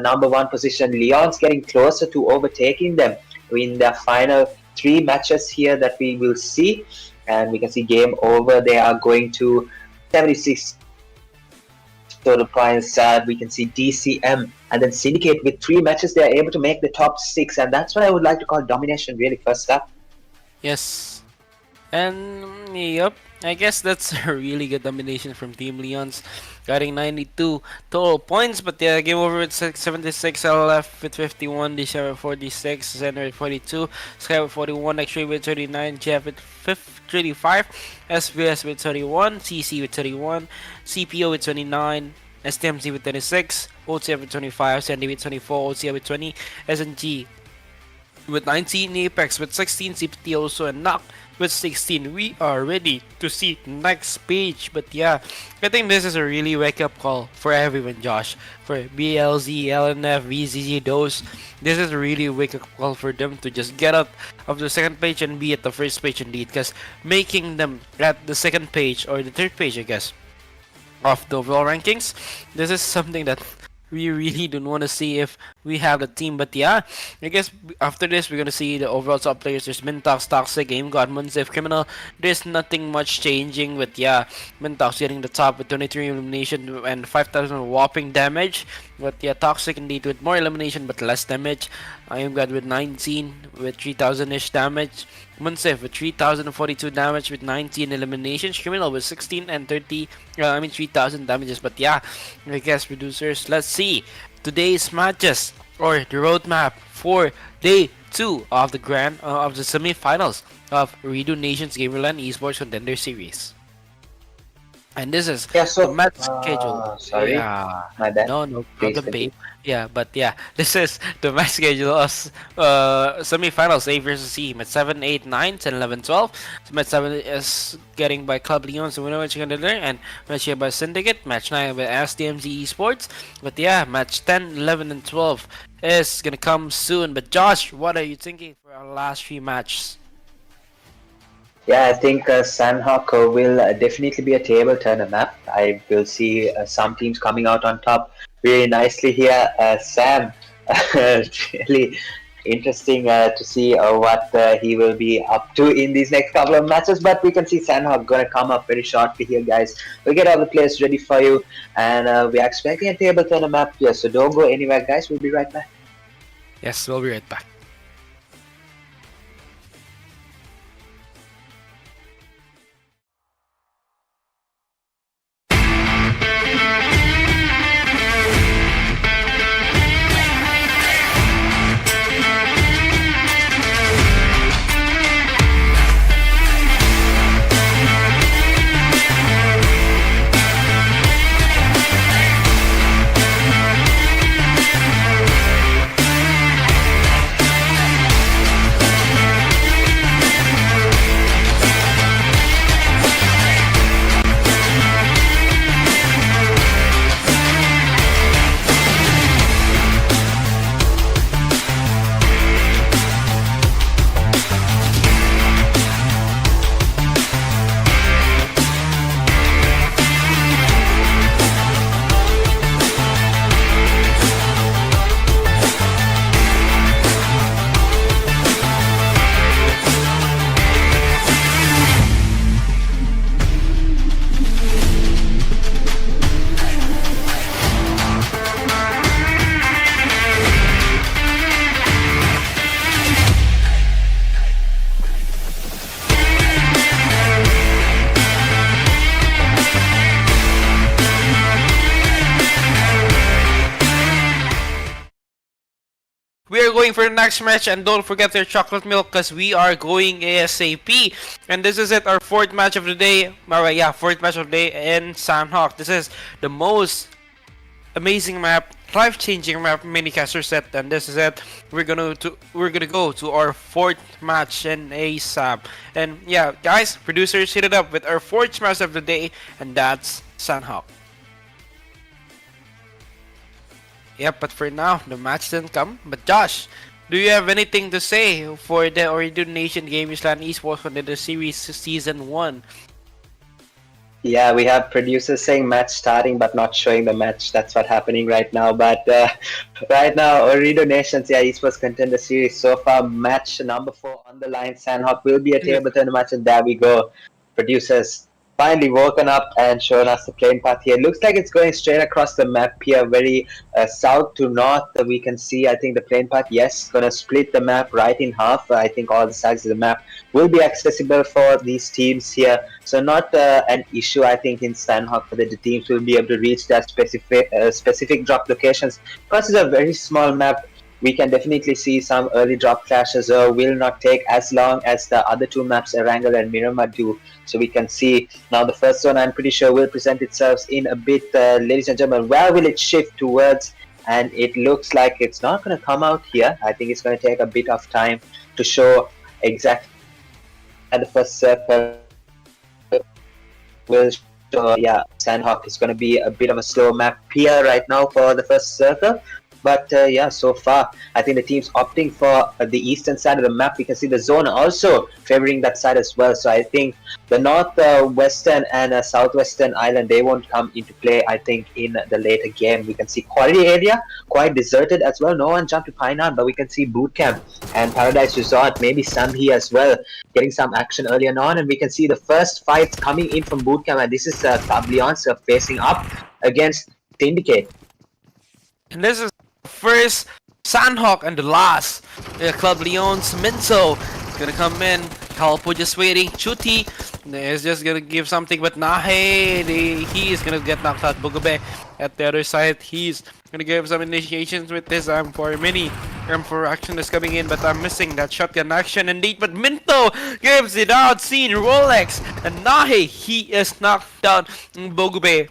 B: number 1 position. Leon's getting closer to overtaking them in their final 3 matches here that we will see, and we can see game over. They are going to 76 total points. We can see DCM and then Syndicate with 3 matches. They are able to make the top 6, and that's what I would like to call domination really first up.
A: Yes. And yep, I guess that's a really good domination from Team Leons, getting 92 total points. But yeah, game over with 76, LF with 51, Disha with 46, Zenner with 42, Sky with 41, X-Ray with 39, Jeff with 35, SVS with 31, CC with 31, CPO with 29, STMZ with 26, OCF with 25, Sandy with 24, OCF with 20, SNG with 19, Apex with 16, CPT also, and Knock with 16. We are ready to see next page. But yeah, I think this is a really wake-up call for everyone, Josh. For BLZ, LNF, VZZ, those. This is a really wake-up call for them to just get out of the second page and be at the first page indeed. Because making them at the second page, or the third page, I guess, of the overall rankings, this is something that we really don't want to see if we have the team. But yeah, I guess after this we're gonna see the overall top players. There's Mintox, Toxic, Game God, Munsif, Criminal. There's nothing much changing, but yeah, Mintox getting the top with 23 elimination and 5,000 whopping damage. But yeah, Toxic indeed with more elimination but less damage. I am God with 19 with 3,000 ish damage. Munsif with 3,042 damage with 19 eliminations. Criminal with 16 and 30. 3,000 damages. But yeah, I guess producers. Let's see today's matches or the roadmap for day 2 of the semi-finals of Ooredoo Nations Gamerland Esports Contender Series. And this is
B: Yeah,
A: the
B: so
A: match schedule.
B: sorry,
A: Yeah,
B: my bad.
A: no
B: Please
A: problem,
B: continue.
A: babe. Yeah, but yeah, this is the match schedule of semi-finals A versus C. Match 7, 8, 9, 10, 11, 12. So match 7 is getting by Club Leon, so winner match Contender, and match here by Syndicate. Match 9 by SDMZ Esports. But yeah, match 10, 11, and 12 is gonna come soon. But Josh, what are you thinking for our last 3 matches?
B: Yeah, I think Sanhok will definitely be a table turner map. I will see some teams coming out on top really nicely here. Sam, really interesting to see what he will be up to in these next couple of matches. But we can see Sanhok going to come up very shortly here, guys. We'll get all the players ready for you. And we're expecting a table turner map here. So don't go anywhere, guys. We'll be right back.
A: Yes, we'll be right back. We are going for the next match, and don't forget your chocolate milk because we are going ASAP. And this is it, our 4th match of the day. Alright, yeah, 4th match of the day in Sanhok. This is the most amazing map, life-changing map minicaster set, and this is it. We're gonna go to our 4th match in ASAP. And yeah, guys, producers, hit it up with our 4th match of the day, and that's Sanhok. Yep, but for now, the match didn't come. But Josh, do you have anything to say for the Ooredoo Nation Gamersland Esports Contender Series Season 1?
B: Yeah, we have producers saying match starting but not showing the match. That's what's happening right now. But right now, Ooredoo Nations Esports Contender Series so far, match number 4 on the line. Sanhok will be a table turner match, and there we go. Producers finally woken up and shown us the playing path here. Looks like it's going straight across the map here, very south to north. We can see, I think, the playing path, yes, going to split the map right in half. I think all the sides of the map will be accessible for these teams here. So not an issue, I think, in Sanhok, for the teams will be able to reach their specific drop locations. Because it's a very small map, we can definitely see some early drop clashes will not take as long as the other 2 maps, Erangel and Miramar, do. So we can see now the first one, I'm pretty sure, will present itself in a bit. Ladies and gentlemen, where will it shift towards? And it looks like it's not going to come out here. I think it's going to take a bit of time to show exactly at the first circle. Will show, yeah, Sanhok is going to be a bit of a slow map here right now for the first circle. But yeah, so far, I think the team's opting for the eastern side of the map. We can see the zone also favoring that side as well. So I think the northwestern and southwestern island, they won't come into play, I think, in the later game. We can see quality area quite deserted as well. No one jumped to Painan, but we can see Bootcamp and Paradise Resort, maybe Samhi as well, getting some action earlier on. And we can see the first fights coming in from Bootcamp. And this is Club Leons facing up against Syndicate.
A: And this is the first Sanhok and the last. Club Leon's Minso is gonna come in. Kalpo just waiting. Chuti is just gonna give something, but Nahe, he is gonna get knocked out. Bugube at the other side, he's gonna give some initiations with this M4 mini. M4 action is coming in, but I'm missing that shotgun action indeed. But Minto gives it out. Seen Rolex and Nahe, he is knocked down. Bugube,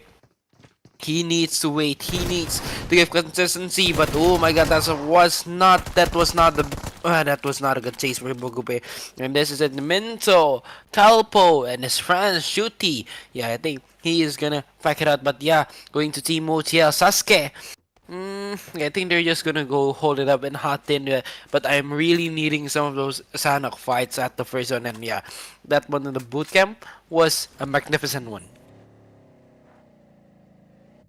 A: he needs to wait. He needs to give consistency. But oh my god, that was not a good chase for Bugube. And this is it. Minto, Talpo, and his friend Shuti. Yeah, I think he is gonna pack it out. But yeah, going to Team OTL Sasuke. I think they're just gonna go hold it up and hot in. But I'm really needing some of those Sanhok fights at the first one. And yeah, that one in the boot camp was a magnificent one.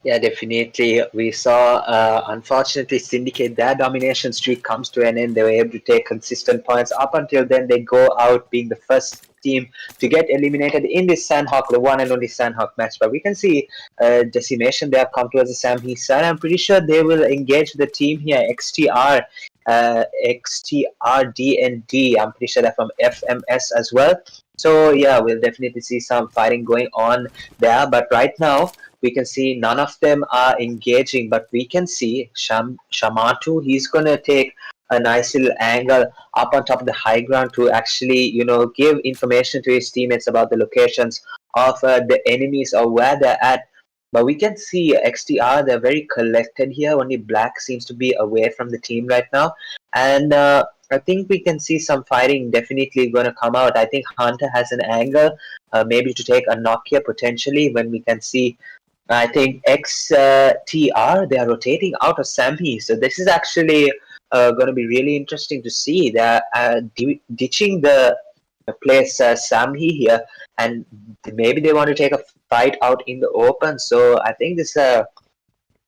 B: Yeah, definitely. We saw, unfortunately, Syndicate, their domination streak comes to an end. They were able to take consistent points. Up until then, they go out being the first team to get eliminated in this Sanhok, the one and only Sanhok match. But we can see Decimation, they have come towards the Samhi side. I'm pretty sure they will engage the team here, XTR. XTR DND. I'm pretty sure they're from FMS as well. So yeah, we'll definitely see some fighting going on there. But right now, we can see none of them are engaging, but we can see Shamatu, he's going to take a nice little angle up on top of the high ground to actually, give information to his teammates about the locations of the enemies or where they're at. But we can see XTR, they're very collected here. Only Black seems to be away from the team right now. And I think we can see some fighting definitely going to come out. I think Hunter has an angle, maybe to take a knock here potentially, when we can see I think XTR, they are rotating out of Samhi. So this is actually going to be really interesting to see. They're ditching the place Samhi here, and maybe they want to take a fight out in the open. So I think this is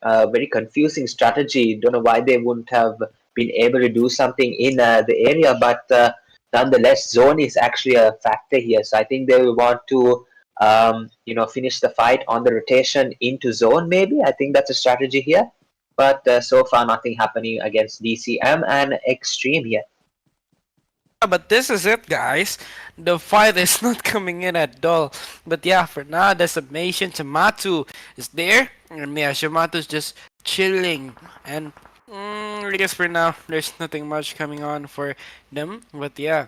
B: a very confusing strategy. Don't know why they wouldn't have been able to do something in the area, but nonetheless, zone is actually a factor here. So I think they will want to finish the fight on the rotation into zone, maybe. I think that's a strategy here. But so far, nothing happening against DCM and Xtreme yet.
A: But this is it, guys. The fight is not coming in at all. But yeah, for now, the submission to Matu is there. And yeah, Shamatu's just chilling. And I guess for now, there's nothing much coming on for them. But yeah,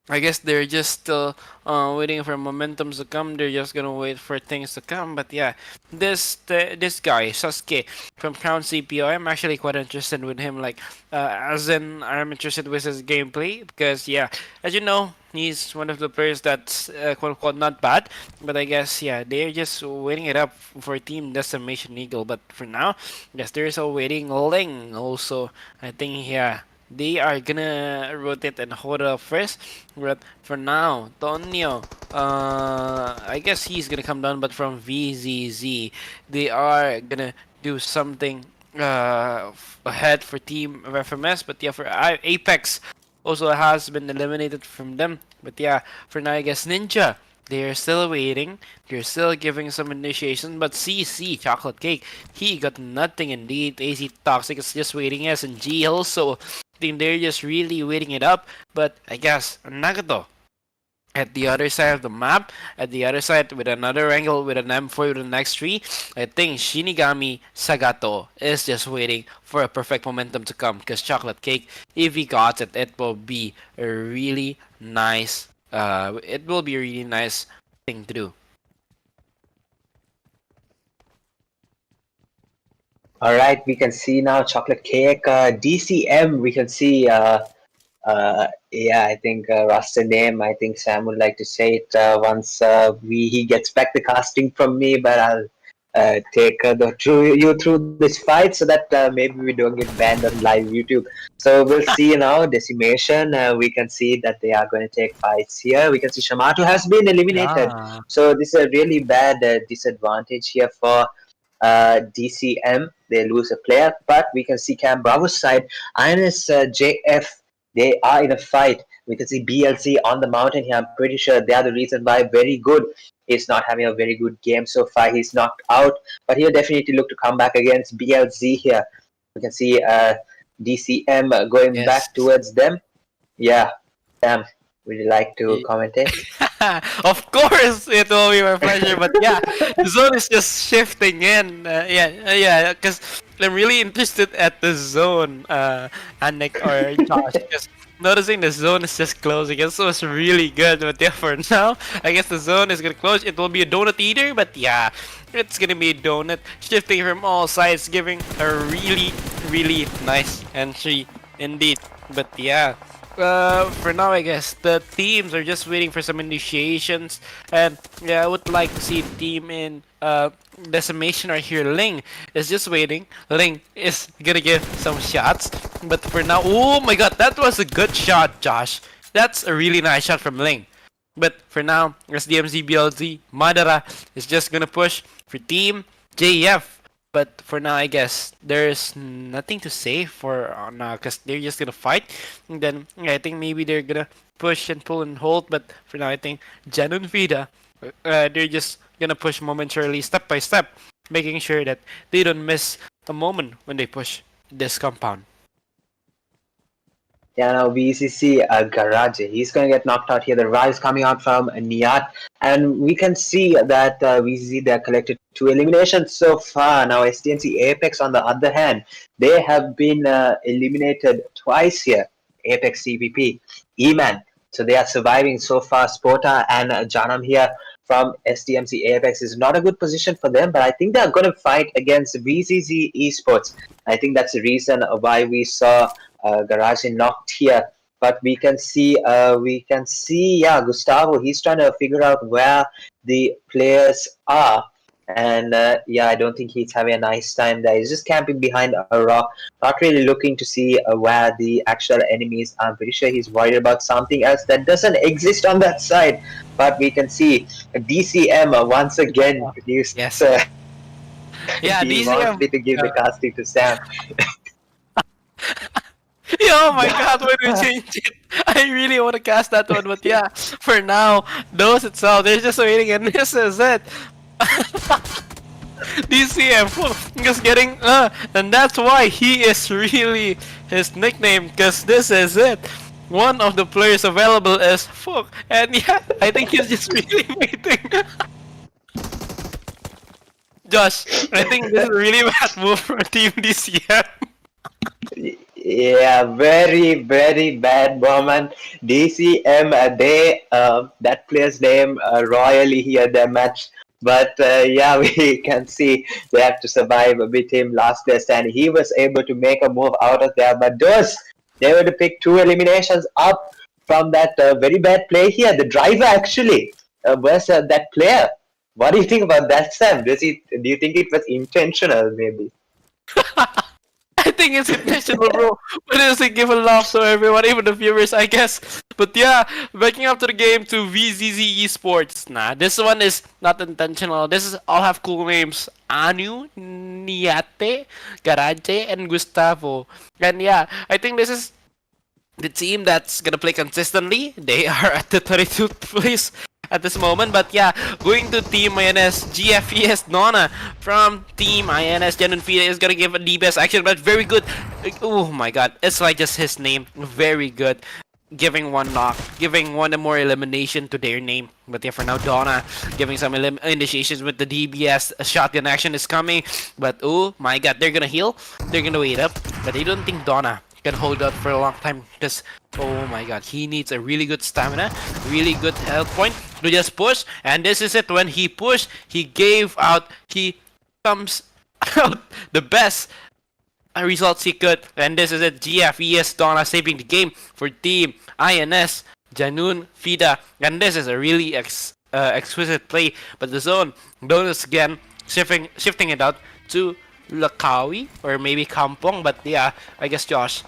A: I guess they're just still waiting for momentums to come. They're just gonna wait for things to come. But yeah, this guy Sasuke from Crown CPO, I'm actually quite interested with him. Like, as in, I'm interested with his gameplay because yeah, as you know, he's one of the players that's quote unquote not bad. But I guess yeah, they're just waiting it up for Team Decimation Eagle. But for now, yes, they're still waiting. Ling also, I think yeah, they are gonna rotate and hold up first. But for now, Tonyo, I guess he's gonna come down, but from VZZ, they are gonna do something ahead for Team FMS. But yeah, for Apex, also has been eliminated from them. But yeah, for now, I guess Ninja, they're still waiting. They're still giving some initiation. But CC, Chocolate Cake, he got nothing indeed. AC Toxic is just waiting. SNG also, I think they're just really waiting it up. But I guess Nagato, at the other side of the map, at the other side with another angle, with an M4 with an X3, I think Shinigami Sagato is just waiting for a perfect momentum to come. Because Chocolate Cake, if he got it, it will be a really nice thing to do.
B: All right, we can see now Chocolate Cake, DCM. We can see, yeah, I think Rasta name. I think Sam would like to say it once he gets back the casting from me, but I'll take you through this fight so that maybe we don't get banned on live YouTube. So we'll see now. Decimation. We can see that they are going to take fights here. We can see Shamato has been eliminated.
A: Yeah.
B: So this is a really bad disadvantage here for DCM. They lose a player, but we can see Cam Bravo's side. INS JF. They are in a fight. We can see BLC on the mountain here. I'm pretty sure they are the reason why. Very good. He's not having a very good game so far. He's knocked out, but he'll definitely look to come back against BLZ here. We can see DCM going
A: Yes.
B: back towards them. Yeah, Sam, would you like to commentate?
A: Of course, it will be my pleasure. But yeah, the zone is just shifting in. Yeah, because I'm really interested at the zone, Anik or Josh. Because noticing the zone is just closing. It was really good. But yeah, for now, I guess the zone is gonna close. It will be a donut eater, but yeah, it's gonna be a donut shifting from all sides, giving a really nice entry indeed. But yeah. For now, I guess the teams are just waiting for some initiations, and yeah, I would like to see team in Decimation right here. Ling is just waiting. Ling is gonna give some shots, but for now, oh my god, that was a good shot, Josh. That's a really nice shot from Ling. But for now, SDMZ BLZ Madara is just gonna push for team JF. But for now, I guess there's nothing to say for now because they're just gonna fight. And then yeah, I think maybe they're gonna push and pull and hold. But for now, I think Jaanuun Fidhaa, they're just gonna push momentarily, step by step, making sure that they don't miss a moment when they push this compound.
B: Yeah, now VCC Garage. He's going to get knocked out here. The rise coming out from Niat. And we can see that VCC, they're collected 2 eliminations so far. Now SDMZ Apex, on the other hand, they have been eliminated twice here. Apex CVP, E-Man. So they are surviving so far. Spota and Jaanuun here from SDMZ Apex is not a good position for them, but I think they're going to fight against VZZ Esports. I think that's the reason why we saw Garage knocked here. But we can see, yeah, Gustavo. He's trying to figure out where the players are, and yeah, I don't think he's having a nice time there. He's just camping behind a rock, not really looking to see where the actual enemies are. I'm pretty sure he's worried about something else that doesn't exist on that side. But we can see DCM once again produced.
A: Yes. Yeah,
B: he
A: DCM.
B: wants me to give the casting to Sam.
A: Yeah, oh my god, when we change it, I really want to cast that one, but yeah, for now, those itself, they're just waiting, and this is it. DCM just getting, and that's why he is really his nickname, because this is it. One of the players available is Fuck, and yeah, I think he's just really waiting. Josh, I think this is a really bad move for Team DCM.
B: Yeah, very bad moment. DCM, they that player's name royally here their match, but yeah, we can see they have to survive with him last test, and he was able to make a move out of there. But those they were to pick 2 eliminations up from that very bad play here. The driver actually was that player. What do you think about that, Sam? Do you think it was intentional, maybe?
A: I think it's intentional, bro. But it's a give a laugh to everyone, even the viewers, I guess. But yeah, backing up to the game to VZZ Esports. Nah, this one is not intentional. This is all have cool names: Anu, Niate, Garage, and Gustavo. And yeah, I think this is the team that's gonna play consistently. They are at the 32th place at this moment. But yeah, going to Team INS, GFES Nona from Team INS. Jaanuun Fidhaa is gonna give a DBS action, but very good. Oh my god, it's like just his name. Very good. Giving one knock, giving one more elimination to their name. But yeah, for now, Donna giving some initiations with the DBS. A shotgun action is coming, but oh my god, they're gonna heal. They're gonna wait up, but I don't think Donna can hold out for a long time because oh my god, he needs a really good stamina, really good health point to just push. And this is it. When he pushed, he comes out the best results he could. And this is it. GFES Donna saving the game for Team INS. Jaanuun Fidhaa, and this is a really exquisite play. But the zone bonus again shifting it out to Lakawi or maybe Kampong. But yeah, I guess Josh,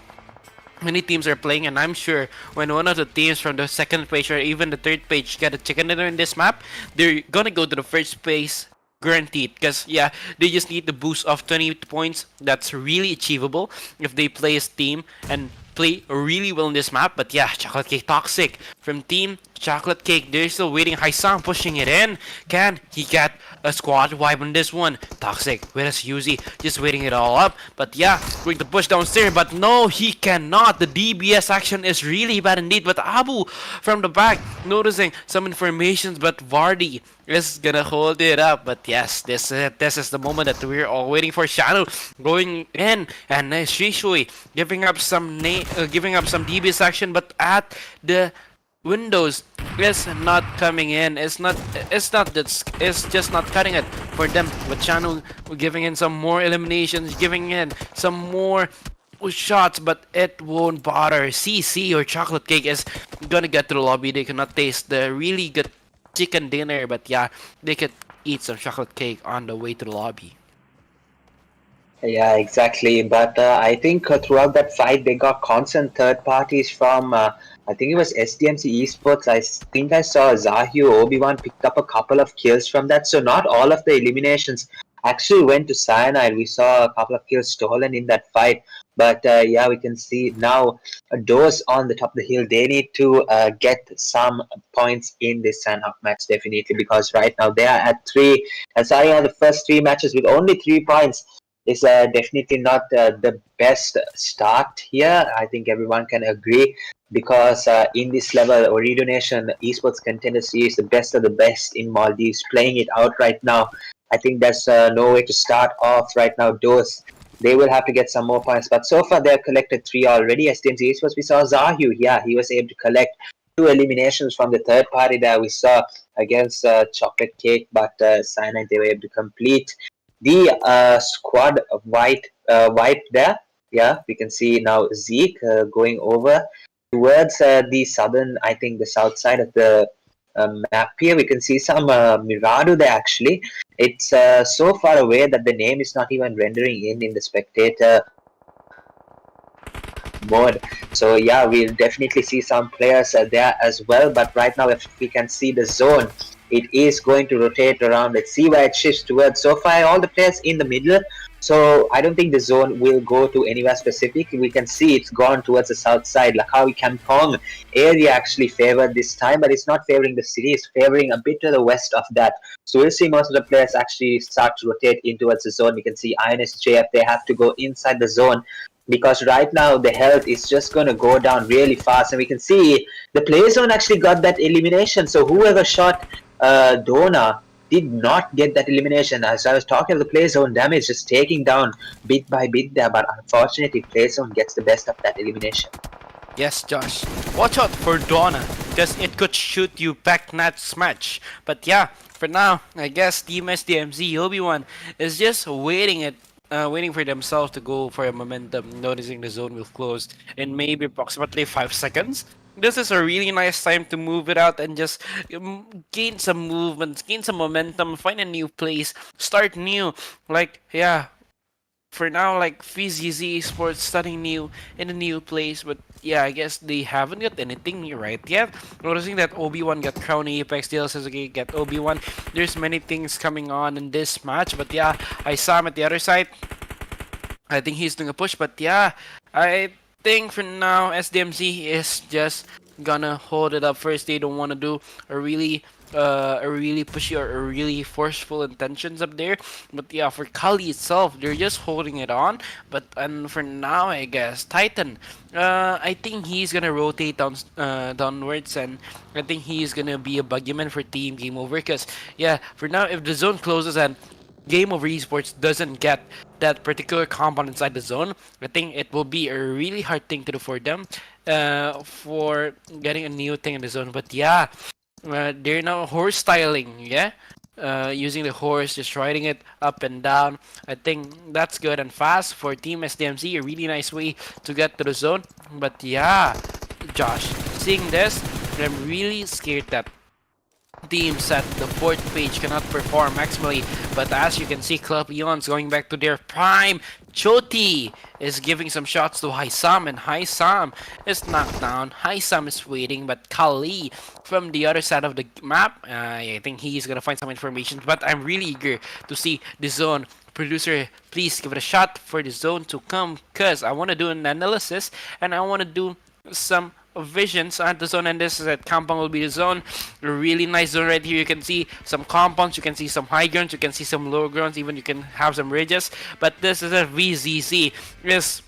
A: many teams are playing, and I'm sure when one of the teams from the second page or even the third page get a chicken dinner in this map, they're gonna go to the first place guaranteed. Because yeah, they just need the boost of 20 points. That's really achievable if they play as team and play really well in this map. But yeah, Chocolate Cake toxic from team Chocolate Cake. They're still waiting. Haisam pushing it in. Can he get a squad wipe on this one? Toxic with his Yuzi just waiting it all up. But yeah, going to push downstairs. But no, he cannot. The DBS action is really bad indeed. But Abu from the back noticing some informations. But Vardy is gonna hold it up. But yes, this is the moment that we're all waiting for. Shanu going in, and Shishui giving up some DBS action, but at the windows is not coming in. It's just not cutting it for them. But Shanu giving in some more eliminations, giving in some more shots, but it won't bother. CC or Chocolate Cake is gonna get to the lobby. They cannot taste the really good chicken dinner, but yeah, they could eat some chocolate cake on the way to the lobby.
B: Yeah, exactly. But I think throughout that fight, they got constant third parties from, I think it was SDMZ Esports. I think I saw Zahyu Obi-Wan picked up a couple of kills from that. So not all of the eliminations actually went to Cyanide. We saw a couple of kills stolen in that fight. But yeah, we can see now those on the top of the hill, they need to get some points in this Sanhok match, definitely, because right now they are at 3. And starting out the first 3 matches with only 3 points is definitely not the best start here. I think everyone can agree, because in this level, Ooredoo Nation Esports Contender Series, the best of the best in Maldives, playing it out right now. I think there's no way to start off right now. Those, they will have to get some more points. But so far, they've collected 3 already. SDMZ Esports, we saw Zahyu. Yeah, he was able to collect 2 eliminations from the third party that we saw against Chocolate Cake. But Cyanide, they were able to complete the squad wipe there. Yeah, we can see now Zeke going over towards the southern, I think the south side of the map here. We can see some Mirado there actually. It's so far away that the name is not even rendering in the spectator mode. So yeah, we'll definitely see some players there as well. But right now, if we can see the zone, it is going to rotate around. Let's see where it shifts towards. So far, all the players in the middle. So I don't think the zone will go to anywhere specific. We can see it's gone towards the south side. Lakawi Kampong area actually favored this time, but it's not favoring the city. It's favoring a bit to the west of that. So we'll see most of the players actually start to rotate in towards the zone. We can see INSJF, they have to go inside the zone, because right now the health is just going to go down really fast. And we can see the play zone actually got that elimination. So whoever shot Dona did not get that elimination. As I was talking of the play zone damage, just taking down bit by bit there. But unfortunately, play zone gets the best of that elimination.
A: Yes, Josh. Watch out for Donna, because it could shoot you back that smash. But yeah, for now, I guess Team SDMZ Obi-Wan is just waiting for themselves to go for a momentum, noticing the zone will close in maybe approximately 5 seconds. This is a really nice time to move it out and just gain some movement, gain some momentum, find a new place, start new. Like, yeah, for now, like VZZ Esports starting new in a new place. But yeah, I guess they haven't got anything new right yet. Noticing that Obi-Wan got Crown Apex, DLSSG get Obi-Wan. There's many things coming on in this match. But yeah, I saw him at the other side. I think he's doing a push. But yeah, I think for now SDMZ is just gonna hold it up first. They don't want to do a really pushy or a really forceful intentions up there. But yeah, for Kali itself, they're just holding it on. But and for now, I guess Titan, I think he's gonna rotate downwards, and I think he's gonna be a buggyman for Team GameOver. Because yeah, for now, if the zone closes and GameOver Esports doesn't get that particular compound inside the zone, I think it will be a really hard thing to do for them for getting a new thing in the zone. But yeah, they're now horse styling, yeah? Using the horse, just riding it up and down. I think that's good and fast for Team SDMZ, a really nice way to get to the zone. But yeah, Josh, seeing this, I'm really scared that teams at the fourth page cannot perform maximally, but as you can see, Club Leon's going back to their prime. Choti is giving some shots to Haisam, and Haisam is knocked down. Haisam is waiting, but Kali from the other side of the map, I think he's gonna find some information, but I'm really eager to see the zone. Producer, please give it a shot for the zone to come, cause I want to do an analysis and I want to do some visions at the zone, and this is at compound will be the zone. A really nice zone right here. You can see some compounds, you can see some high grounds, you can see some low grounds, even you can have some ridges, but this is a VZZ is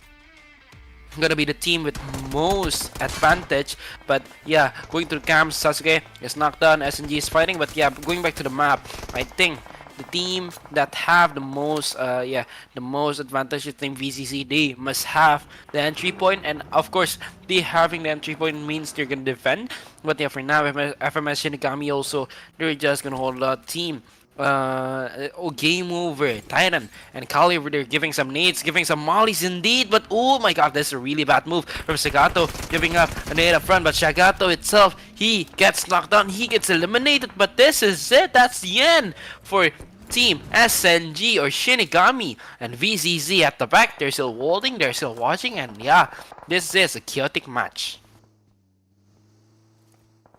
A: gonna be the team with most advantage. But yeah, going to the camps, Sasuke is knocked down, SNG is fighting, but yeah, going back to the map, I think the team that have the most the most advantage is team VCC. They must have the entry point, and of course they having the entry point means they're gonna defend. But yeah, for now FMS Shinigami also, they're just gonna hold a team. Game over Titan and Kali over there giving some nades, giving some mollies indeed, but oh my god, this is a really bad move from Sagato, giving up a nade up front, but Sagato itself, he gets knocked down, he gets eliminated, but this is it, that's the end for Team SNG or Shinigami, and VZZ at the back, they're still holding, they're still watching, and yeah, this is a chaotic match.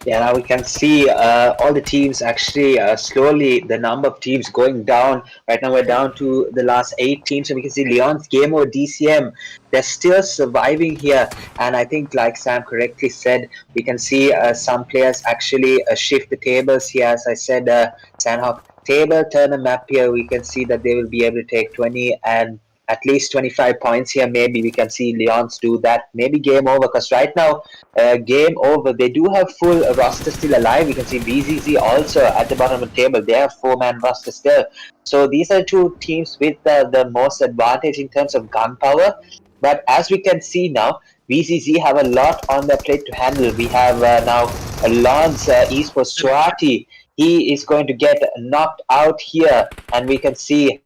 B: Yeah, now we can see all the teams actually slowly, the number of teams going down. Right now we're down to the last 8 teams, and we can see Leon's GameOver DCM. They're still surviving here, and I think, like Sam correctly said, we can see some players actually shift the tables here. As I said, Sanhok table turn a map here. We can see that they will be able to take 20 and at least 25 points here. Maybe we can see Leons do that. Maybe game over, because right now, game over. They do have full roster still alive. We can see VZZ also at the bottom of the table. They have 4-man roster still. So these are 2 teams with the most advantage in terms of gunpower. But as we can see now, VZZ have a lot on their plate to handle. We have now Lance Esports Swati. He is going to get knocked out here, and we can see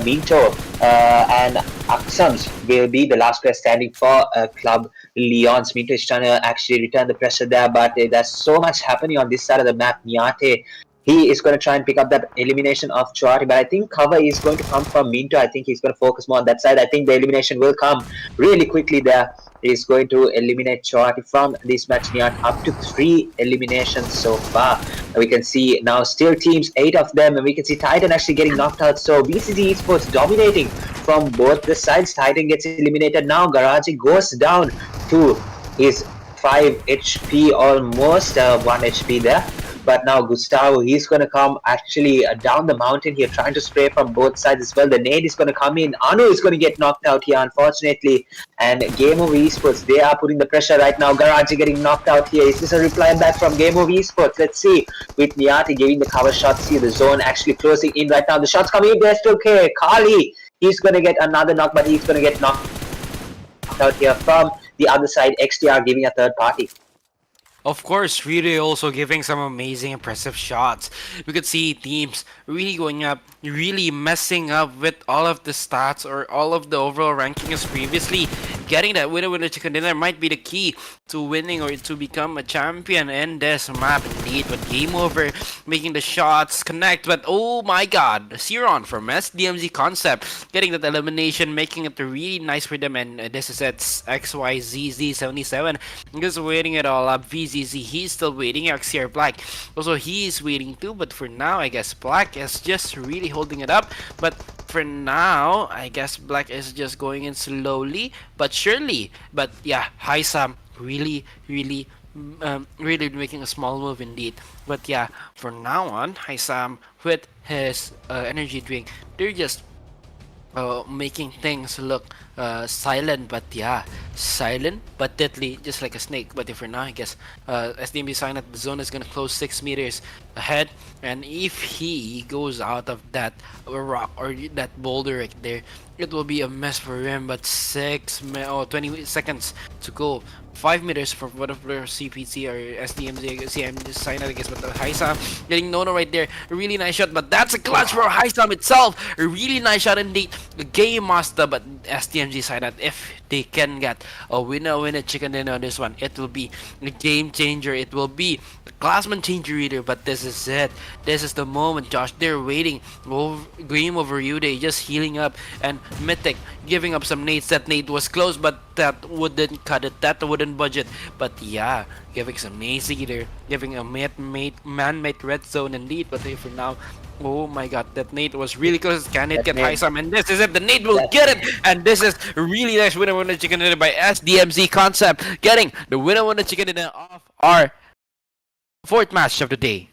B: Minto and Aksams will be the last player standing for Club Leons. Minto is trying to actually return the pressure there, but there's so much happening on this side of the map. Niate, he is going to try and pick up that elimination of Chouari, but I think cover is going to come from Minto. I think he's going to focus more on that side. I think the elimination will come really quickly there. He's going to eliminate Chouari from this match. Niat up to 3 eliminations so far. We can see now still teams, 8 of them, and we can see Titan actually getting knocked out. So VZZ Esports dominating from both the sides. Titan gets eliminated now. Garaji goes down to his 5 HP almost, 1 HP there. But now Gustavo, he's going to come actually down the mountain here, trying to spray from both sides as well. The nade is going to come in. Anu is going to get knocked out here, unfortunately. And GameOver Esports, they are putting the pressure right now. Garaji getting knocked out here. Is this a reply back from GameOver Esports? Let's see. With Niati giving the cover shots here, the zone actually closing in right now. The shots coming in, they're still okay. Kali, he's going to get another knock, but he's going to get knocked out here from the other side. XTR giving a third party.
A: Of course, really also giving some amazing, impressive shots. We could see teams really going up, really messing up with all of the stats or all of the overall rankings previously. Getting that winner chicken dinner might be the key to winning or to become a champion in this map indeed. But game over, making the shots connect. But oh my god, Siron from SDMZ Concept getting that elimination, making it really nice for them. And this is at XYZZ77. Just waiting it all up. VZZ, he's still waiting. XCR Black also, he's waiting too. But for now, I guess Black is just really holding it up. But for now, I guess Black is just going in slowly but surely. But yeah, Haisam really making a small move indeed. But yeah, from now on, Haisam with his energy drink, they're just making things look silent, but yeah, silent but deadly, just like a snake. But for now, I guess SDMZ Cyanide, the zone is gonna close 6 meters ahead, and if he goes out of that rock or that boulder right there, it will be a mess for him. But 20 seconds to go. 5 meters for whatever CPT or SDMZ Cyanide, I guess. But Haisam getting Nono right there. A really nice shot, but that's a clutch for Haisam itself. A really nice shot indeed. The game master, but SDMZ Cyanide, if they can get a winner chicken dinner on this one. It will be a game changer. It will be a classman changer either. But this is it. This is the moment, Josh. They're waiting. Game over you. They just healing up, and Mythic giving up some nades. That nade was close, but that wouldn't cut it. That wouldn't budget. But yeah, giving some nades either. Giving a man-made red zone indeed. But for now, oh my god, that nade was really close. Can it get high some? And this is it. The nade will get it. And this is really nice winner chicken dinner by SDMZ Concept, getting the winner chicken dinner of our fourth match of the day.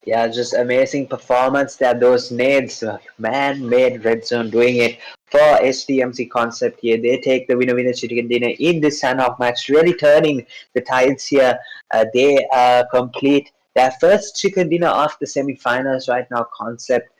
B: Yeah, just amazing performance there. Those nades, man-made red zone doing it for SDMZ Concept here. They take the winner chicken dinner in this Sanhok match, really turning the tides here. They complete their first chicken dinner of the semi-finals right now. Concept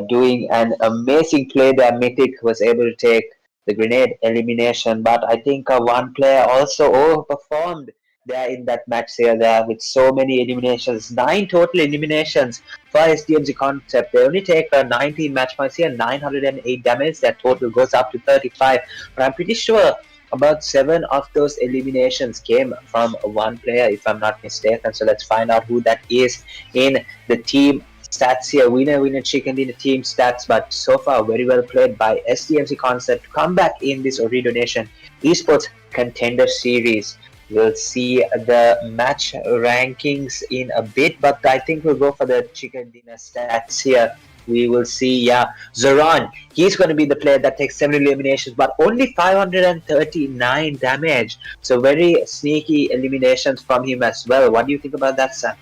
B: doing an amazing play there. Mythic was able to take the grenade elimination, but I think one player also overperformed there in that match here there with so many eliminations. 9 total eliminations for SDMZ Concept. They only take 19 match points here, 908 damage. Their total goes up to 35. But I'm pretty sure about 7 of those eliminations came from one player, if I'm not mistaken. So let's find out who that is in the team stats here. Winner chicken dinner team stats, but so far very well played by SDMZ Concept to come back in this Ooredoo Nation Esports Contender Series. We'll see the match rankings in a bit, but I think we'll go for the chicken dinner stats here. We will see, Zoran, he's going to be the player that takes 7 eliminations, but only 539 damage. So very sneaky eliminations from him as well. What do you think about that, Sam?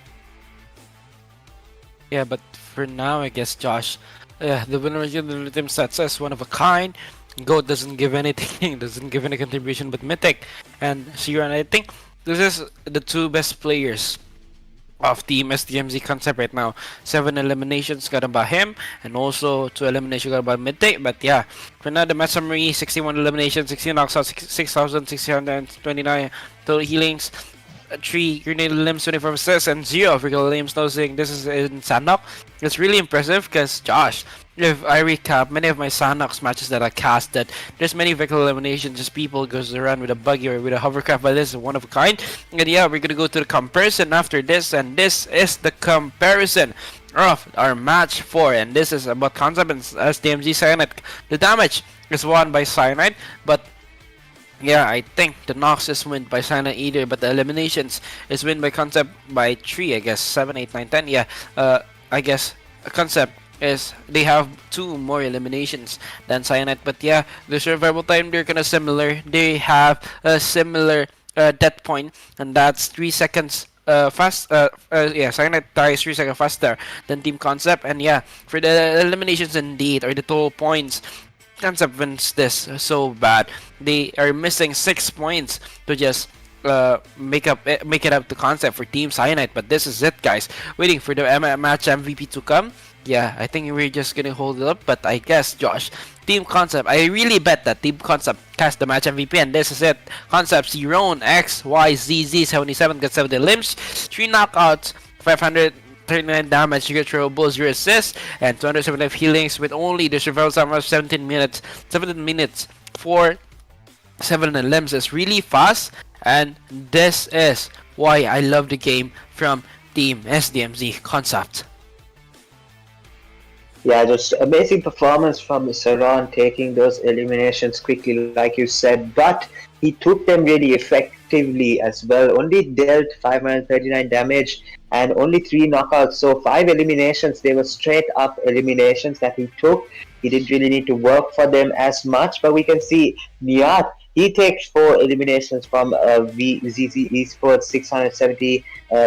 A: Yeah, but for now, I guess, Josh, the winner of the team sets as one of a kind. Goat doesn't give anything, doesn't give any contribution, but Mythic and Siran, I think this is the 2 best players of Team SDMZ Concept right now. 7 eliminations got by him, and also 2 eliminations got by Mythic. But yeah, for now, the match summary: 61 eliminations, 16 knocks out, 6,629 total healings, 3 grenade limbs, 24 assists, and 0 vertical limbs losing. This is in Sanhok. It's really impressive because, Josh, if I recap many of my Sanhok's matches that I casted, there's many vehicle eliminations, just people goes around with a buggy or with a hovercraft, but this is one of a kind. And yeah, we're gonna go to the comparison after this, and this is the comparison of our match 4, and this is about Concept and SDMZ Cyanide. The damage is won by Cyanide, but yeah, I think the knocks is win by Cyanide either, but the eliminations is win by Concept by 3, I guess, 7, 8, 9, 10. Yeah, I guess Concept is they have 2 more eliminations than Cyanide, but yeah, the survival time, they're kinda similar. They have a similar death point, and that's 3 seconds Cyanide dies 3 seconds faster than Team Concept. And yeah, for the eliminations indeed, or the total points, Concept wins this so bad. They are missing 6 points to just make it up to Concept for Team Cyanide. But this is it, guys. Waiting for the match MVP to come. Yeah, I think we're just gonna hold it up. But I guess, Josh, Team Concept, I really bet that Team Concept cast the match MVP, and this is it. Concept Zerone XYZZ77 got 70 limbs, 3 knockouts, 539 damage, you get throwables, 0 assists, and 275 healings with only the survival time of 17 minutes for 7 limbs. Is really fast, and this is why I love the game from Team SDMZ Concept.
B: Yeah, just amazing performance from Saran, taking those eliminations quickly, like you said, but he took them really effectively as well. Only dealt 539 damage and only 3 knockouts. So 5 eliminations, they were straight up eliminations that he took. He didn't really need to work for them as much, but we can see Niat, he takes 4 eliminations from VZZ Esports, 670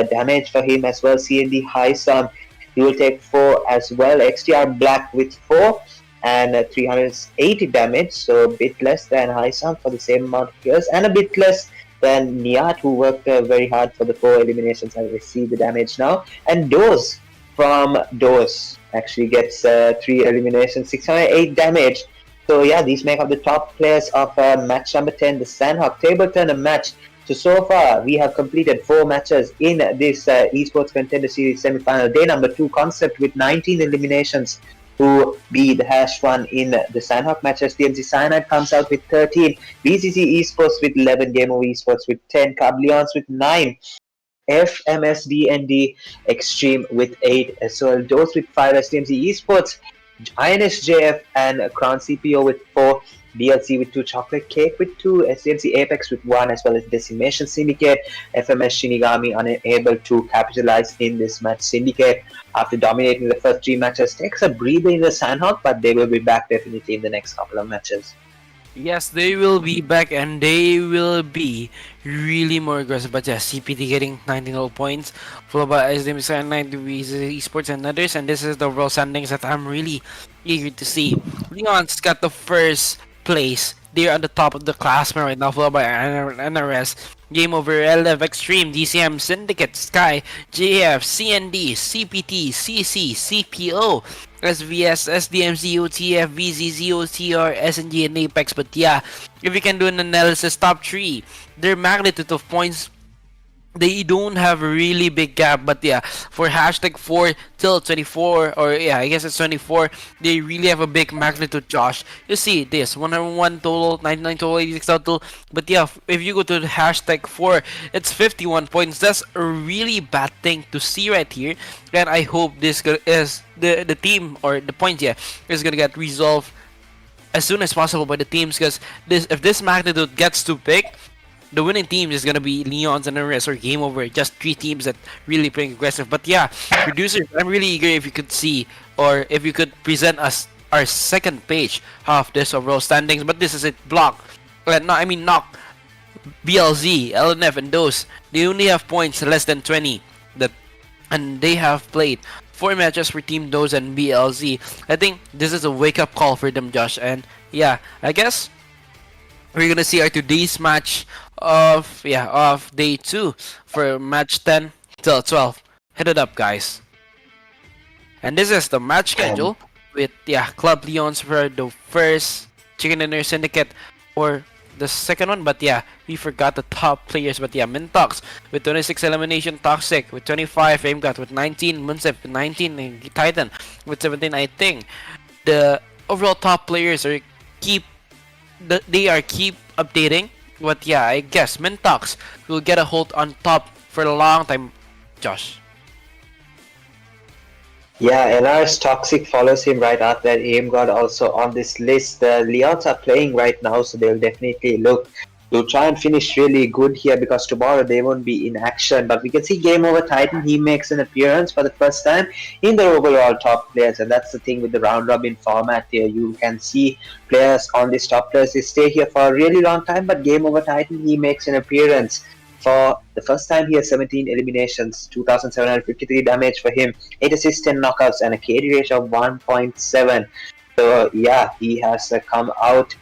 B: damage for him as well. CND Haisam, he will take 4 as well. XTR Black with 4 and 380 damage, so a bit less than Haisam for the same amount of years, and a bit less than Niat, who worked very hard for the 4 eliminations. I see the damage now. And Doze from Doze actually gets 3 eliminations, 608 damage. So yeah, these make up the top players of match number 10, the Sanhok Table Turner match. So far, we have completed 4 matches in this Esports Contender Series semi-final. Day number 2, Concept with 19 eliminations who be the hash one in the Sanhok match. SDMZ Cyanide comes out with 13, VZZ Esports with 11, GameOver Esports with 10, Leons with 9, FMS DND Xtreme with 8 as well, Dose with 5, SDMZ Esports, INSJF and Crown CPO with 4, BLC with 2, Chocolate Cake with 2, SDMZ Apex with 1, as well as Decimation Syndicate, FMS Shinigami unable to capitalize in this match. Syndicate, after dominating the first 3 matches, takes a breather in the Sanhok, but they will be back definitely in the next couple of matches.
A: Yes, they will be back and they will be really more aggressive. But yeah, CPT getting 19 whole points, followed by SDMZ Cyanide, VZZ Esports, and others. And this is the overall standings that I'm really eager to see. Leon's got the first place. They're at the top of the classment right now, followed by NRS, GameOver, LF, Xtreme, DCM, Syndicate, Sky, JF, CND, CPT, CC, CPO, SVS, SDMZ, OTF, VZZ, OTR, SNG, and Apex. But yeah, if you can do an analysis, top 3, their magnitude of points, they don't have a really big gap. But yeah, for hashtag 4 till 24, or yeah, I guess it's 24, they really have a big magnitude, Josh. You see this 101 total, 99 total, 86 total. But yeah, if you go to the hashtag 4, it's 51 points. That's a really bad thing to see right here. And I hope this is the team, or the points, yeah, is gonna get resolved as soon as possible by the teams, because if this magnitude gets too big, the winning team is gonna be Leon's and NRS or GameOver. Just 3 teams that really playing aggressive. But yeah, producers, I'm really eager if you could see, or if you could present us our second page of this overall standings. But this is it, block. Knock, BLZ, LNF, and those. They only have points less than 20. And they have played 4 matches for Team Dose and BLZ. I think this is a wake-up call for them, Josh. And yeah, I guess we're gonna see our today's match of day 2 for match 10 till 12. Hit it up, guys. And this is the match schedule with Club Leons for the first, Chicken Dinner Syndicate for the second one. But yeah, we forgot the top players. But yeah, Mintox with 26 elimination, Toxic with 25, Aimgot with 19, Munsef with 19, and Titan with 17. I think the overall top players are keep updating. But yeah, I guess Mintox will get a hold on top for a long time, Josh.
B: Yeah, NRS Toxic follows him right after that. AimGod also on this list. The Leons are playing right now, so they'll definitely look to try and finish really good here, because tomorrow they won't be in action. But we can see GameOver Titan, he makes an appearance for the first time in the overall top players, and that's the thing with the round robin format here. You can see players on these top players, they stay here for a really long time, but GameOver Titan, he makes an appearance for the first time. He has 17 eliminations, 2,753 damage for him, 8 assists, 10 knockouts, and a KD ratio of 1.7. So yeah, he has come out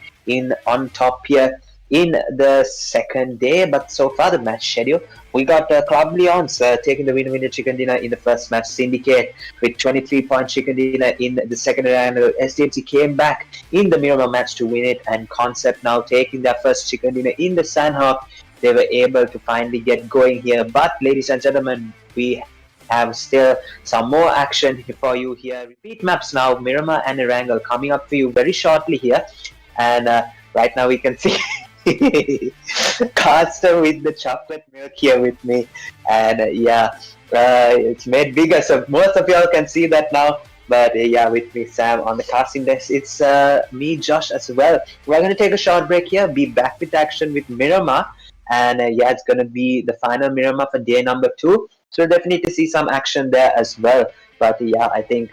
B: on top here in the second day. But so far the match schedule, we got Club Leons taking the winner chicken dinner in the first match. Syndicate with 23-point chicken dinner in the second round. SDMZ came back in the Miramar match to win it, and Concept now taking their first chicken dinner in the Sanhok. They were able to finally get going here. But ladies and gentlemen, we have still some more action for you here. Repeat maps now, Miramar and Erangel coming up for you very shortly here. And right now we can see Caster with the chocolate milk here with me. And it's made bigger, so most of y'all can see that now. But with me, Sam, on the casting desk, it's me, Josh, as well. We're going to take a short break here, be back with action with Miramar. And it's going to be the final Miramar for day number 2. So we'll definitely see some action there as well. But I think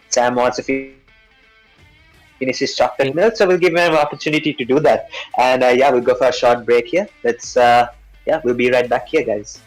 B: Sam wants to finish his chocolate milk, so we'll give him an opportunity to do that. And we'll go for a short break here. We'll be right back here, guys.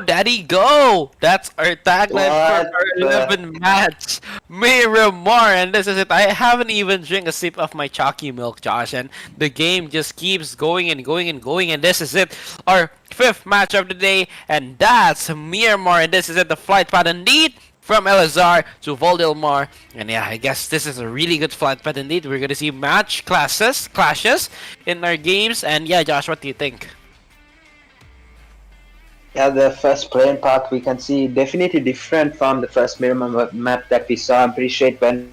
A: Daddy, go! That's our tagline for
B: What?
A: our 11 match. Miramar, and this is it. I haven't even drank a sip of my chalky milk, Josh, and the game just keeps going and going and going, and this is it. Our 5th match of the day, and that's Miramar, and this is it. The flight path indeed from LSR to Voldemar. And yeah, I guess this is a really good flight path indeed. We're gonna see clashes in our games. And yeah, Josh, what do you think?
B: Yeah, the first playing path we can see definitely different from the first Miramar map that we saw. I'm pretty sure it went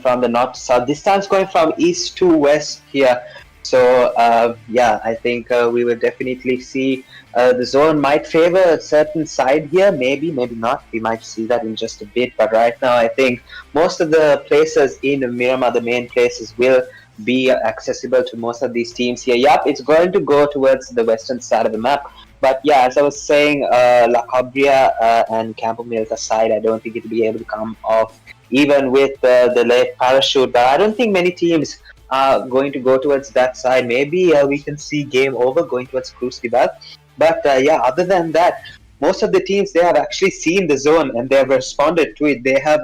B: from the north to south. This time it's going from east to west here. So yeah, I think we will definitely see the zone might favor a certain side here. Maybe not. We might see that in just a bit. But right now, I think most of the places in Miramar, the main places, will be accessible to most of these teams here. Yup, it's going to go towards the western side of the map. But yeah, as I was saying, La Cabria and Campo Milta side, I don't think it will be able to come off even with the late parachute. But I don't think many teams are going to go towards that side. Maybe we can see GameOver going towards Crucible. But yeah, other than that, most of the teams, they have actually seen the zone and they have responded to it. They have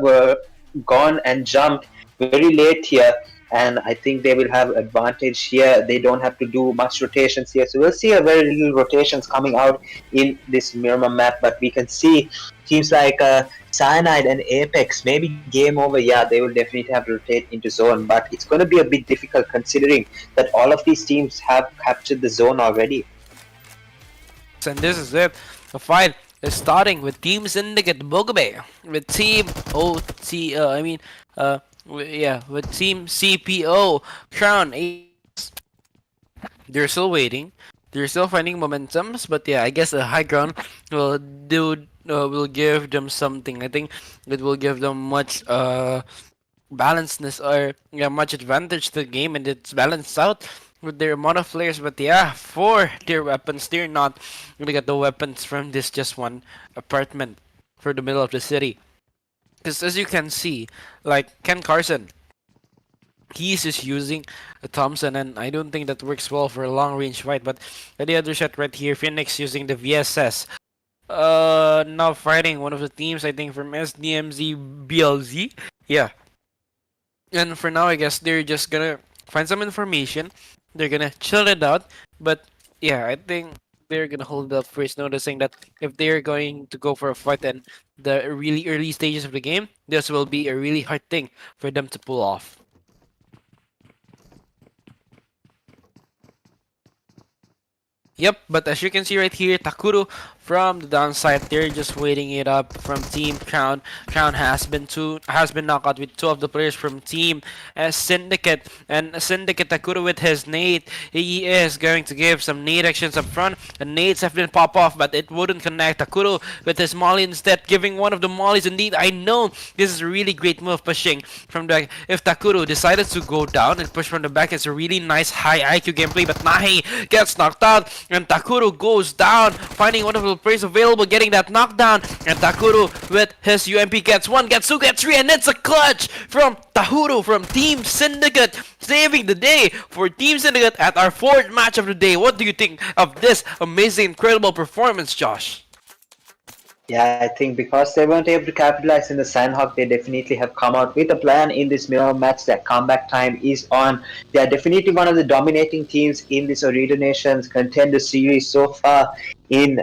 B: gone and jumped very late here. And I think they will have advantage here. They don't have to do much rotations here. So we'll see a very little rotations coming out in this Miramar map. But we can see teams like Cyanide and Apex, maybe GameOver, yeah, they will definitely have to rotate into zone. But it's going to be a bit difficult considering that all of these teams have captured the zone already.
A: And this is it. The fight is starting with Team Syndicate Bogabe with Team with Team CPO Crown. They're still waiting. They're still finding momentums, but yeah, I guess the high ground will give them something. I think it will give them much balancedness or much advantage to the game, and it's balanced out with their amount of players. But yeah, for their weapons, they're not gonna get the weapons from this just one apartment for the middle of the city. Because as you can see, like Ken Carson, he's just using a Thompson, and I don't think that works well for a long range fight. But at the other shot right here, Phoenix using the VSS. Now fighting one of the teams, I think from SDMZ BLZ. Yeah. And for now, I guess they're just gonna find some information. They're gonna chill it out. But yeah, I think they're gonna hold up first, noticing that if they're going to go for a fight in the really early stages of the game, this will be a really hard thing for them to pull off. Yep, but as you can see right here, Takuro from the downside, they're just waiting it up from Team Crown. Crown has been knocked out with 2 of the players from Team Syndicate, and Syndicate Takuro with his nade. He is going to give some nade actions up front. The nades have been pop off, but it wouldn't connect. Takuro with his molly instead, giving one of the mollies. Indeed, I know this is a really great move pushing from the. If Takuro decided to go down and push from the back, it's a really nice high IQ gameplay. But Nahi gets knocked out, and Takuro goes down, finding one of the players available, getting that knockdown. And Takuro with his UMP gets 1, gets 2, gets 3, and it's a clutch from Takuro from Team Syndicate, saving the day for Team Syndicate at our 4th match of the day. What do you think of this amazing, incredible performance, Josh?
B: Yeah, I think because they weren't able to capitalize in the Sanhok, they definitely have come out with a plan in this mirror match. Their comeback time is on. They are definitely one of the dominating teams in this Ooredoo Nations Contender series so far in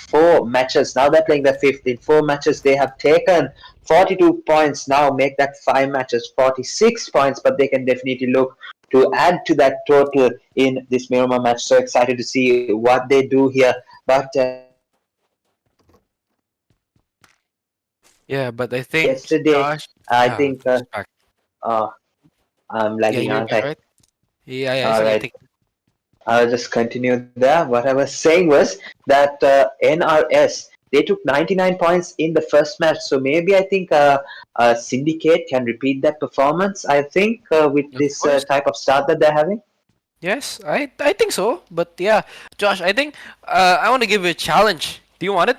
B: 4 matches. Now they're playing the 5th. In 4 matches, they have taken 42 points. Now make that 5 matches 46 points, but they can definitely look to add to that total in this Miramar match. So excited to see what they do here. But
A: yeah, but I think
B: yesterday,
A: Josh,
B: I think I'm lagging,
A: you're
B: aren't
A: back,
B: I?
A: right? Yeah,
B: All
A: so I
B: right.
A: think
B: I'll just continue there. What I was saying was that NRS, they took 99 points in the first match. So maybe I think Syndicate can repeat that performance, I think, with
A: of
B: this
A: course.
B: type of start that they're having.
A: Yes, I think so. But yeah, Josh, I think I want to give you a challenge. Do you want it?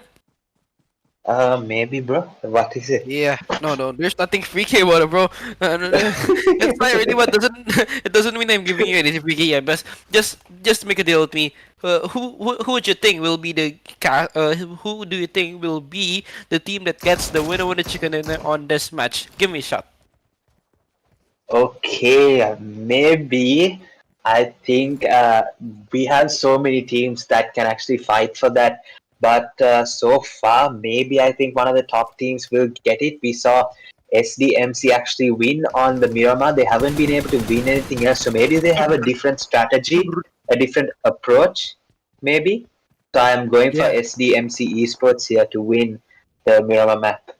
B: Maybe, bro. What is it?
A: Yeah, no, there's nothing freaky about it, bro. It's not really what doesn't. It doesn't mean I'm giving you anything freaky. Yeah, but just make a deal with me. Who would you think will be the who do you think will be the team that gets the winner chicken dinner on this match? Give me a shot.
B: Okay, maybe. I think we have so many teams that can actually fight for that. But so far, maybe I think one of the top teams will get it. We saw SDMC actually win on the Miramar. They haven't been able to win anything else. So maybe they have a different strategy, a different approach, maybe. So I'm going for
A: Yeah.
B: SDMC Esports here to win the Miramar map.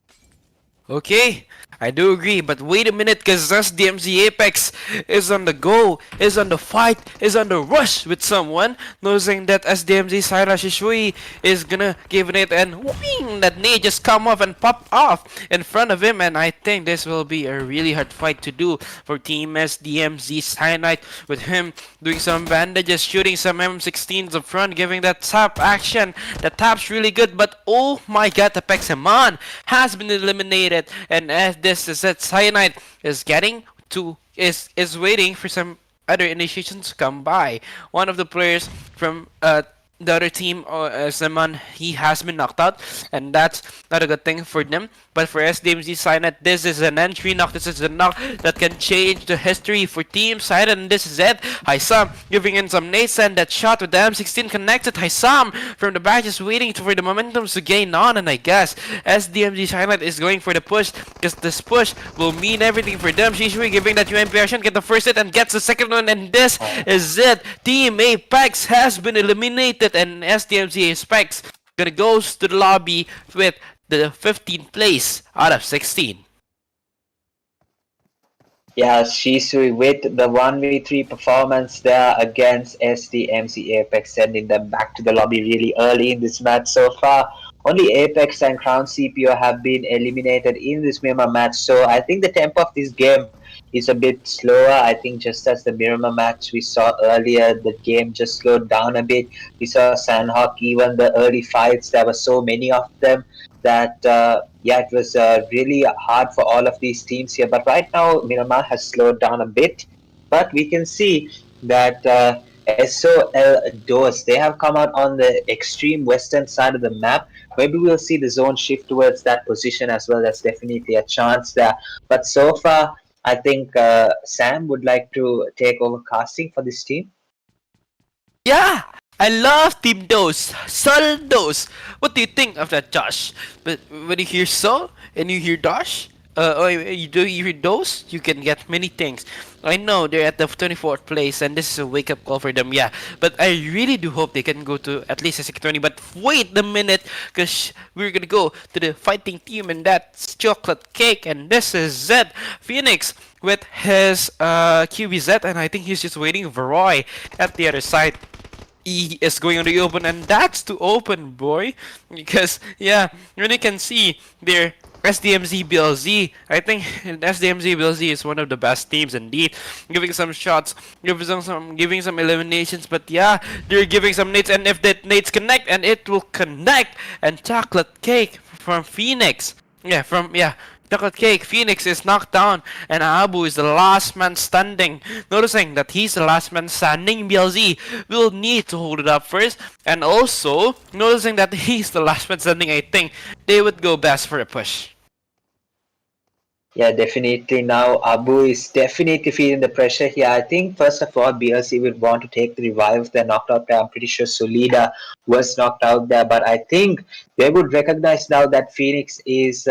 A: Okay, I do agree, but wait a minute, cause SDMZ Apex is on the go, is on the fight, is on the rush with someone, noticing that SDMZ Shinigami is gonna give it, and wing, that nade just come off and pop off in front of him, and I think this will be a really hard fight to do for Team SDMZ Cyanide, with him doing some bandages, shooting some M16s up front, giving that tap action. The tap's really good, but oh my god, the Pexamon has been eliminated, and as this is that Cyanide is getting to is waiting for some other initiations to come by. One of the players from the other team, Zaman, he has been knocked out, and that's not a good thing for them. But for SDMZ Cyanide, this is an entry knock. This is a knock that can change the history for Team Cyanide, and this is it. Haisam giving in some nades, and that shot with the M16 connected. Haisam from the back just waiting for the momentum to gain on, and I guess SDMZ Cyanide is going for the push, because this push will mean everything for them. Shishui giving that UMP action, get the first hit and gets the second one, and this is it. Team Apex has been eliminated, and SDMZ Apex gonna goes to the lobby with the 15th place out of 16.
B: Yeah, Shisui with the 1v3 performance there against SDMC Apex, sending them back to the lobby really early in this match. So far, only Apex and Crown CPO have been eliminated in this Miramar match. So I think the tempo of this game is a bit slower. I think just as the Miramar match we saw earlier, the game just slowed down a bit. We saw Sanhok, even the early fights, there were so many of them that it was really hard for all of these teams here. But right now, Miramar has slowed down a bit. But we can see that SOL Dos, they have come out on the extreme western side of the map. Maybe we'll see the zone shift towards that position as well. That's definitely a chance there. But so far, I think Sam would like to take over casting for this team.
A: Yeah, I love Team Dose, Sol Dose. What do you think of that, Josh? But when you hear Sol and you hear Dosh, you hear Dose, you can get many things. I know they're at the 24th place, and this is a wake-up call for them, yeah. But I really do hope they can go to at least a 620. But wait a minute, because we're gonna go to the fighting team, and that's Chocolate Cake, and this is Zed Phoenix with his QBZ, and I think he's just waiting for Roy at the other side. He is going on the open, and that's to open, boy, because yeah, when you can see there, SDMZ BLZ, I think SDMZ BLZ is one of the best teams indeed, giving some shots, giving some eliminations, but yeah, they're giving some nades, and if that nades connect, and it will connect, and Chocolate Cake from Phoenix, Chocolate Cake, Phoenix is knocked down, and Abu is the last man standing. Noticing that he's the last man standing, BLZ will need to hold it up first. And also, noticing that he's the last man standing, I think they would go best for a push.
B: Yeah, definitely. Now, Abu is definitely feeling the pressure here. I think, first of all, BLC would want to take the revive if they're knocked out there. I'm pretty sure Solida was knocked out there. But I think they would recognize now that Phoenix is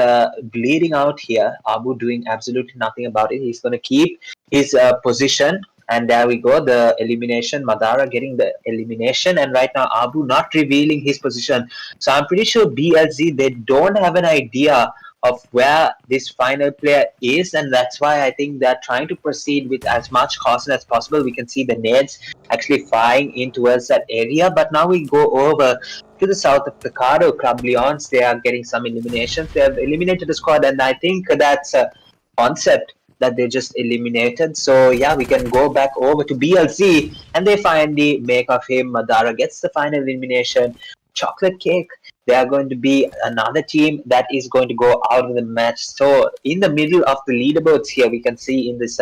B: bleeding out here. Abu doing absolutely nothing about it. He's going to keep his position. And there we go, the elimination. Madara getting the elimination. And right now, Abu not revealing his position. So I'm pretty sure BLZ, they don't have an idea of where this final player is, and that's why I think they're trying to proceed with as much caution as possible. We can see the nades actually flying in towards that area, but now we go over to the south of Picado. Club Leons, they are getting some eliminations. They have eliminated the squad, and I think that's a concept that they just eliminated. So yeah, we can go back over to BLC, and they finally make of him. Madara gets the final elimination. Chocolate Cake, they are going to be another team that is going to go out of the match. So in the middle of the leaderboards here, we can see in this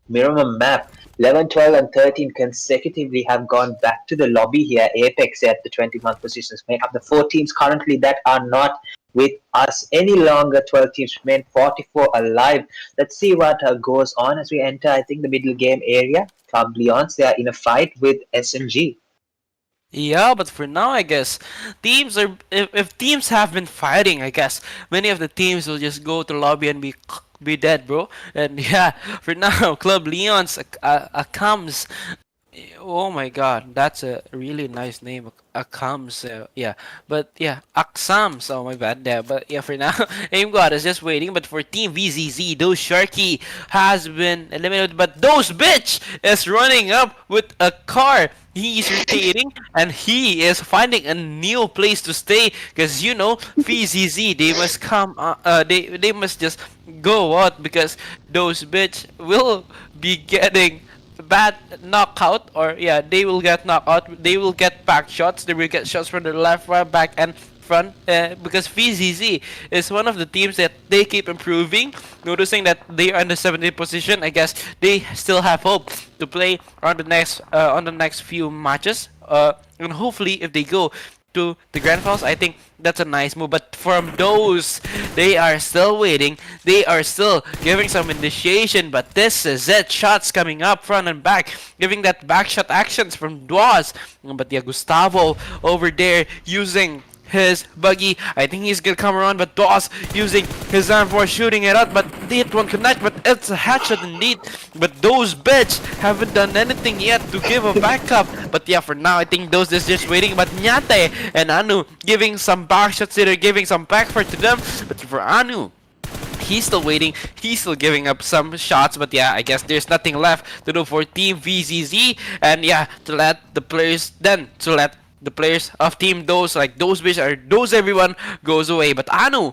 B: Miramar map, 11, 12, and 13 consecutively have gone back to the lobby here. Apex at the 21st positions make up the 4 teams currently that are not with us any longer. 12 teams remain, 44 alive. Let's see what goes on as we enter, I think, the middle game area. Club Leons, they are in a fight with SMG.
A: Yeah, but for now, I guess teams are if teams have been fighting, I guess many of the teams will just go to lobby and be dead, bro. And yeah, for now, Club Leon's comes. Oh my God, that's a really nice name, Akams. Yeah, but yeah, Aksams. Oh my bad. Yeah, but yeah, for now, Aim God is just waiting. But for Team VZZ, those Sharky has been eliminated. But those bitch is running up with a car. He's rotating and he is finding a new place to stay. Cause you know, VZZ, they must come. They must just go out because those bitch will be getting bad knockout, or yeah, they will get knocked out. They will get back shots. They will get shots from the left, right, back, and front. Because VZZ is one of the teams that they keep improving. Noticing that they are in the 70th position, I guess they still have hope to play on the next few matches. And hopefully, if they go to the grand finals, I think that's a nice move. But from those, they are still waiting. They are still giving some initiation. But this is it. Shots coming up front and back, giving that back shot actions from Duaz. But yeah, Gustavo over there using his buggy. I think he's gonna come around, but Doss using his arm for shooting it out, but it won't connect, but it's a headshot indeed. But those bitch haven't done anything yet to give a backup. But yeah, for now, I think those is just waiting. But Nyate and Anu giving some back shots, they're giving some backfire to them. But for Anu, he's still waiting. He's still giving up some shots. But yeah, I guess there's nothing left to do for Team VZZ. And yeah, to let the players of Team Those, like those bitch or those everyone goes away. But Anu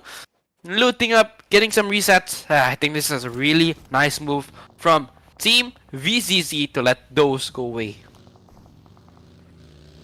A: looting up, getting some resets. I think this is a really nice move from Team VZZ to let those go away.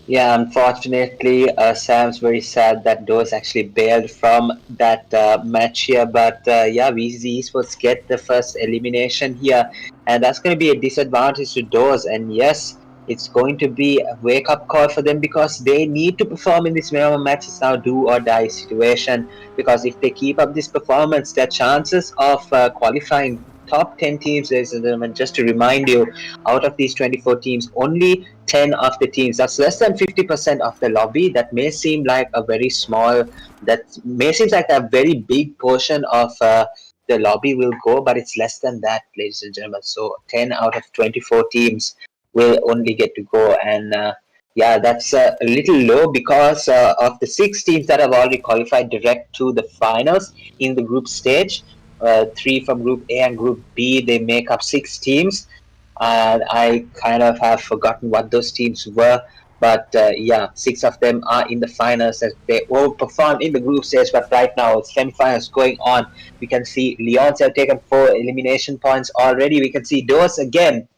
B: Yeah, unfortunately, Sam's very sad that Doors actually bailed from that match here. But yeah, VZZ Esports get the first elimination here, and that's going to be a disadvantage to Doors. And yes, it's going to be a wake-up call for them because they need to perform in this Miramar match. It's now do or die situation, because if they keep up this performance, their chances of qualifying top 10 teams, ladies and gentlemen, just to remind you, out of these 24 teams, only 10 of the teams, that's less than 50% of the lobby. That may seem like a very small, that may seem like a very big portion of the lobby will go, but it's less than that, ladies and gentlemen. So 10 out of 24 teams will only get to go, and yeah, that's a little low because of the 6 teams that have already qualified direct to the finals in the group stage. 3 from Group A and Group B, they make up 6 teams, and I kind of have forgotten what those teams were, but yeah, 6 of them are in the finals as they all performed in the group stage. But right now, semi-finals going on. We can see Leons have taken 4 elimination points already. We can see Dose again,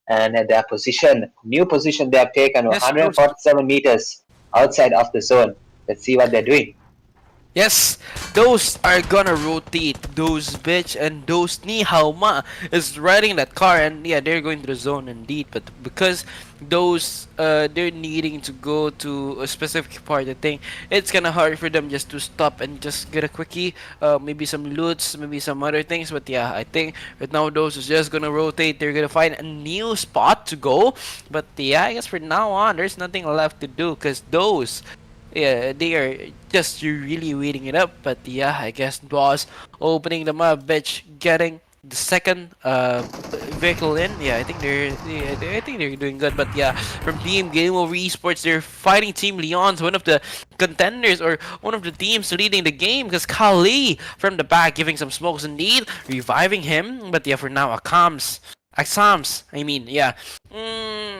B: and at their position, new position they have taken,
A: Yes,
B: 147 meters outside of the zone. Let's see what they're doing.
A: Yes, those are gonna rotate. Those bitch and those Nihauma is riding that car, and yeah, they're going to the zone indeed. But because those they're needing to go to a specific part, I think it's kinda hard for them just to stop and just get a quickie. Maybe some loots, maybe some other things. But yeah, I think right now those is just gonna rotate. They're gonna find a new spot to go. But yeah, I guess for now on, there's nothing left to do because those. Yeah, they are just really waiting it up. But yeah, I guess Boss opening them up, bitch, getting the second vehicle in. Yeah, I think they're doing good. But yeah, from Team GameOver Esports, they're fighting Team Leon's, one of the contenders or one of the teams leading the game. Because Kali from the back giving some smokes indeed, reviving him. But yeah, for now, Axams, I mean, yeah.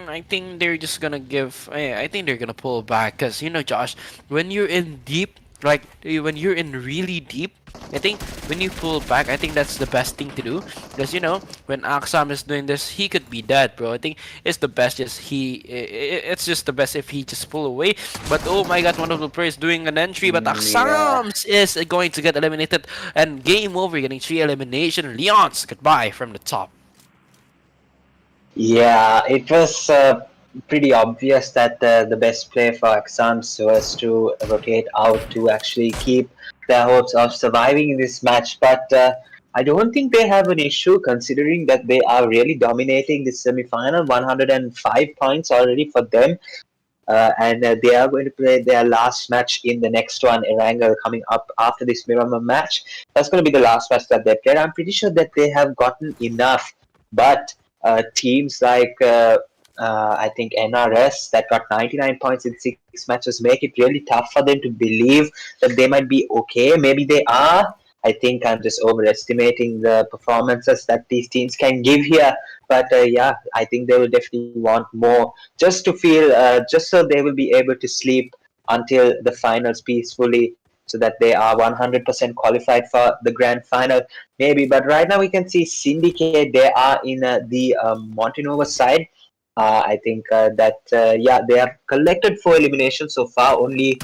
A: I think they're just gonna give. I think they're gonna pull back, cause you know, Josh, when you're in deep, like when you're in really deep I think when you pull back, I think that's the best thing to do. Because you know, when Aksam is doing this, he could be dead, bro. I think it's the best. It's just the best if he just pull away. But oh my God, one of the players doing an entry, but
B: Yeah.
A: Aksam is going to get eliminated, and game over. Getting 3 elimination. Leon's goodbye from the top.
B: Yeah, it was pretty obvious that the best play for Axams was to rotate out to actually keep their hopes of surviving in this match. But I don't think they have an issue considering that they are really dominating this semi-final. 105 points already for them. And they are going to play their last match in the next one, Erangel, coming up after this Miramar match. That's going to be the last match that they play. I'm pretty sure that they have gotten enough, but teams like I think NRS that got 99 points in 6 matches make it really tough for them to believe that they might be okay. Maybe they are. I think I'm just overestimating the performances that these teams can give here. But yeah, I think they will definitely want more just to feel, just so they will be able to sleep until the finals peacefully so that they are 100% qualified for the grand final, maybe. But right now we can see Syndicate, they are in the Montenegro side. I think that, yeah, they have collected 4 eliminations so far. Only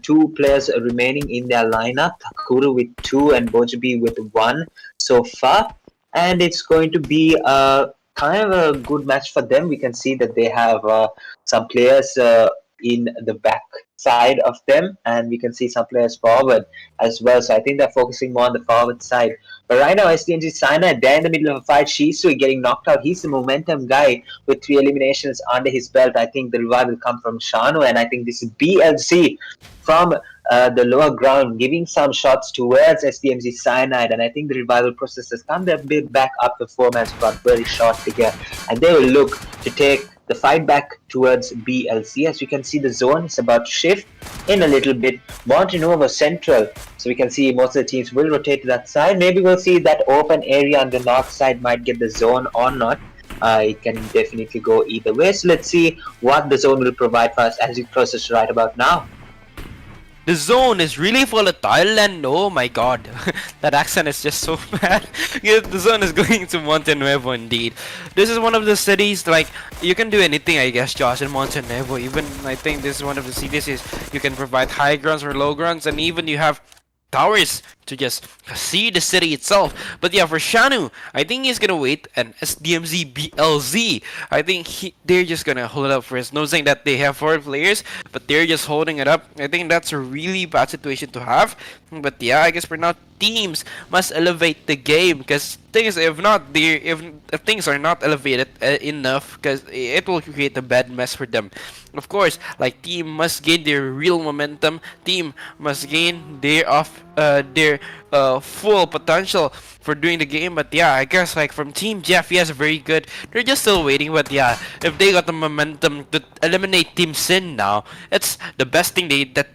B: 2 players remaining in their lineup, Takuru with 2 and Bojabi with 1 so far. And it's going to be kind of a good match for them. We can see that they have some players in the back side of them, and we can see some players forward as well. So I think they're focusing more on the forward side. But right now, SDMZ Cyanide, they're in the middle of a fight. Shisui getting knocked out. He's the momentum guy with 3 eliminations under his belt. I think the revive will come from Jaanuun, and I think this is BLC from the lower ground, giving some shots towards SDMZ Cyanide, and I think the revival process has come a bit back up. The 4-man's got very short figure, and they will look to take the fight back towards BLC. As you can see, the zone is about to shift in a little bit. Montenegro Central, so we can see most of the teams will rotate to that side. Maybe we'll see that open area on the north side might get the zone or not. It can definitely go either way. So let's see what the zone will provide for us as it processes right about now.
A: The zone is really volatile, and oh my God, that accent is just so bad. Yeah, the zone is going to Montenegro indeed. This is one of the cities, like, you can do anything, I guess, Josh, in Montenegro. Even, I think this is one of the cities is you can provide high grounds or low grounds, and even you have towers to just see the city itself. But yeah, for Jaanuun, I think he's gonna wait, and SDMZ BLZ, I think they're just gonna hold it up first. No saying that they have 4 players, but they're just holding it up. I think that's a really bad situation to have. But yeah, I guess for now, teams must elevate the game, because things if things are not elevated enough, because it will create a bad mess for them. Of course, like, team must gain their real momentum. Team must gain their full potential for doing the game. But yeah, I guess like from Team Jeff, yes, very good. They're just still waiting. But yeah, if they got the momentum to eliminate Team Sin now, it's the best thing that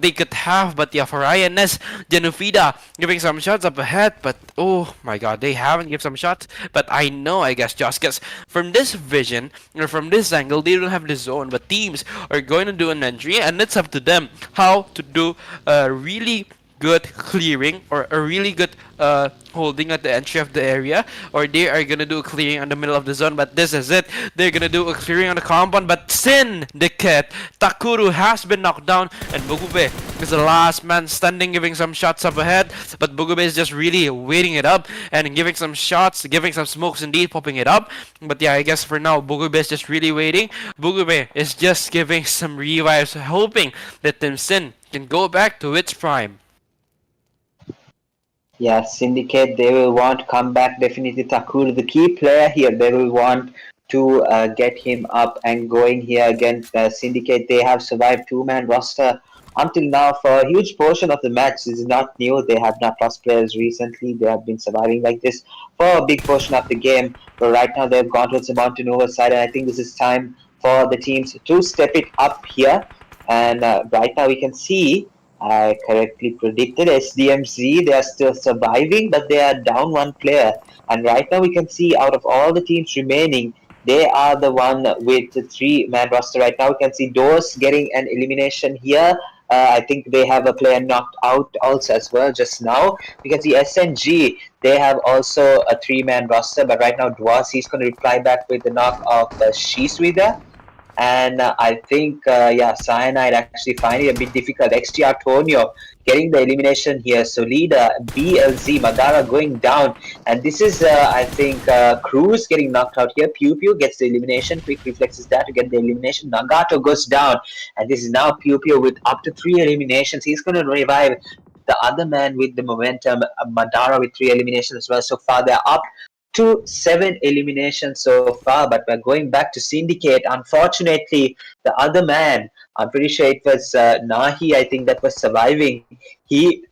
A: they could have. But yeah, for INS, Jaanuun Fidhaa giving some shots up ahead, but oh my God, they haven't given some shots. But I know, I guess, just because from this vision or from this angle, they don't have the zone, but teams are going to do an entry, and it's up to them how to do a really good clearing or a really good holding at the entry of the area, or they are gonna do a clearing on the middle of the zone. But this is it, they're gonna do a clearing on the compound. But Syndicate, Takuru has been knocked down, and Bugube is the last man standing, giving some shots up ahead. But Bugube is just really waiting it up and giving some shots, giving some smokes, indeed popping it up. But yeah, I guess for now Bugube is just really waiting. Bugube is just giving some revives, hoping that Team Sin can go back to its prime.
B: Yeah, Syndicate, they will want to come back. Definitely Takuru, the key player here. They will want to get him up and going here against Syndicate. They have survived 2-man roster until now for a huge portion of the match. This is not new. They have not lost players recently. They have been surviving like this for a big portion of the game. But right now they've gone towards the Montenegro side, and I think this is time for the teams to step it up here. And right now we can see, I correctly predicted SDMZ. They are still surviving, but they are down 1 player. And right now we can see out of all the teams remaining, they are the one with the 3-man roster right now. We can see Dose getting an elimination here. I think they have a player knocked out also as well just now. You can see SNG, they have also a three-man roster, but right now Dwas, he's going to reply back with the knock of Shisui. And I think, Cyanide actually finding it a bit difficult. XTR Tonio getting the elimination here. Solida, BLZ, Madara going down. And this is, I think, Cruz getting knocked out here. Pew Pew gets the elimination. Quick reflexes there to get the elimination. Nagato goes down. And this is now Pew Pew with up to 3 eliminations. He's going to revive the other man with the momentum. Madara with 3 eliminations as well. So far, they're up to 7 eliminations so far, but we're going back to Syndicate. Unfortunately, the other man, I'm pretty sure it was Nahi, I think, that was surviving. He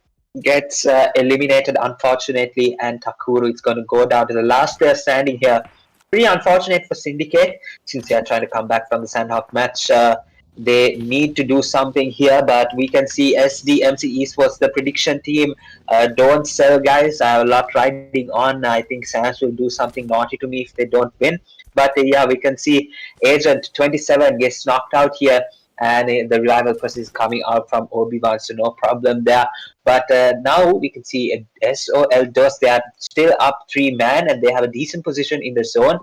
B: gets eliminated, unfortunately, and Takuru is going to go down to the last player standing here. Pretty unfortunate for Syndicate, since they are trying to come back from the Sanhok match. They need to do something here, but we can see SDMZ Esports, the prediction team. Don't sell, guys. I have a lot riding on. I think Sans will do something naughty to me if they don't win. But yeah, we can see Agent 27 gets knocked out here, and the revival process is coming out from Obi-Wan, so no problem there. But now we can see SOL DOS, they are still up 3-man, and they have a decent position in the zone.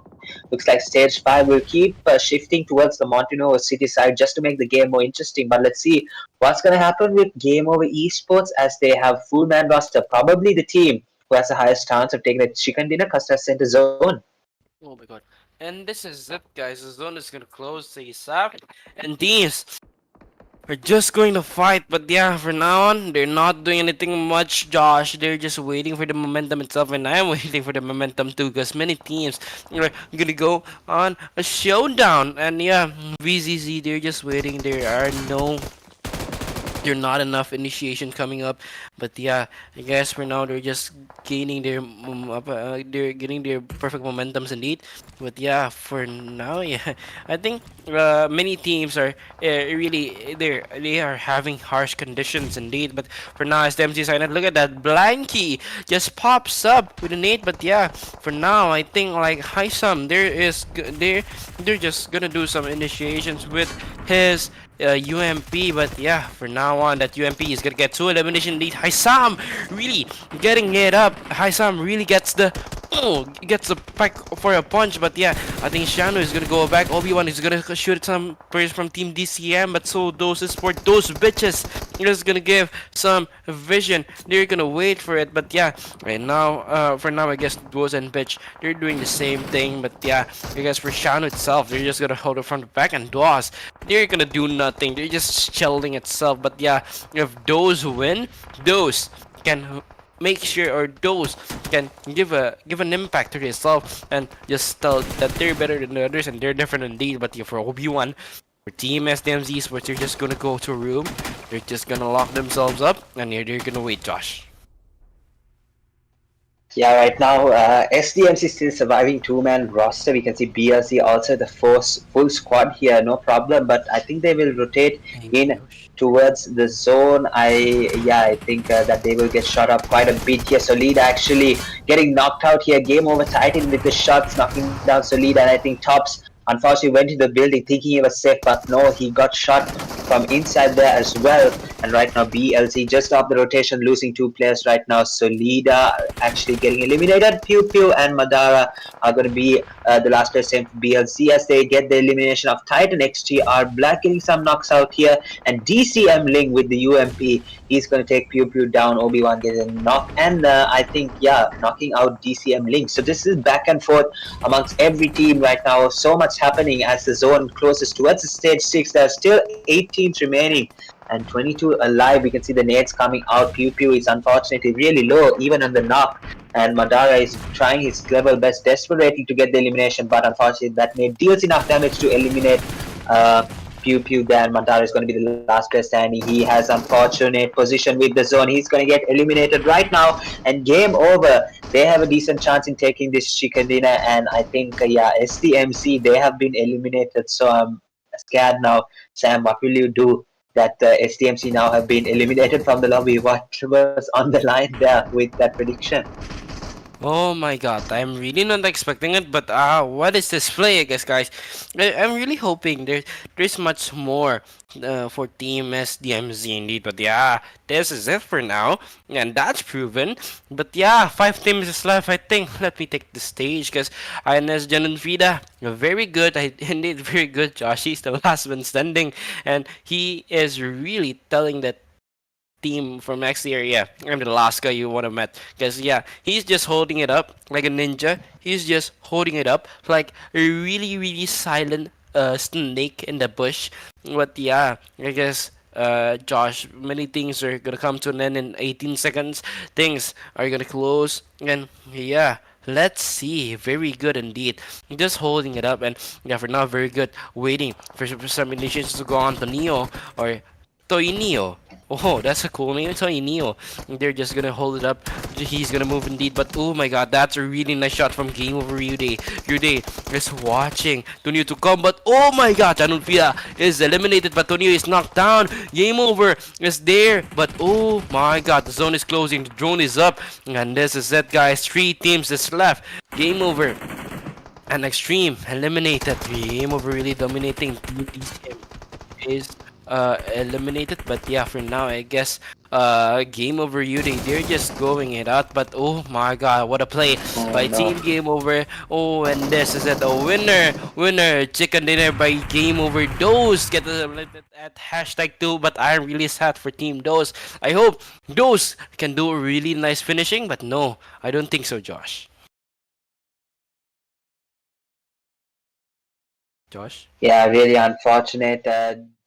B: Looks like stage 5 will keep shifting towards the Montino City side just to make the game more interesting. But let's see what's going to happen with GameOver Esports, as they have full man roster. Probably the team who has the highest chance of taking the chicken dinner customer center zone.
A: Oh my god. And this is it, guys. The zone is gonna close ASAP. And these are just going to fight. But yeah, for now on, they're not doing anything much, Josh. They're just waiting for the momentum itself. And I'm waiting for the momentum too. Because many teams are gonna go on a showdown. And yeah, VZZ, they're just waiting. There are no. They're not enough initiation coming up, but yeah, I guess for now they're just gaining their they're getting their perfect momentums indeed. But yeah, for now, yeah, I think many teams are really they are having harsh conditions indeed. But for now, as the MC Cyanide, look at that Blanky just pops up with an 8. But yeah, for now, I think like Haisam, they're just gonna do some initiations with his UMP, but yeah, for now on, that UMP is gonna get 2 elimination lead. Haisam really getting it up. Haisam really gets the gets the pack for a punch, but yeah, I think Shano is gonna go back. Obi-Wan is gonna shoot some players from Team DCM, but so those is for those bitches. They're just gonna give some vision. They're gonna wait for it, but yeah, right now, for now, I guess Duos and Bitch, they're doing the same thing, but yeah, I guess for Shano itself, they're just gonna hold it from the back, and Duos, they're gonna do nothing. They're just chilling itself, but yeah, if those win, those can make sure, or those can give an impact to themselves and just tell that they're better than the others and they're different indeed. But yeah, for Obi-Wan, for Team SDMZ Esports, they're just gonna go to a room, they're just gonna lock themselves up, and they're gonna wait, Josh.
B: Yeah, right now, SDMC is still surviving 2-man roster. We can see BLC also the full squad here, no problem. But I think they will rotate in towards the zone. I think that they will get shot up quite a bit here. Solida actually getting knocked out here. Game over Titan with the shots, knocking down Solida, and I think Tops unfortunately went to the building thinking he was safe, but no, he got shot from inside there as well. And right now BLC just off the rotation, losing 2 players right now. Solida actually getting eliminated. Pew Pew and Madara are going to be the last player, same for BLC, as they get the elimination of Titan. XTR Black getting some knocks out here, and DCM Ling with the UMP, he's going to take Pew Pew down. Obi-Wan gets a knock, and I think, yeah, knocking out DCM Ling. So this is back and forth amongst every team right now. So much happening as the zone closes towards the stage 6. There are still 8 teams remaining and 22 alive. We can see the nades coming out. Pew Pew is unfortunately really low, even on the knock. And Madara is trying his level best desperately to get the elimination, but unfortunately that nade deals enough damage to eliminate Pew Pew there. And Madara is going to be the last player standing. He has unfortunate position with the zone. He's going to get eliminated right now, and game over. They have a decent chance in taking this chicken dinner, and I think, SDMC, they have been eliminated, so I'm scared now. Sam, what will you do that SDMC now have been eliminated from the lobby? What was on the line there with that prediction?
A: Oh my god, I'm really not expecting it, but what is this play, I guess, guys? I'm really hoping there's much more for Team SDMZ indeed, but yeah, this is it for now, and that's proven. But yeah, 5 teams is left, I think. Let me take the stage, because INS Jaanuun Fidhaa, very good, indeed very good. Josh, he's the last one standing, and he is really telling that team from next year. Yeah, I'm the last guy you want to met. Because, yeah, he's just holding it up like a ninja. He's just holding it up like a really, really silent snake in the bush. But, yeah, I guess. Josh, many things are gonna come to an end in 18 seconds. Things are gonna close, and yeah, let's see. Very good indeed. Just holding it up, and yeah, for now, very good. Waiting for some initiations to go on to Neo or Toinio. Oh, that's a cool name. Toinio. They're just gonna hold it up. He's gonna move indeed. But oh my god, that's a really nice shot from GameOver Uday. Uday is watching Tonio to come. But oh my god, Jaanuun Fidhaa is eliminated. But Tonio is knocked down. GameOver is there. But oh my god, the zone is closing. The drone is up. And this is it, guys. 3 teams is left. GameOver and Xtreme eliminated. GameOver really dominating. TTM is eliminated, but yeah, for now I guess GameOver Uday, they're just going it out. But oh my god, what a play
B: Oh
A: by
B: no.
A: Team GameOver. Oh, and this is it, a winner chicken dinner by GameOver. Those get eliminated at #2, but I'm really sad for Team Dose. I hope Dose can do a really nice finishing, but no, I don't think so. Josh.
B: Yeah, really unfortunate.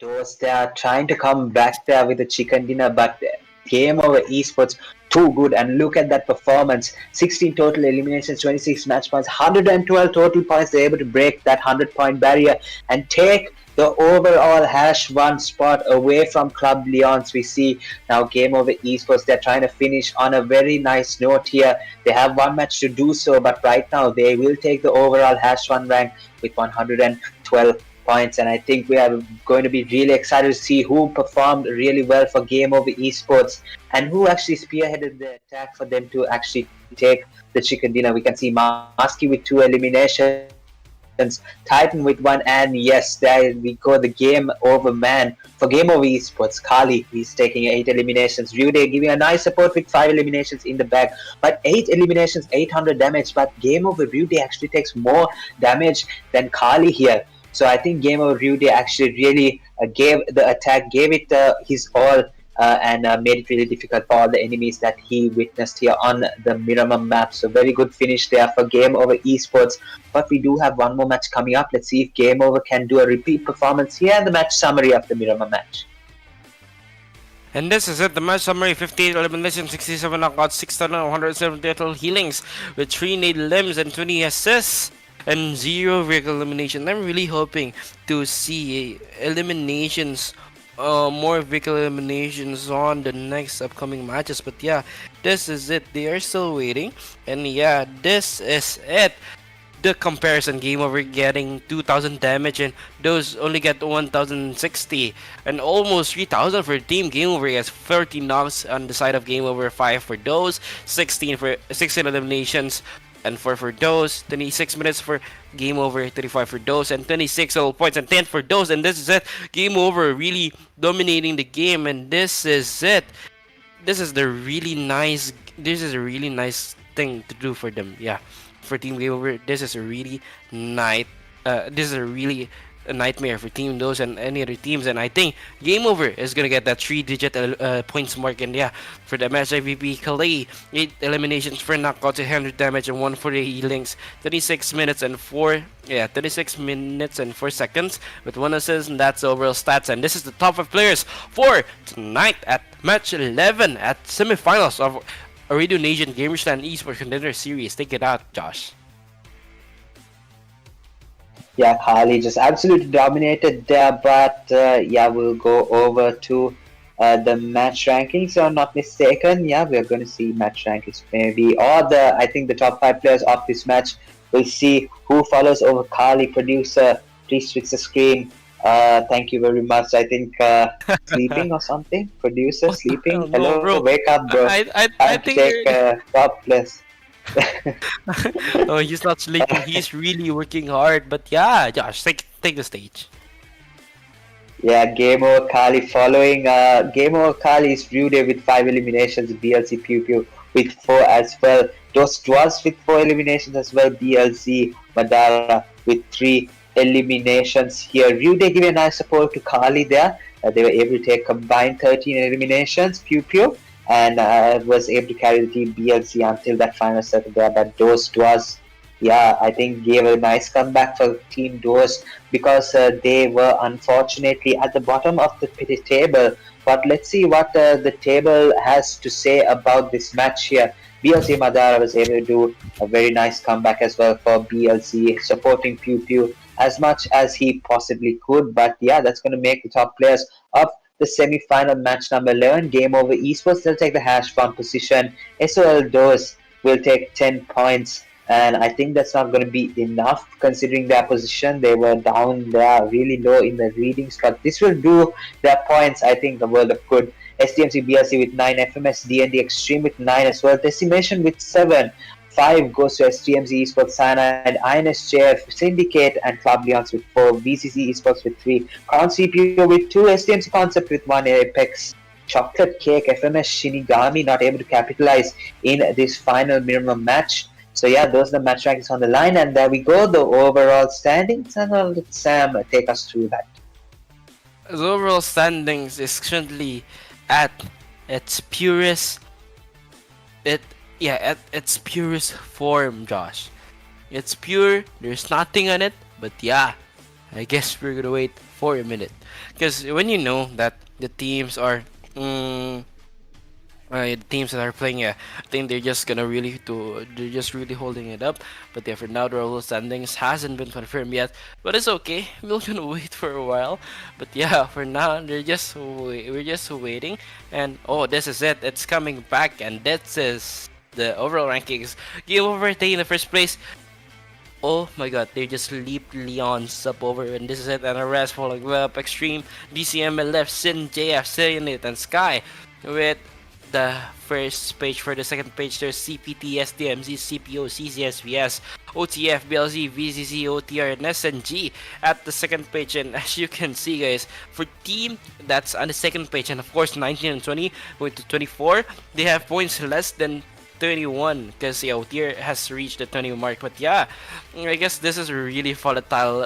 B: Those they are trying to come back there with a chicken dinner, but Game Over Esports too good. And look at that performance: 16 total eliminations, 26 match points, 112 total points. They're able to break that 100-point barrier and take the overall #1 spot away from Club Leons. We see now Game Over Esports. They're trying to finish on a very nice note here. They have one match to do so, but right now they will take the overall #1 rank with 112 points. And I think we are going to be really excited to see who performed really well for Game Over Esports and who actually spearheaded the attack for them to actually take the chicken dinner. We can see Maski with 2 eliminations, Titan with 1, and yes, there we go, the game over man for Game Over Esports. Kali, he's taking 8 eliminations. Ryude giving a nice support with 5 eliminations in the bag, but 8 eliminations, 800 damage. But Game Over Ryude actually takes more damage than Kali here. So I think Game Over Ryude actually really gave the attack, gave it his all, and made it really difficult for all the enemies that he witnessed here on the Miramar map. So very good finish there for Game Over Esports. But we do have one more match coming up. Let's see if Game Over can do a repeat performance here and the match summary of the Miramar match.
A: And this is it, the match summary: 58 eliminations, 67 knockouts, 6,170 total healings, with 3 nade limbs and 20 assists, and 0 vehicle elimination. I'm really hoping to see eliminations, more vehicle eliminations on the next upcoming matches. But yeah, this is it. They are still waiting, and yeah, this is it. The comparison: Game Over getting 2,000 damage, and those only get 1,060, and almost 3,000 for Team Game Over. Has 30 knocks on the side of Game Over, 5 for those, 16 eliminations, and 4 for those, 26 minutes for Game Over, 35 for those, and 26 total points, and 10 for those. And this is it. Game Over really dominating the game, and this is it. This is the really nice. This is a really nice thing to do for them. Yeah, for Team Game Over, this is a really night. This is a really a nightmare for Team Dose and any other teams. And I think Game Over is gonna get that 3-digit points mark. And yeah, for the match MVP, Kalei, 8 eliminations for knockouts, 100 damage, and 1 for the healings. 26 minutes and 4 seconds with 1 assist, and that's the overall stats. And this is the top 5 players for tonight at match 11 at semifinals of Ooredoo Nation Gamersland Esports Contender Series. Take it out, Josh.
B: Yeah, Kali just absolutely dominated there, but yeah, we'll go over to the match rankings. So I'm not mistaken, yeah, we're going to see match rankings maybe, or I think the top 5 players of this match. We'll see who follows over Kali. Producer, please switch the screen. Thank you very much. I think sleeping or something. Producer, sleeping.
A: No,
B: Hello,
A: bro.
B: wake up, bro.
A: I
B: Time to
A: think
B: take top place.
A: No, he's not sleeping. He's really working hard. But yeah, Josh, take the stage.
B: Yeah, Game Over Kali following Game Over Kali's View Day with 5 eliminations, BLC Pew Pew with 4 as well. Dos Dwas with 4 eliminations as well, BLC Madara with 3 eliminations here. View Day giving a nice support to Kali there. They were able to take combined 13 eliminations, Pew Pew, and was able to carry the team BLC until that final set there. But Dos Dwas, yeah, I think gave a nice comeback for Team Dos because they were unfortunately at the bottom of the table. But let's see what the table has to say about this match here. BLC Madara was able to do a very nice comeback as well for BLC, supporting Pew Pew as much as he possibly could. But yeah, that's going to make the top players of the semi-final match number 11. Game Over Esports, they'll take the hash farm position. SOL Dos will take 10 points. And I think that's not going to be enough considering their position. They were down there really low in the readings, but this will do their points, I think, the world of good. SDMC BLC with 9, FMS DND Xtreme with 9 as well, Decimation with 7. 5 goes to SDMZ Esports, Cyanide, INSJF, Syndicate, and Club Leons with 4, VZZ Esports with 3, Crown CPU with 2, SDMZ Concept with 1, Apex, Chocolate Cake, FMS Shinigami not able to capitalize in this final Miramar match. So yeah, those are the match rankings on the line, and there we go, the overall standings, and I'll let Sam take us through that.
A: The overall standings is currently at its purest at its purest form, Josh. It's pure, there's nothing on it, but yeah, I guess we're gonna wait for a minute. Because when you know that the teams are the teams that are playing, yeah, I think they're just really holding it up. But yeah, for now the overall standings hasn't been confirmed yet, but it's okay. We're gonna wait for a while. But yeah, for now we're just waiting. And oh, this is it. It's coming back, and this is the overall rankings. Game Over taking the first place. Oh my god, they just leaped Leon's up over, and this is it. And arrest following up Extreme, DCM left, Sin, JF, Cyanide, and Sky with the first page. For the second page, there's CPT, SDMZ, CPO, CCSVS, OTF, BLZ, VZZ, OTR, and SNG at the second page. And as you can see, guys, for team that's on the second page, and of course 19 and 20 going to 24, they have points less than 21 because yeah, OTR has reached the 20 mark. But yeah, I guess this is a really volatile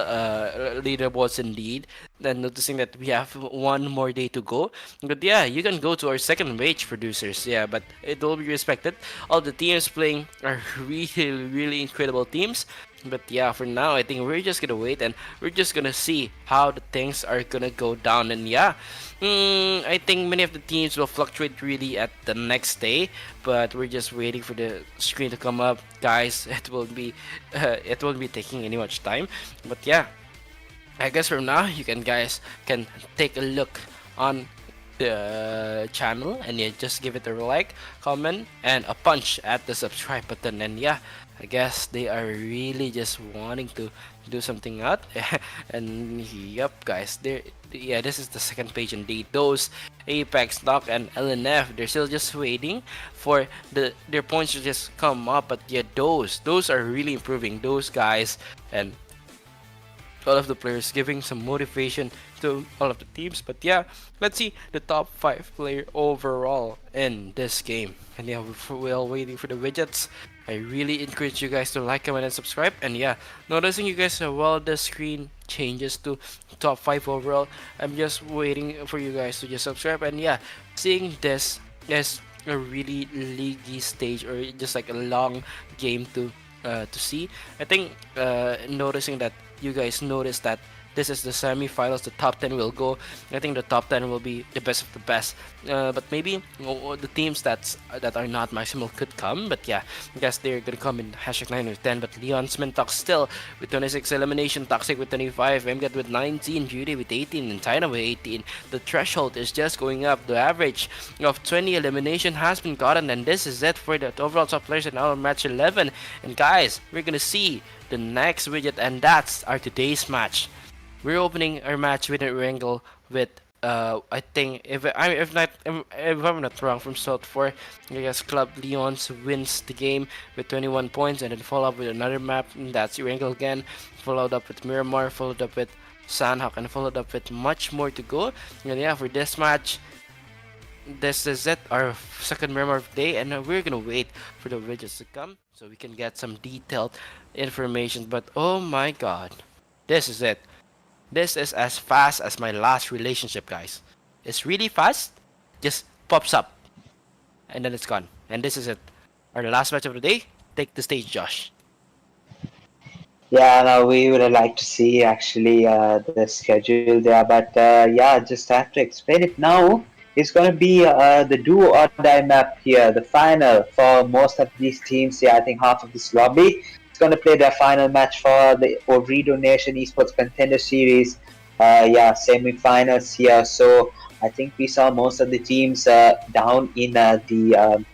A: leaderboards indeed. Then noticing that we have one more day to go. But yeah, you can go to our second page, producers. Yeah, but it will be respected. All the teams playing are really incredible teams. But yeah, for now, I think we're just gonna wait and we're just gonna see how the things are gonna go down. And yeah, I think many of the teams will fluctuate really at the next day. But we're just waiting for the screen to come up, guys. It won't be taking any much time. But yeah, I guess from now you guys can take a look on the channel, and yeah, just give it a like, comment, and a punch at the subscribe button. And yeah, I guess they are really just wanting to do something out. And yep, guys, this is the second page indeed. Those Apex, Knock, and LNF, they're still just waiting for their points to just come up. But yeah, those are really improving, those guys, and all of the players giving some motivation to all of the teams. But yeah, let's see the top 5 player overall in this game. And yeah, while waiting for the widgets, I really encourage you guys to like, comment, and subscribe. And yeah, noticing you guys while the screen changes to top 5 overall, I'm just waiting for you guys to just subscribe. And yeah, seeing this is a really leaguey stage, or just like a long game to see. I think noticing that you guys notice that this is the semi-finals, the top 10 will go. I think the top 10 will be the best of the best. But maybe the teams that are not maximal could come. But yeah, I guess they're gonna come in hashtag 9 with 10. But Leon's Mintox still with 26 elimination, Toxic with 25, MGAT with 19, Beauty with 18, and China with 18. The threshold is just going up. The average of 20 elimination has been gotten, and this is it for the overall top players in our match 11. And guys, we're gonna see the next widget, and that's our today's match. We're opening our match with Erangel with I think if I'm not wrong, from South 4, I guess Club Leons wins the game with 21 points, and then follow up with another map, and that's Erangel again, followed up with Miramar, followed up with Sanhok, and followed up with much more to go. And yeah, for this match, this is it, our second Miramar of the day, and we're gonna wait for the widgets to come so we can get some detailed information. But oh my god, this is it. This is as fast as my last relationship, guys. It's really fast, just pops up, and then it's gone. And this is it. Our last match of the day. Take the stage, Josh.
B: Yeah, no, we would have liked to see actually the schedule there, but yeah, just have to explain it now. It's going to be the do or die map here, the final for most of these teams. Yeah, I think half of this lobby is going to play their final match for the Ooredoo Nation Esports Contender Series. Yeah, semi-finals here. So I think we saw most of the teams down in the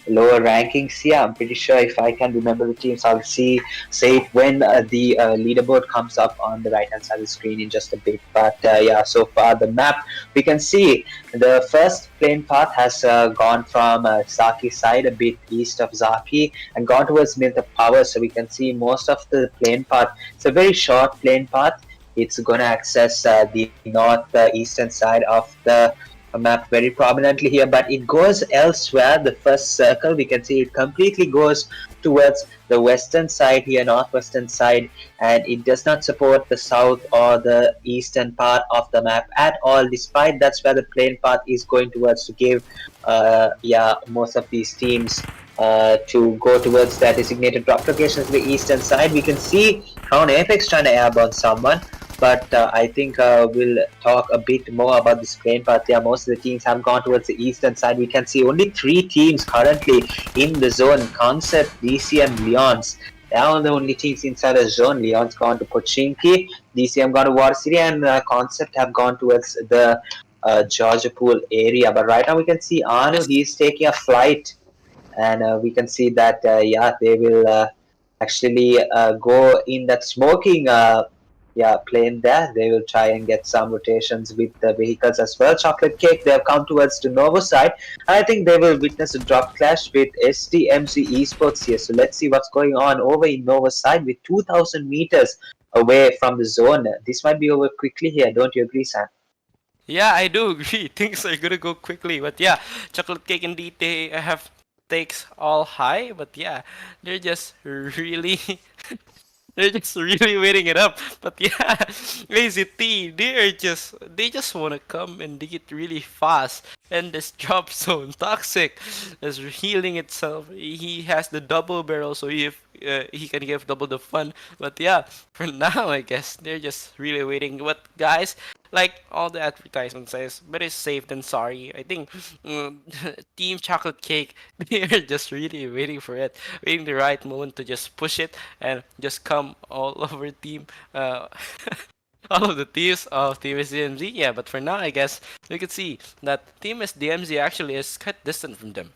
B: lower rankings. Yeah, I'm pretty sure if I can remember the teams, I'll say it when the leaderboard comes up on the right hand side of the screen in just a bit. But yeah, so far the map we can see the first plane path has gone from Zaki side a bit east of Zaki and gone towards Milta Power. So we can see most of the plane path. It's a very short plane path. It's going to access the north eastern side of the map very prominently here, but it goes elsewhere. The first circle, we can see it completely goes towards the western side here, northwestern side, and it does not support the south or the eastern part of the map at all, despite that's where the plane path is going towards to give yeah, most of these teams to go towards their designated drop locations to the eastern side. We can see Crown Apex trying to airborne someone, but I think we'll talk a bit more about this plane path. Yeah, most of the teams have gone towards the eastern side. We can see only 3 teams currently in the zone: Concept, DCM, Leons. They are the only teams inside the zone. Leon's gone to Pochinki, DCM gone to War City, and Concept have gone towards the Georgia Pool area. But right now we can see Anu,
A: Yes.
B: he's taking a flight, and we can see that yeah, they will actually go in that smoking yeah, plane there. They will try and get some rotations with the vehicles as well. Chocolate Cake, they have come towards the Novo side. I think they will witness a drop clash with SDMZ Esports here. So let's see what's going on over in Novo side with 2,000 meters away from the zone. This might be over quickly here. Don't you agree, Sam?
A: Yeah, I do agree. Things are gonna go quickly, but yeah, chocolate cake indeed. They have stakes all high, but yeah, they're just really they're just really waiting it up. But yeah, Lazy T, they just wanna come and dig it really fast. And this drop zone, Toxic, is healing itself. He has the double barrel, so if he can give double the fun. But yeah, for now, I guess they're just really waiting. But guys, like all the advertisement says, better safe than sorry. I think Team Chocolate Cake, they are just really waiting for it, waiting the right moment to just push it and just come all over team. All of the teams of Team SDMZ. Yeah, but for now, I guess we could see that Team SDMZ actually is quite distant from them.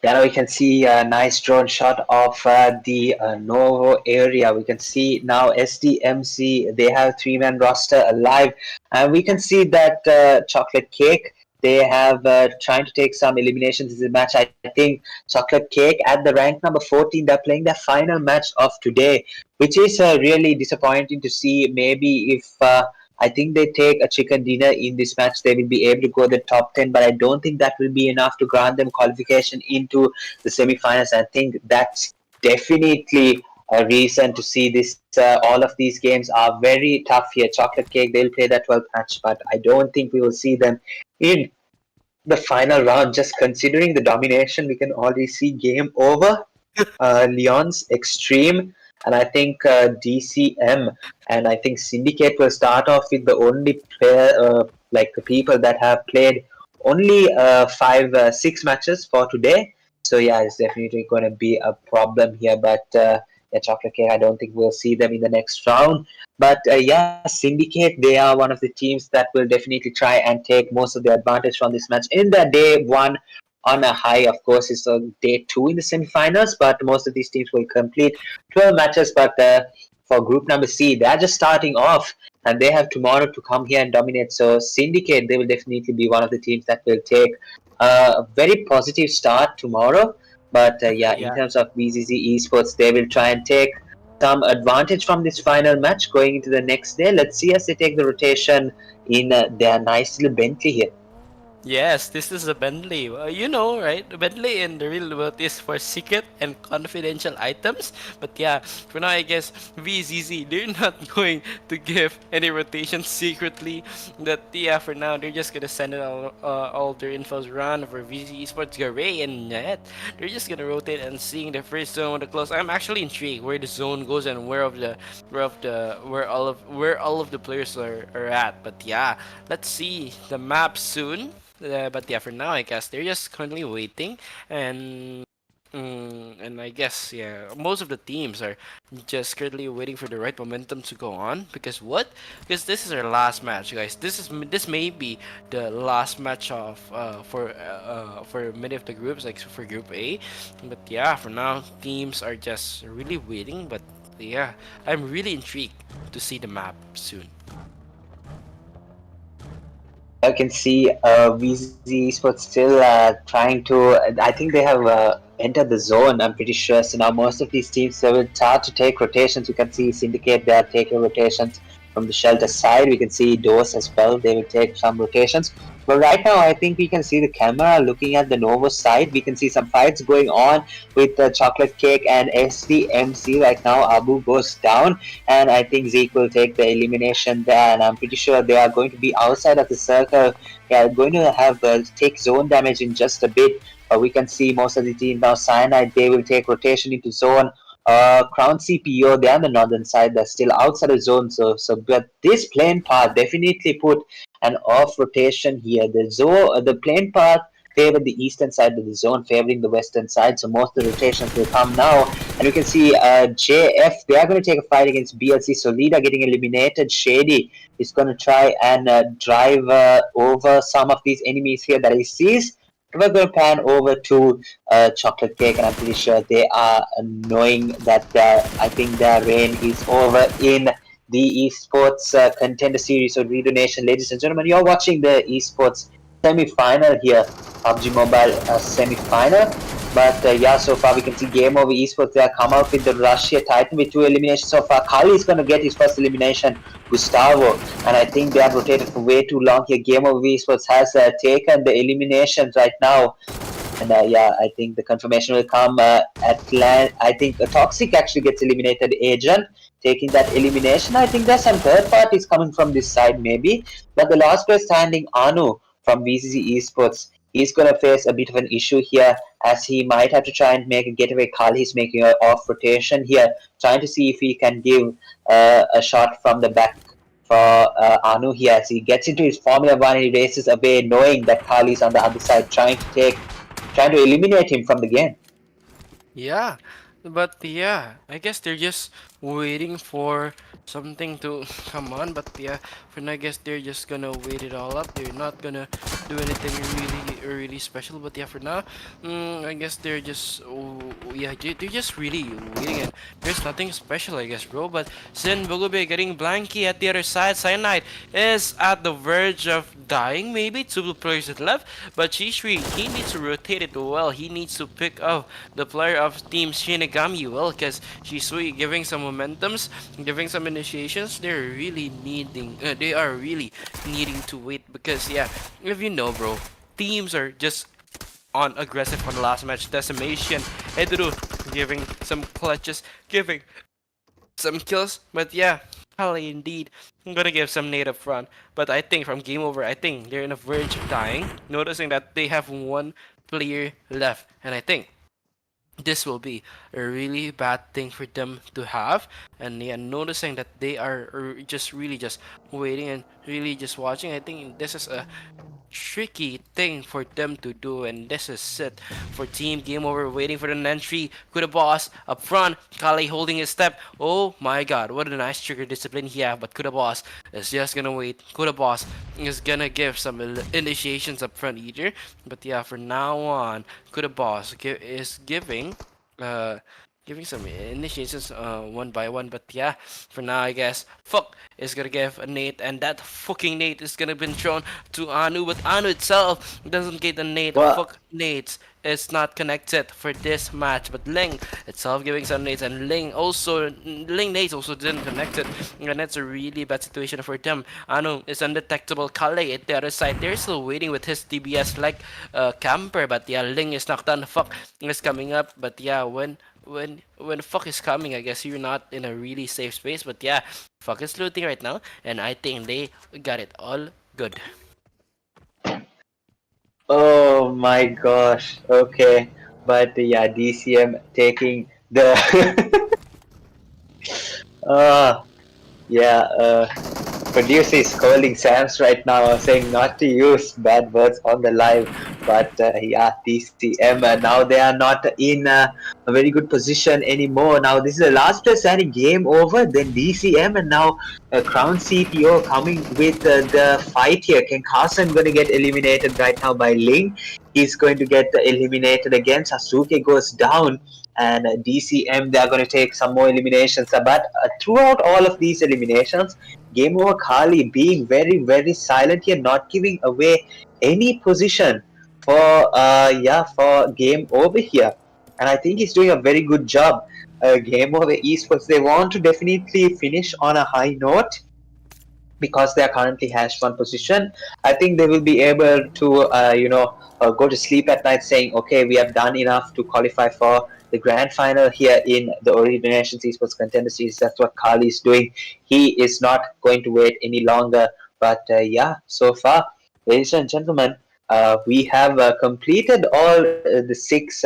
B: Yeah, we can see a nice drone shot of the Novo area. We can see now SDMC, they have 3-man roster alive. And we can see that Chocolate Cake, they have trying to take some eliminations in the match. I think Chocolate Cake at the rank number 14, they're playing their final match of today, which is really disappointing to see. Maybe if I think they take a chicken dinner in this match, they will be able to go the top 10, but I don't think that will be enough to grant them qualification into the semi-finals. I think that's definitely a reason to see this. All of these games are very tough here. Chocolate Cake, they'll play that 12th match, but I don't think we will see them in the final round. Just considering the domination, we can already see GameOver Leon's Extreme, and I think DCM, and I think Syndicate will start off with the only player, like the people that have played only 6 matches for today. So yeah, it's definitely going to be a problem here. But yeah, Chocolate Cake, I don't think we'll see them in the next round. But yeah, Syndicate, they are one of the teams that will definitely try and take most of the advantage from this match. In the day 1 on a high, of course, it's day 2 in the semifinals, but most of these teams will complete 12 matches. But for group number C, they're just starting off. and they have tomorrow to come here and dominate. So Syndicate, they will definitely be one of the teams that will take a very positive start tomorrow. But yeah, in
A: Yeah.
B: terms of VZZ Esports, they will try and take some advantage from this final match going into the next day. Let's see as they take the rotation in their nice little Bentley here.
A: Yes, this is a Bentley. You know, right? The Bentley in the real world is for secret and confidential items. But yeah, for now, I guess VZZ, they're not going to give any rotations secretly. That yeah, for now, they're just gonna send it all their infos around for VZ Esports, Garay, and Net. They're just gonna rotate and seeing the first zone, the close. I'm actually intrigued where the zone goes and where all of the players are at. But yeah, let's see the map soon. But yeah, for now, I guess they're just currently waiting, and and I guess yeah, most of the teams are just currently waiting for the right momentum to go on. Because what? Because this is our last match, guys. This may be the last match of for many of the groups, like for Group A. But yeah, for now, teams are just really waiting. But yeah, I'm really intrigued to see the map soon.
B: I can see VZ Esports still trying to. I think they have entered the zone. I'm pretty sure. So now most of these teams they will start to take rotations. You can see Syndicate they are taking rotations from the shelter side. We can see Dose as well. They will take some rotations. But right now, I think we can see the camera looking at the Novo side. We can see some fights going on with Chocolate Cake and SDMC. Right now, Abu goes down, and I think Zeke will take the elimination there. And I'm pretty sure they are going to be outside of the circle. They are going to have take zone damage in just a bit. We can see most of the team now. Cyanide, they will take rotation into zone. Crown CPO, they're on the northern side. They're still outside the zone. But this plane path definitely put an off rotation here. The plane path favored the eastern side of the zone, favoring the western side. So most of the rotations will come now, and you can see JF. They are going to take a fight against BLC. Solida getting eliminated. Shady is going to try and drive over some of these enemies here that he sees. We're going to pan over to Chocolate Cake, and I'm pretty sure they are knowing that I think their reign is over in the esports contender series of Ooredoo Nation. Ladies and gentlemen, you're watching the esports semi-final here, PUBG Mobile semi-final. But yeah, so far we can see GameOver Esports, they have come out with the Russia Titan with 2 eliminations so far. Kali is going to get his first elimination, Gustavo, and I think they have rotated for way too long here. GameOver Esports has taken the eliminations right now. And yeah, I think the confirmation will come I think Toxic actually gets eliminated. Agent taking that elimination. I think there's some third parties coming from this side maybe. But the last place standing, Anu from VZZ Esports, he's going to face a bit of an issue here as he might have to try and make a getaway call. He's making an off rotation here, trying to see if he can give a shot from the back for Anu here as he gets into his Formula 1 and he races away knowing that Kali's on the other side trying to eliminate him from the game.
A: Yeah, but yeah, I guess they're just waiting for something to come on. But yeah, for now, I guess they're just gonna wait it all up. They're not gonna do anything really special. But yeah, for now, I guess they're just yeah, they're just really waiting, and there's nothing special, I guess, bro. But Sin Bugube getting Blanky at the other side. Cyanide is at the verge of dying. Maybe two players left, but Chishri, he needs to rotate it well. He needs to pick up the player of Team Shinigami well, because Shisui giving some momentums, giving some initiations. They are really needing to wait because yeah, if you know, bro, teams are just on aggressive on the last match. Decimation, Ooredoo giving some clutches, giving some kills, but yeah, Kali indeed. I'm gonna give some nade up front, but I think from game over, I think they're in the verge of dying, noticing that they have one player left, and I think this will be a really bad thing for them to have. And yeah, noticing that they are just really just waiting and really just watching, I think this is a tricky thing for them to do, and this is it for team game over, waiting for an entry. Kuda boss up front, Kali holding his step. Oh my god, what a nice trigger discipline he have. But Kuda boss is just gonna wait. Kuda boss is gonna give some initiations up front either. But yeah, for now on, Kuda boss is giving uh giving some initiations one by one. But yeah, for now, I guess Fuck is gonna give a nade, and that fucking nade is gonna be thrown to Anu. But Anu itself doesn't get the nade.
B: Well,
A: Fuck nades. It's not connected for this match, but Ling itself giving some nades, and Ling nades also didn't connect it, and that's a really bad situation for them. Anu is undetectable. Kale at the other side, they're still waiting with his DBS like camper, but yeah, Ling is knocked down. Fuck is coming up, but yeah, when Fuck is coming, I guess you're not in a really safe space. But yeah, Fuck is looting right now, and I think they got it all good.
B: oh my gosh. Okay, but yeah, DCM taking the. uh, yeah. Producer is scolding Sam's right now, saying not to use bad words on the live. But yeah, DCM now they are not in a very good position anymore. Now this is the last place and game over. Then DCM and now Crown CPO coming with the fight here. Can Carson going to get eliminated right now by Ling? He's going to get eliminated again. Sasuke goes down. And DCM, they're going to take some more eliminations. But throughout all of these eliminations, Game Over Kali being very, very silent here, not giving away any position for for Game Over here. And I think he's doing a very good job. Game Over Esports, they want to definitely finish on a high note because they are currently hash one position. I think they will be able to, go to sleep at night saying, okay, we have done enough to qualify for the grand final here in the Ooredoo Nations Esports Contender Series. That's what Kali is doing. He is not going to wait any longer. But yeah, so far, ladies and gentlemen, we have completed all the six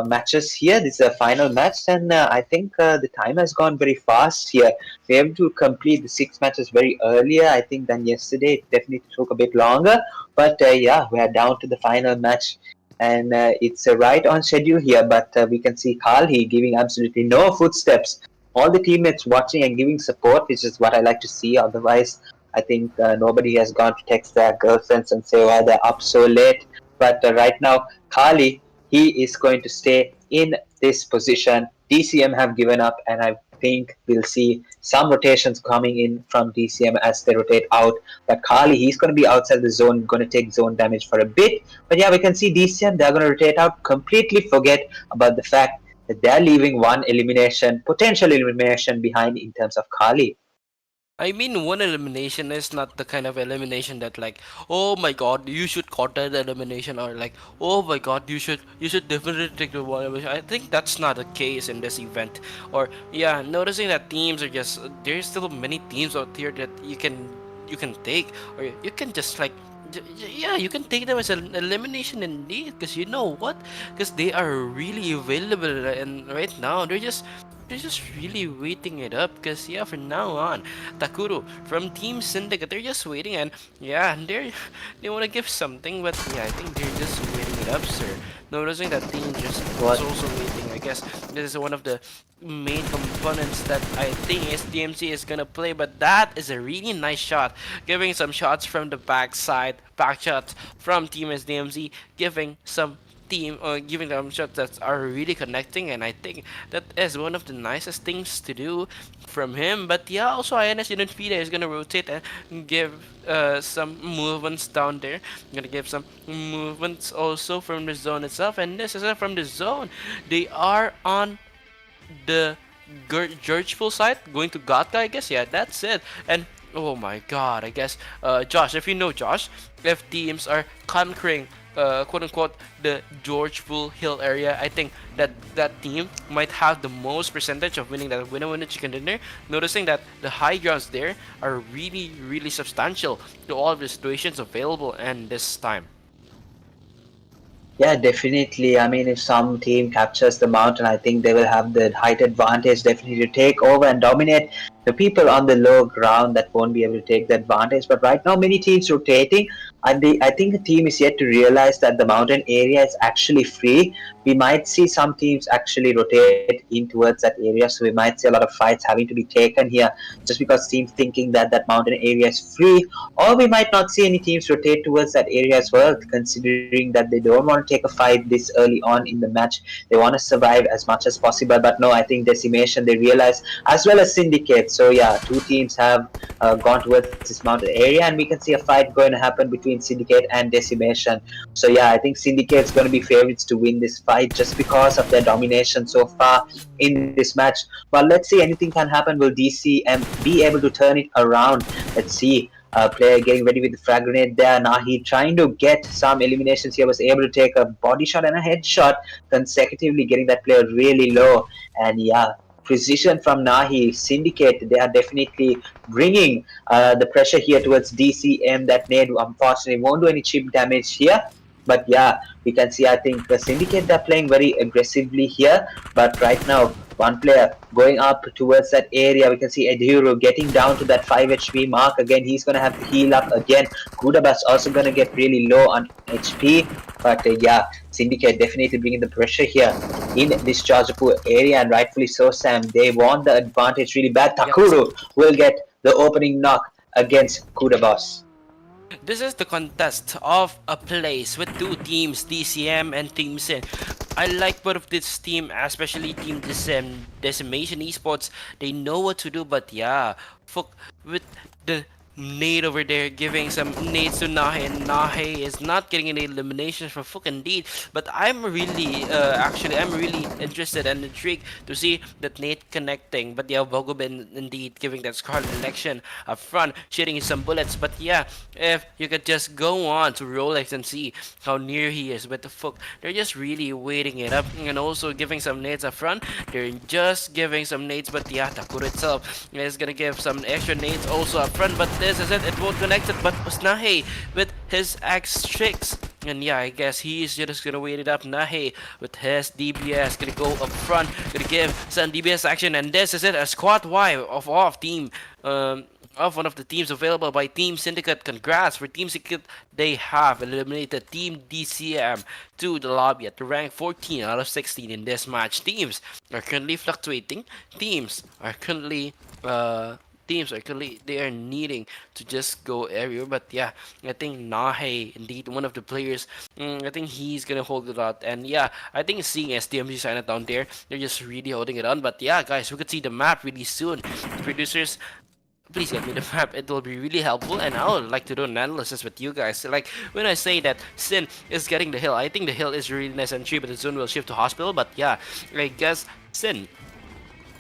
B: matches here. This is a final match, and I think the time has gone very fast here. We have to complete the six matches very earlier, I think, than yesterday. It definitely took a bit longer, but yeah, we are down to the final match, and it's right on schedule here. But we can see Kali giving absolutely no footsteps. All the teammates watching and giving support, which is what I like to see. Otherwise, I think nobody has gone to text their girlfriends and say why they're up so late. But right now, Kali, he is going to stay in this position. DCM have given up, and I think we'll see some rotations coming in from DCM as they rotate out. But Kali, he's going to be outside the zone, going to take zone damage for a bit. But yeah, we can see DCM, they're going to rotate out, completely forget about the fact that they're leaving one elimination, potential elimination behind in terms of Kali.
A: I mean, one elimination is not the kind of elimination that like, oh my god, you should counter the elimination, or like, oh my god, you should definitely take the one elimination. I think that's not the case in this event. Or yeah, noticing that teams are just there's still many teams out here that you can take, or you can just like. Yeah, you can take them as an elimination indeed, because you know what? Because they are really available, and right now they're just really waiting it up. Because yeah, from now on, Takuro from Team Syndicate, they're just waiting, and yeah, they want to give something, but yeah, I think they're just waiting it up, sir. Noticing that Team just
B: What?
A: is also waiting. I guess this is one of the main components that I think SDMC is gonna play, but that is a really nice shot, giving some shots from the backside, back shots from Team SDMZ, giving them shots that are really connecting, and I think that is one of the nicest things to do from him. But yeah, also INS Jaanuun Fidhaa is gonna rotate and give some movements down there. Gonna give some movements also from the zone itself, and this is from the zone. They are on the Georgeful side, going to Gatka, I guess. Yeah, that's it. And oh my god, I guess Josh, if you know Josh, if teams are conquering quote unquote the Georgeful Hill area, I think that team might have the most percentage of winning that winner chicken dinner. Noticing that the high grounds there are really substantial to all of the situations available and this time.
B: Yeah, definitely. I mean, if some team captures the mountain, I think they will have the height advantage definitely to take over and dominate the people on the low ground that won't be able to take the advantage. But right now, many teams rotating, and I think the team is yet to realize that the mountain area is actually free. We might see some teams actually rotate in towards that area, so we might see a lot of fights having to be taken here just because teams thinking that that mountain area is free, or we might not see any teams rotate towards that area as well, considering that they don't want to take a fight this early on in the match. They want to survive as much as possible. But no, I think Decimation, they realize, as well as Syndicate. So yeah, two teams have gone towards this mountain area, and we can see a fight going to happen between Syndicate and Decimation. So yeah, I think Syndicate's going to be favorites to win this fight just because of their domination so far in this match. But let's see, anything can happen. Will DCM be able to turn it around? Let's see. Player getting ready with the frag grenade there. Nahi trying to get some eliminations here, was able to take a body shot and a headshot consecutively, getting that player really low. And yeah, precision from Nahi. Syndicate, they are definitely bringing the pressure here towards DCM. That nade unfortunately won't do any chip damage here. But yeah, we can see, I think the Syndicate, they're playing very aggressively here. But right now, one player going up towards that area. We can see Edhuru getting down to that 5 HP mark again. He's going to have to heal up again. Kudabas also going to get really low on HP. But yeah, Syndicate definitely bringing the pressure here in this Jajapu area, and rightfully so, Sam. They want the advantage really bad. Takuru will get the opening knock against Kudabas.
A: This is the contest of a place with two teams, DCM and Team Sin. I like both of this team, especially Team Decimation Esports. They know what to do, but yeah, fuck with the nade over there giving some nades to Nahe, and Nahe is not getting any eliminations from Fook indeed. But I'm really I'm really interested and intrigued to see that nade connecting. But yeah, Bogobin indeed giving that scarlet election up front, shooting some bullets. But yeah, if you could just go on to Rolex and see how near he is with the Fook, they're just really waiting it up, and also giving some nades up front. They're just giving some nades, but yeah, Takuro itself is gonna give some extra nades also up front. But this is it, it won't connect it. But Nahe with his X tricks, and yeah, I guess he's just gonna wait it up. Nahe with his DBS gonna go up front, gonna give some DBS action, and this is it, a squad wide of off team of one of the teams available by Team Syndicate. Congrats for Team Syndicate. They have eliminated Team DCM to the lobby at the rank 14 out of 16 in this match. Teams are currently fluctuating. They are needing to just go everywhere. But yeah, I think Nahe, indeed one of the players, I think he's gonna hold it out. And yeah, I think seeing SDMZ Cyanide down there, they're just really holding it on. But yeah, guys, we could see the map really soon. Producers, please get me the map. It will be really helpful, and I would like to do an analysis with you guys. Like when I say that Sin is getting the hill, I think the hill is really nice and cheap, but the zone will shift to hospital. But yeah, I guess Sin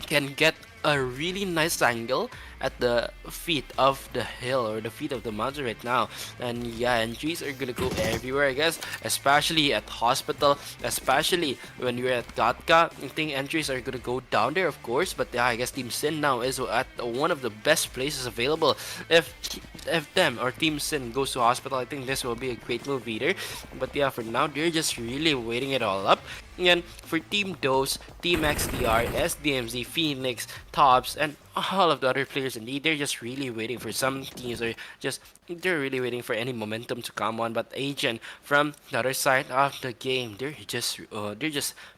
A: can get a really nice angle at the feet of the hill, or the feet of the mountain right now. And yeah, entries are gonna go everywhere, I guess, especially at hospital, especially when you're at Gatka. I think entries are gonna go down there, of course. But yeah, I guess Team Sin now is at one of the best places available. If them or Team Sin goes to hospital, I think this will be a great move either. But yeah, for now, they're just really waiting it all up. And for Team Dose, Team XDR, SDMZ, Phoenix, Tops, and all of the other players, indeed, they're just really waiting for some teams, or just they're really waiting for any momentum to come on. But Agent from the other side of the game, they're just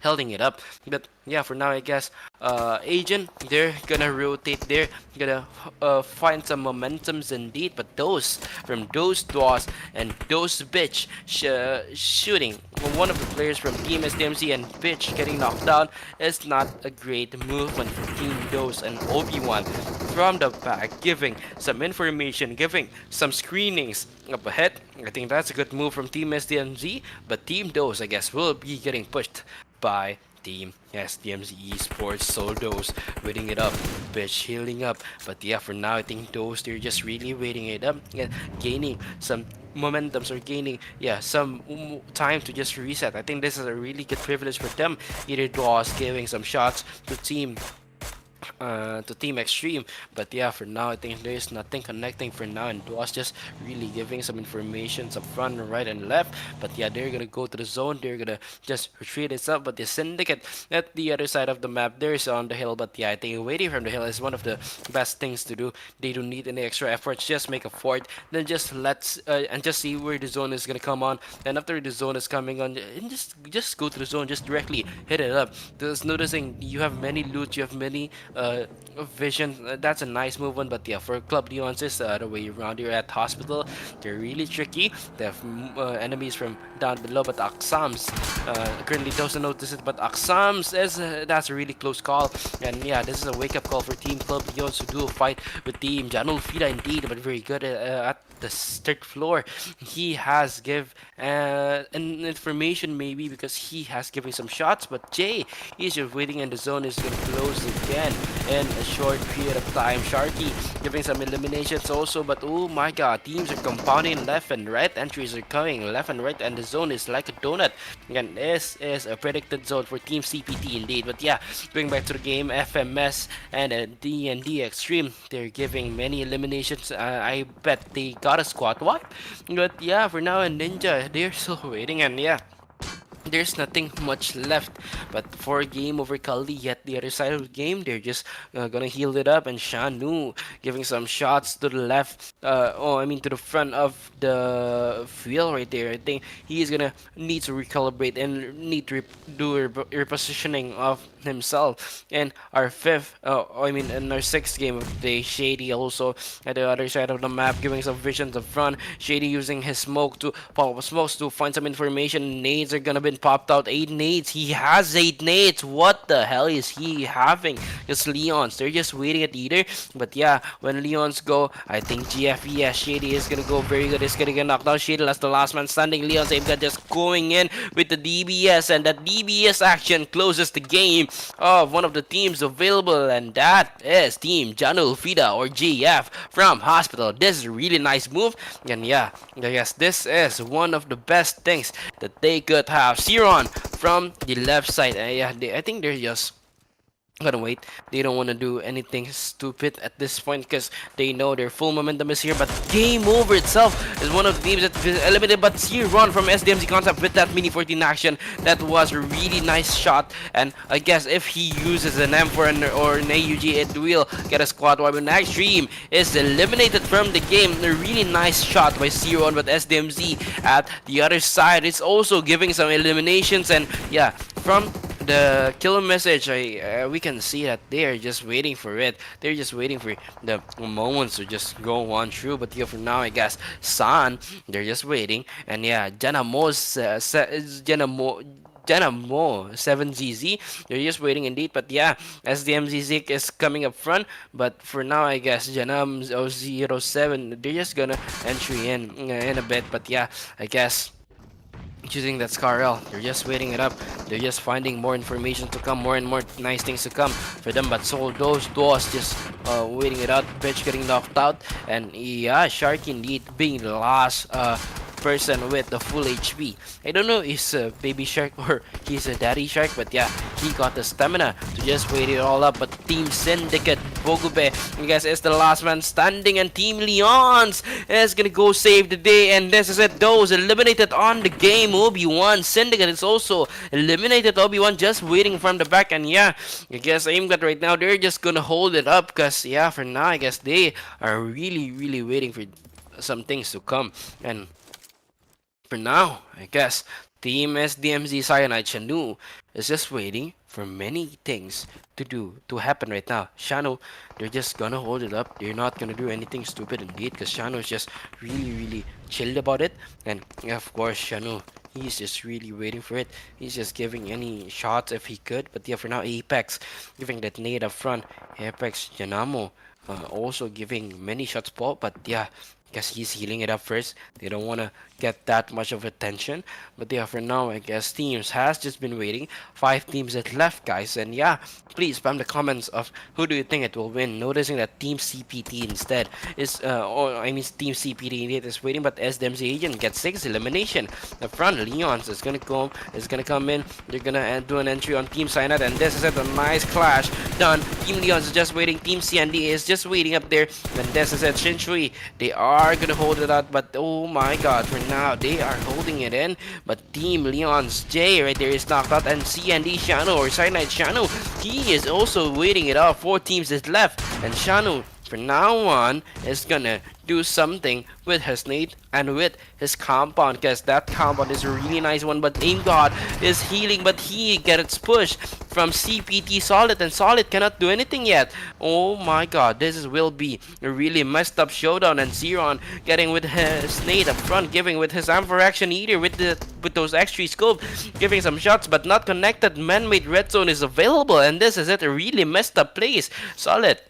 A: holding it up. But yeah, for now, I guess Agent, they're gonna rotate, they're gonna find some momentums indeed. But those from those Dwas and those bitch shooting one of the players from Team SDMZ, and bitch getting knocked down is not a great movement for Team Dose. And Obi-Wan from the back giving some information, giving some screenings up ahead. I think that's a good move from Team SDMZ. But Team Dose, I guess, will be getting pushed by Team SDMZ Esports. So Dose waiting it up, bitch healing up. But yeah, for now, I think Dose, they're just really waiting it up, gaining some momentums, or gaining some time to just reset. I think this is a really good privilege for them. Either Dawes giving some shots to Team to Team Extreme. But yeah, for now, I think there's nothing connecting for now, and was just really giving some information up front, right, and left. But yeah, they're gonna go to the zone. They're gonna just retreat itself. But the Syndicate at the other side of the map, there's on the hill. But yeah, I think waiting from the hill is one of the best things to do. They don't need any extra efforts. Just make a fort, then just let's and just see where the zone is gonna come on. And after the zone is coming on, and just go to the zone, just directly hit it up. Just noticing you have many loot, you have many vision. That's a nice move one, but yeah, for Club Leons, it's the other way around. You're at hospital, they're really tricky. They have enemies from down below, but Aksams currently doesn't notice it. But Aksams is that's a really close call, and yeah, this is a wake up call for Team Club Leons to do a fight with Team Jaanuun Fidhaa indeed, but very good at the third floor. He has give an information maybe because he has given some shots, but Jay is just waiting and the zone is gonna close again in a short period of time. Sharky giving some eliminations also, but oh my god, teams are compounding left and right. Entries are coming left and right, and the zone is like a donut. And this is a predicted zone for Team CPT indeed. But yeah, going back to the game, FMS and DND Xtreme, they're giving many eliminations. I bet they got a squad wipe. But yeah, for now, and Ninja, they're still waiting, and yeah, there's nothing much left. But for game over Kali, yet the other side of the game, they're just gonna heal it up. And Shanu giving some shots to the left, I mean to the front of the field right there. I think he is gonna need to recalibrate and need to do a repositioning of himself. And our fifth, I mean in our sixth game of the day, Shady also at the other side of the map giving some visions up front. Shady using his smoke to pop up smokes to find some information. Nades are gonna be popped out. 8 nades. He has 8 nades. What the hell is he having? It's Leons. They're just waiting at either. But yeah, when Leons go, I think GFE, Shady is gonna go very good. It's gonna get knocked down. Shady as the last man standing. Leons aim just going in with the DBS, and that DBS action closes the game of one of the teams available, and that is Team Jaanuun Fidhaa or GF from Hospital. This is a really nice move, and yeah, I guess this is one of the best things that they could have. Siron from the left side. Yeah, I think they're just gonna wait. They don't want to do anything stupid at this point because they know their full momentum is here. But game over itself is one of the teams that is eliminated. But Siron from SDMZ Concept with that mini 14 action, that was a really nice shot. And I guess if he uses an M4 or an AUG, it will get a squad wipe. And Extreme is eliminated from the game. A really nice shot by Siron, but SDMZ at the other side is also giving some eliminations. And yeah, from the kill message, we can see that they're just waiting for it. They're just waiting for the moments to just go on through. But yeah, for now, I guess San, they're just waiting. And yeah, Janamo 7ZZ, they're just waiting indeed. But yeah, SDMZ Zik is coming up front. But for now, I guess Janam 07, they're just gonna entry in a bit. But yeah, I guess choosing that Scarl, they're just waiting it up. They're just finding more information to come, more and more nice things to come for them. But so those doors just waiting it out. Bitch getting knocked out, and yeah, Shark indeed being the last person with the full HP. I don't know if he's a baby shark or he's a daddy shark, but yeah, he got the stamina to just wait it all up. But Team Syndicate, Bogube, I guess is the last man standing, and Team Leons is gonna go save the day. And this is it. Those eliminated on the game. Obi-Wan Syndicate is also eliminated. Obi-Wan just waiting from the back, and yeah, I guess Aimgat right now, they're just gonna hold it up because yeah, for now I guess they are really waiting for some things to come. And for now, I guess Team SDMZ Cyanide Shanu is just waiting for many things to happen right now. Shanu, they're just gonna hold it up. They're not gonna do anything stupid indeed, because Shanu is just really chilled about it. And of course, Shanu, he's just really waiting for it. He's just giving any shots if he could. But yeah, for now, Apex giving that nade up front. Apex, Janamo also giving many shots, Paul. But yeah, guess he's healing it up first. They don't want to get that much of attention. But yeah, for now, I guess teams has just been waiting. 5 teams that left, guys. And yeah, please spam the comments of who do you think it will win. Noticing that Team CPT instead is, or I mean Team CPT indeed is waiting, but SDMZ Agent gets 6 elimination. The front Leons is gonna come in. They're gonna do an entry on Team Cyanide, and this is it, a nice clash done. Team Leons is just waiting. Team CND is just waiting up there, and this is it. Shinshui, they are gonna hold it out, but oh my god, for now they are holding it in. But Team Leon's J right there is knocked out, and CND Shano or Cyanide Shano, he is also waiting it out. 4 teams is left, and Shano from now on is gonna do something with his nade and with his compound, because that compound is a really nice one. But Aim God is healing, but he gets pushed from CPT Solid, and Solid cannot do anything yet. Oh my god, will be a really messed up showdown, and Zeron getting with his nade up front, giving with his Amphor Action Eater with those X3 scope, giving some shots but not connected. Man-made red zone is available, and this is it, a really messed up place. Solid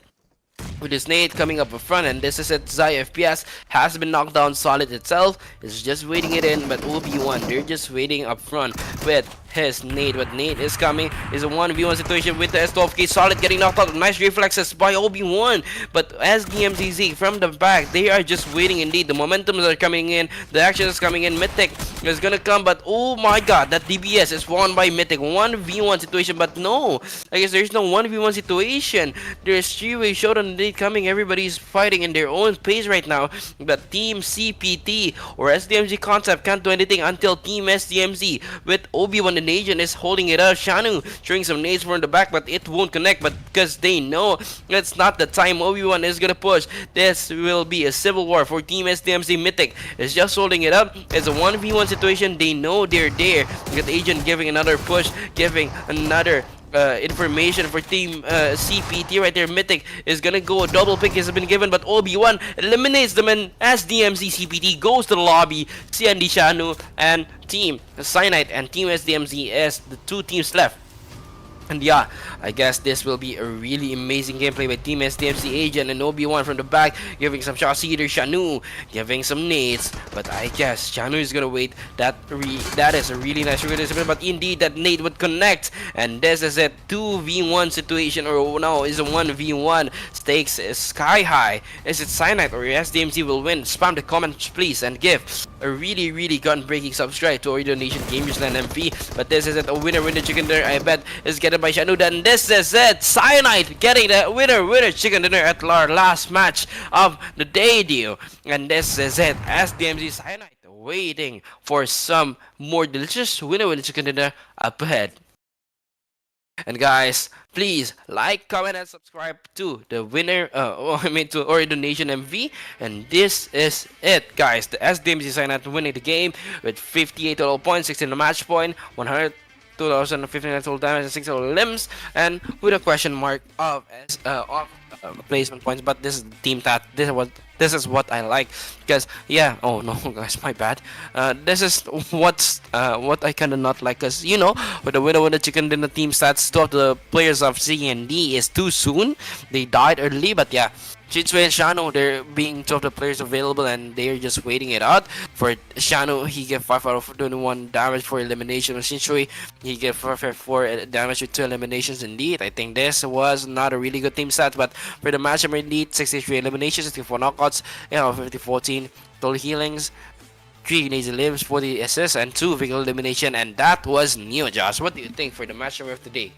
A: with his nade coming up up front, and this is it. Zai FPS has been knocked down. Solid itself is just waiting it in, but OB1, they're just waiting up front with his nade. But nade is coming, is a 1v1 situation with the S12K. Solid getting knocked out. Nice reflexes by OB1, but as DMZZ from the back, they are just waiting indeed. The momentums are coming in, the action is coming in. Mythic is gonna come, but oh my god, that DBS is won by Mythic. 1v1 situation, but no, I guess there's no 1v1 situation. There's 3-way showdown indeed coming. Everybody's fighting in their own pace right now, but Team CPT or SDMZ Concept can't do anything until Team SDMZ with OB1 the Nation is holding it up. Shanu throwing some nades from the back, but it won't connect, but because they know it's not the time OB1 is gonna push. This will be a civil war for Team SDMZ. Mythic is just holding it up. It's a 1v1 situation. They know they're there. Got Agent giving another push, giving another information for Team CPT right there. Mythic is gonna go, a double pick has been given, but OB1 eliminates them, and as DMZ CPT goes to the lobby, CND Shanu and Team Cyanide and Team SDMZ as the 2 teams left. And yeah, I guess this will be a really amazing gameplay by Team SDMZ Agent and OB1 from the back, giving some shots. Either Shanu giving some nades, but I guess Shanu is gonna wait. That is a really nice discipline, but indeed that nade would connect, and this is a 2v1 situation, or no, is a 1v1. Stakes is sky high. Is it Cyanide or SDMZ will win? Spam the comments please, and give a really gun-breaking subscribe to Ooredoo Nation Gamers Land MP. But this is it, a winner chicken dinner, I bet, is getting by Shanu. Then this is it, Cyanide getting the winner chicken dinner at our last match of the day deal. And this is it, SDMZ Cyanide waiting for some more delicious winner chicken dinner up ahead. And guys, please like, comment, and subscribe to the winner, to Ooredoo Nation MV. And this is it, guys. The SDMZ Cyanide winning the game with 58 total points, 16 match point, 100. 2,059 total damage and 6 total limbs, and with a question mark of placement points. But this is team tat. This is what I like, because yeah. Oh no, guys, my bad. This is what I kind of not like, because you know, with the chicken dinner team stats, 2 of the players of CND is too soon. They died early, but yeah. Shinshui and Shano, they're being 2 of the players available, and they're just waiting it out. For Shano, he get 5 out of 21 damage for elimination. With Shinshui, he get 4 damage with 2 eliminations. Indeed, I think this was not a really good team stat, but for the match, I'm indeed 63 eliminations, 64 knockouts, 50-14 total healings, 3 nasal limbs, 40 assists, and 2 vehicle elimination, and that was new. Josh, what do you think for the match of the day?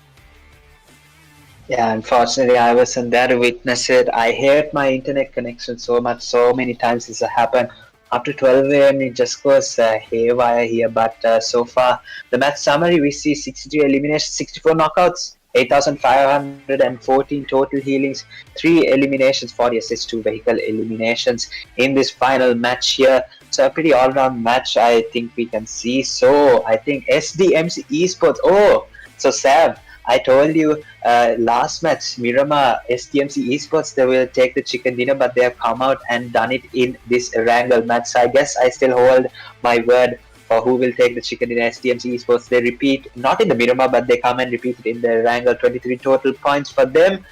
B: Yeah, unfortunately, I wasn't there to witness it. I hate my internet connection so much. So many times this has happened. After 12 a.m., it just goes haywire here. But so far, the match summary, we see 63 eliminations, 64 knockouts, 8,514 total healings, 3 eliminations, 40 assists, 2 vehicle eliminations in this final match here. So a pretty all-round match, I think we can see. So I think SDMZ Esports. Oh, so Sav, I told you last match, Miramar, SDMZ Esports, they will take the chicken dinner, but they have come out and done it in this Erangel match. So I guess I still hold my word for who will take the chicken dinner. SDMZ Esports, they repeat, not in the Miramar, but they come and repeat it in the Erangel. 23 total points for them.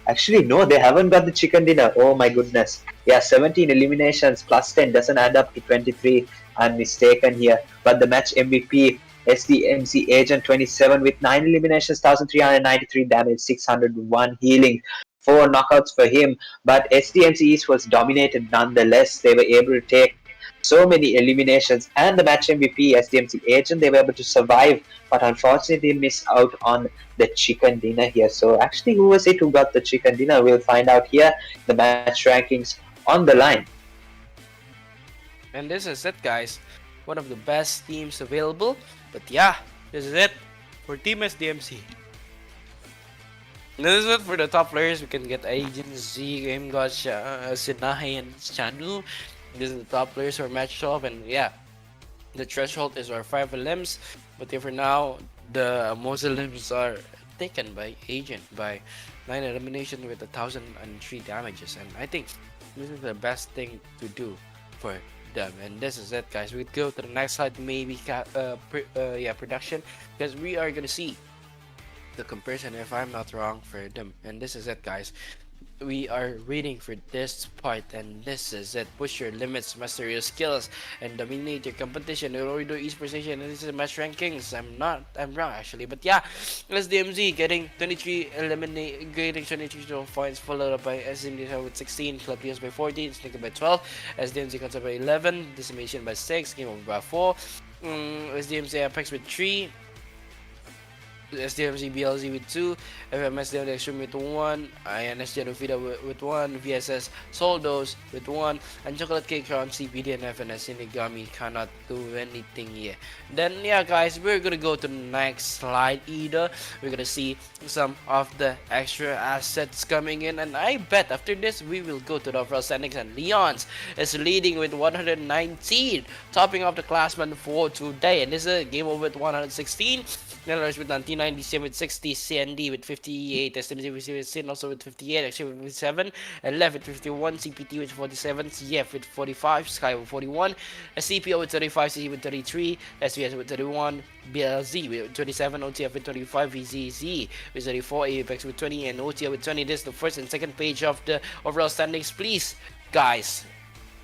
B: Actually, no, they haven't got the chicken dinner. Oh my goodness. Yeah, 17 eliminations plus 10 doesn't add up to 23. I'm mistaken here. But the match MVP, SDMZ Agent 27 with 9 eliminations, 1393 damage, 601 healing. 4 knockouts for him. But SDMZ Esports dominated nonetheless. They were able to take so many eliminations, and the match MVP, SDMZ Agent, they were able to survive, but unfortunately they missed out on the chicken dinner here. So actually, who was it who got the chicken dinner? We'll find out here. The match rankings on the line.
A: And this is it, guys. One of the best teams available. But yeah, this is it for Team SDMC. This is it for the top players. We can get Agent Z, Game God, Sinahi, and Chanu. This is the top players for match 12, and yeah, the threshold is our 5 limbs. But for now, the most limbs are taken by Agent by 9 elimination with 1003 damages, and I think this is the best thing to do for them. And this is it, guys. We go to the next slide, maybe production, because we are gonna see the comparison, if I'm not wrong, for them. And this is it, guys. We are waiting for this part, and this is it. Push your limits, master your skills, and dominate your competition. Ooredoo Esports Nation, and this is match rankings. I'm wrong actually, but yeah, SDMZ getting 23 getting 23 points, followed up by SDMZ with 16, Club Leos by 14, Syndicate by 12, SDMZ Concept by 11, Decimation by 6, GameOver by 4, SDMZ Apex with 3. SDMZ BLZ with 2, FMS DND Xtreme with 1, INS Jaanuun Fidhaa with 1, VZZ Soldos with 1, and Chocolate Cake Crown CPD and FMS Shinigami cannot do anything yet. Then yeah, guys, we're gonna go to the next slide either. We're gonna see some of the extra assets coming in, and I bet after this we will go to the overall standings, and Leon's is leading with 119, topping off the classman for today, and this is a game over with 116. Netherlands with 99, DCM with 60, CND with 58, SDMZ with Sin also with 58, actually with 57, and Left with 51, CPT with 47, CF with 45, Sky with 41, CPO with 35, CC with 33, SVS with 31, BLZ with 27, OTF with 25, VZZ with 34, Apex with 20, and OTF with 20. This is the first and second page of the overall standings. Please, guys,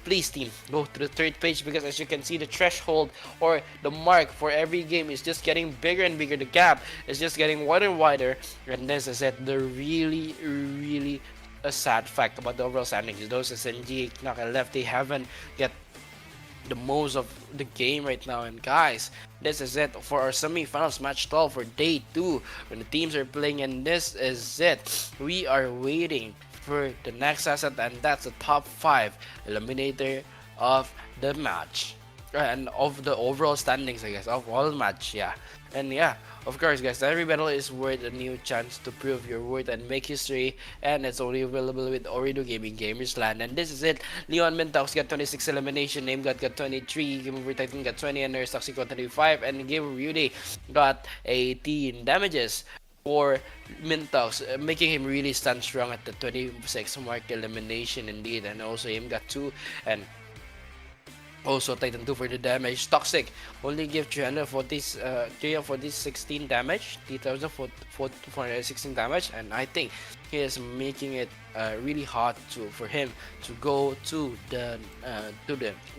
A: please team, go to the third page, because as you can see, the threshold or the mark for every game is just getting bigger and bigger. The gap is just getting wider and wider, and this is it. The really a sad fact about the overall standings, those SNG knock and Left, they haven't get the most of the game right now. And guys, this is it for our semi-finals match 12 for day 2 when the teams are playing, and this is it. We are waiting for the next asset, and that's the top 5 eliminator of the match and of the overall standings, I guess, of all match. Yeah, and yeah, of course, guys, every battle is worth a new chance to prove your worth and make history, and it's only available with Ooredoo Gaming Gamers Land. And this is it. Leon Mintox got 26 elimination, NameGod got 23, GameOver Titan got 20, and Nurse Toxic got 35, and GameOver Beauty got 18 damages for Mintox, making him really stand strong at the 26 mark elimination indeed. And also him got 2, and also Titan 2 for the damage. Toxic only give 316 damage, 3,416 damage, and I think he is making it really hard for him to go to the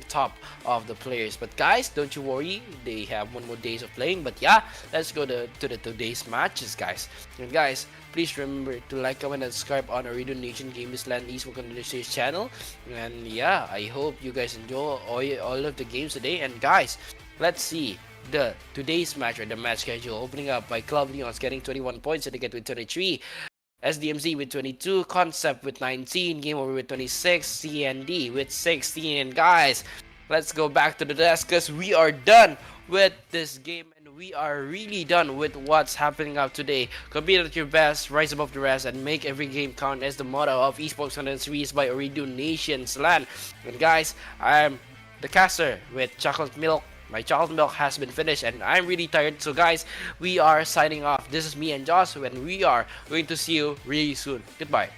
A: top of the players. But guys, don't you worry, they have 1 more days of playing. But yeah, let's go to the today's matches, guys. And guys, please remember to like, comment, and subscribe on Ooredoo Nation Gamers Land Esports Contender channel. And yeah, I hope you guys enjoy all of the games today. And guys, let's see the today's match, or the match schedule. Opening up by Club Leon's getting 21 points, Syndicate with 23, SDMZ with 22, Concept with 19, GameOver with 26, CND with 16. And guys, let's go back to the desk, because we are done with this game, and we are really done with what's happening up today. Compete at your best, rise above the rest, and make every game count as the motto of Esports Content Series by Ooredoo Nation's Land. And guys, I'm the caster with chocolate milk. My chocolate milk has been finished, and I'm really tired. So guys, we are signing off. This is me and Josh, and we are going to see you really soon. Goodbye.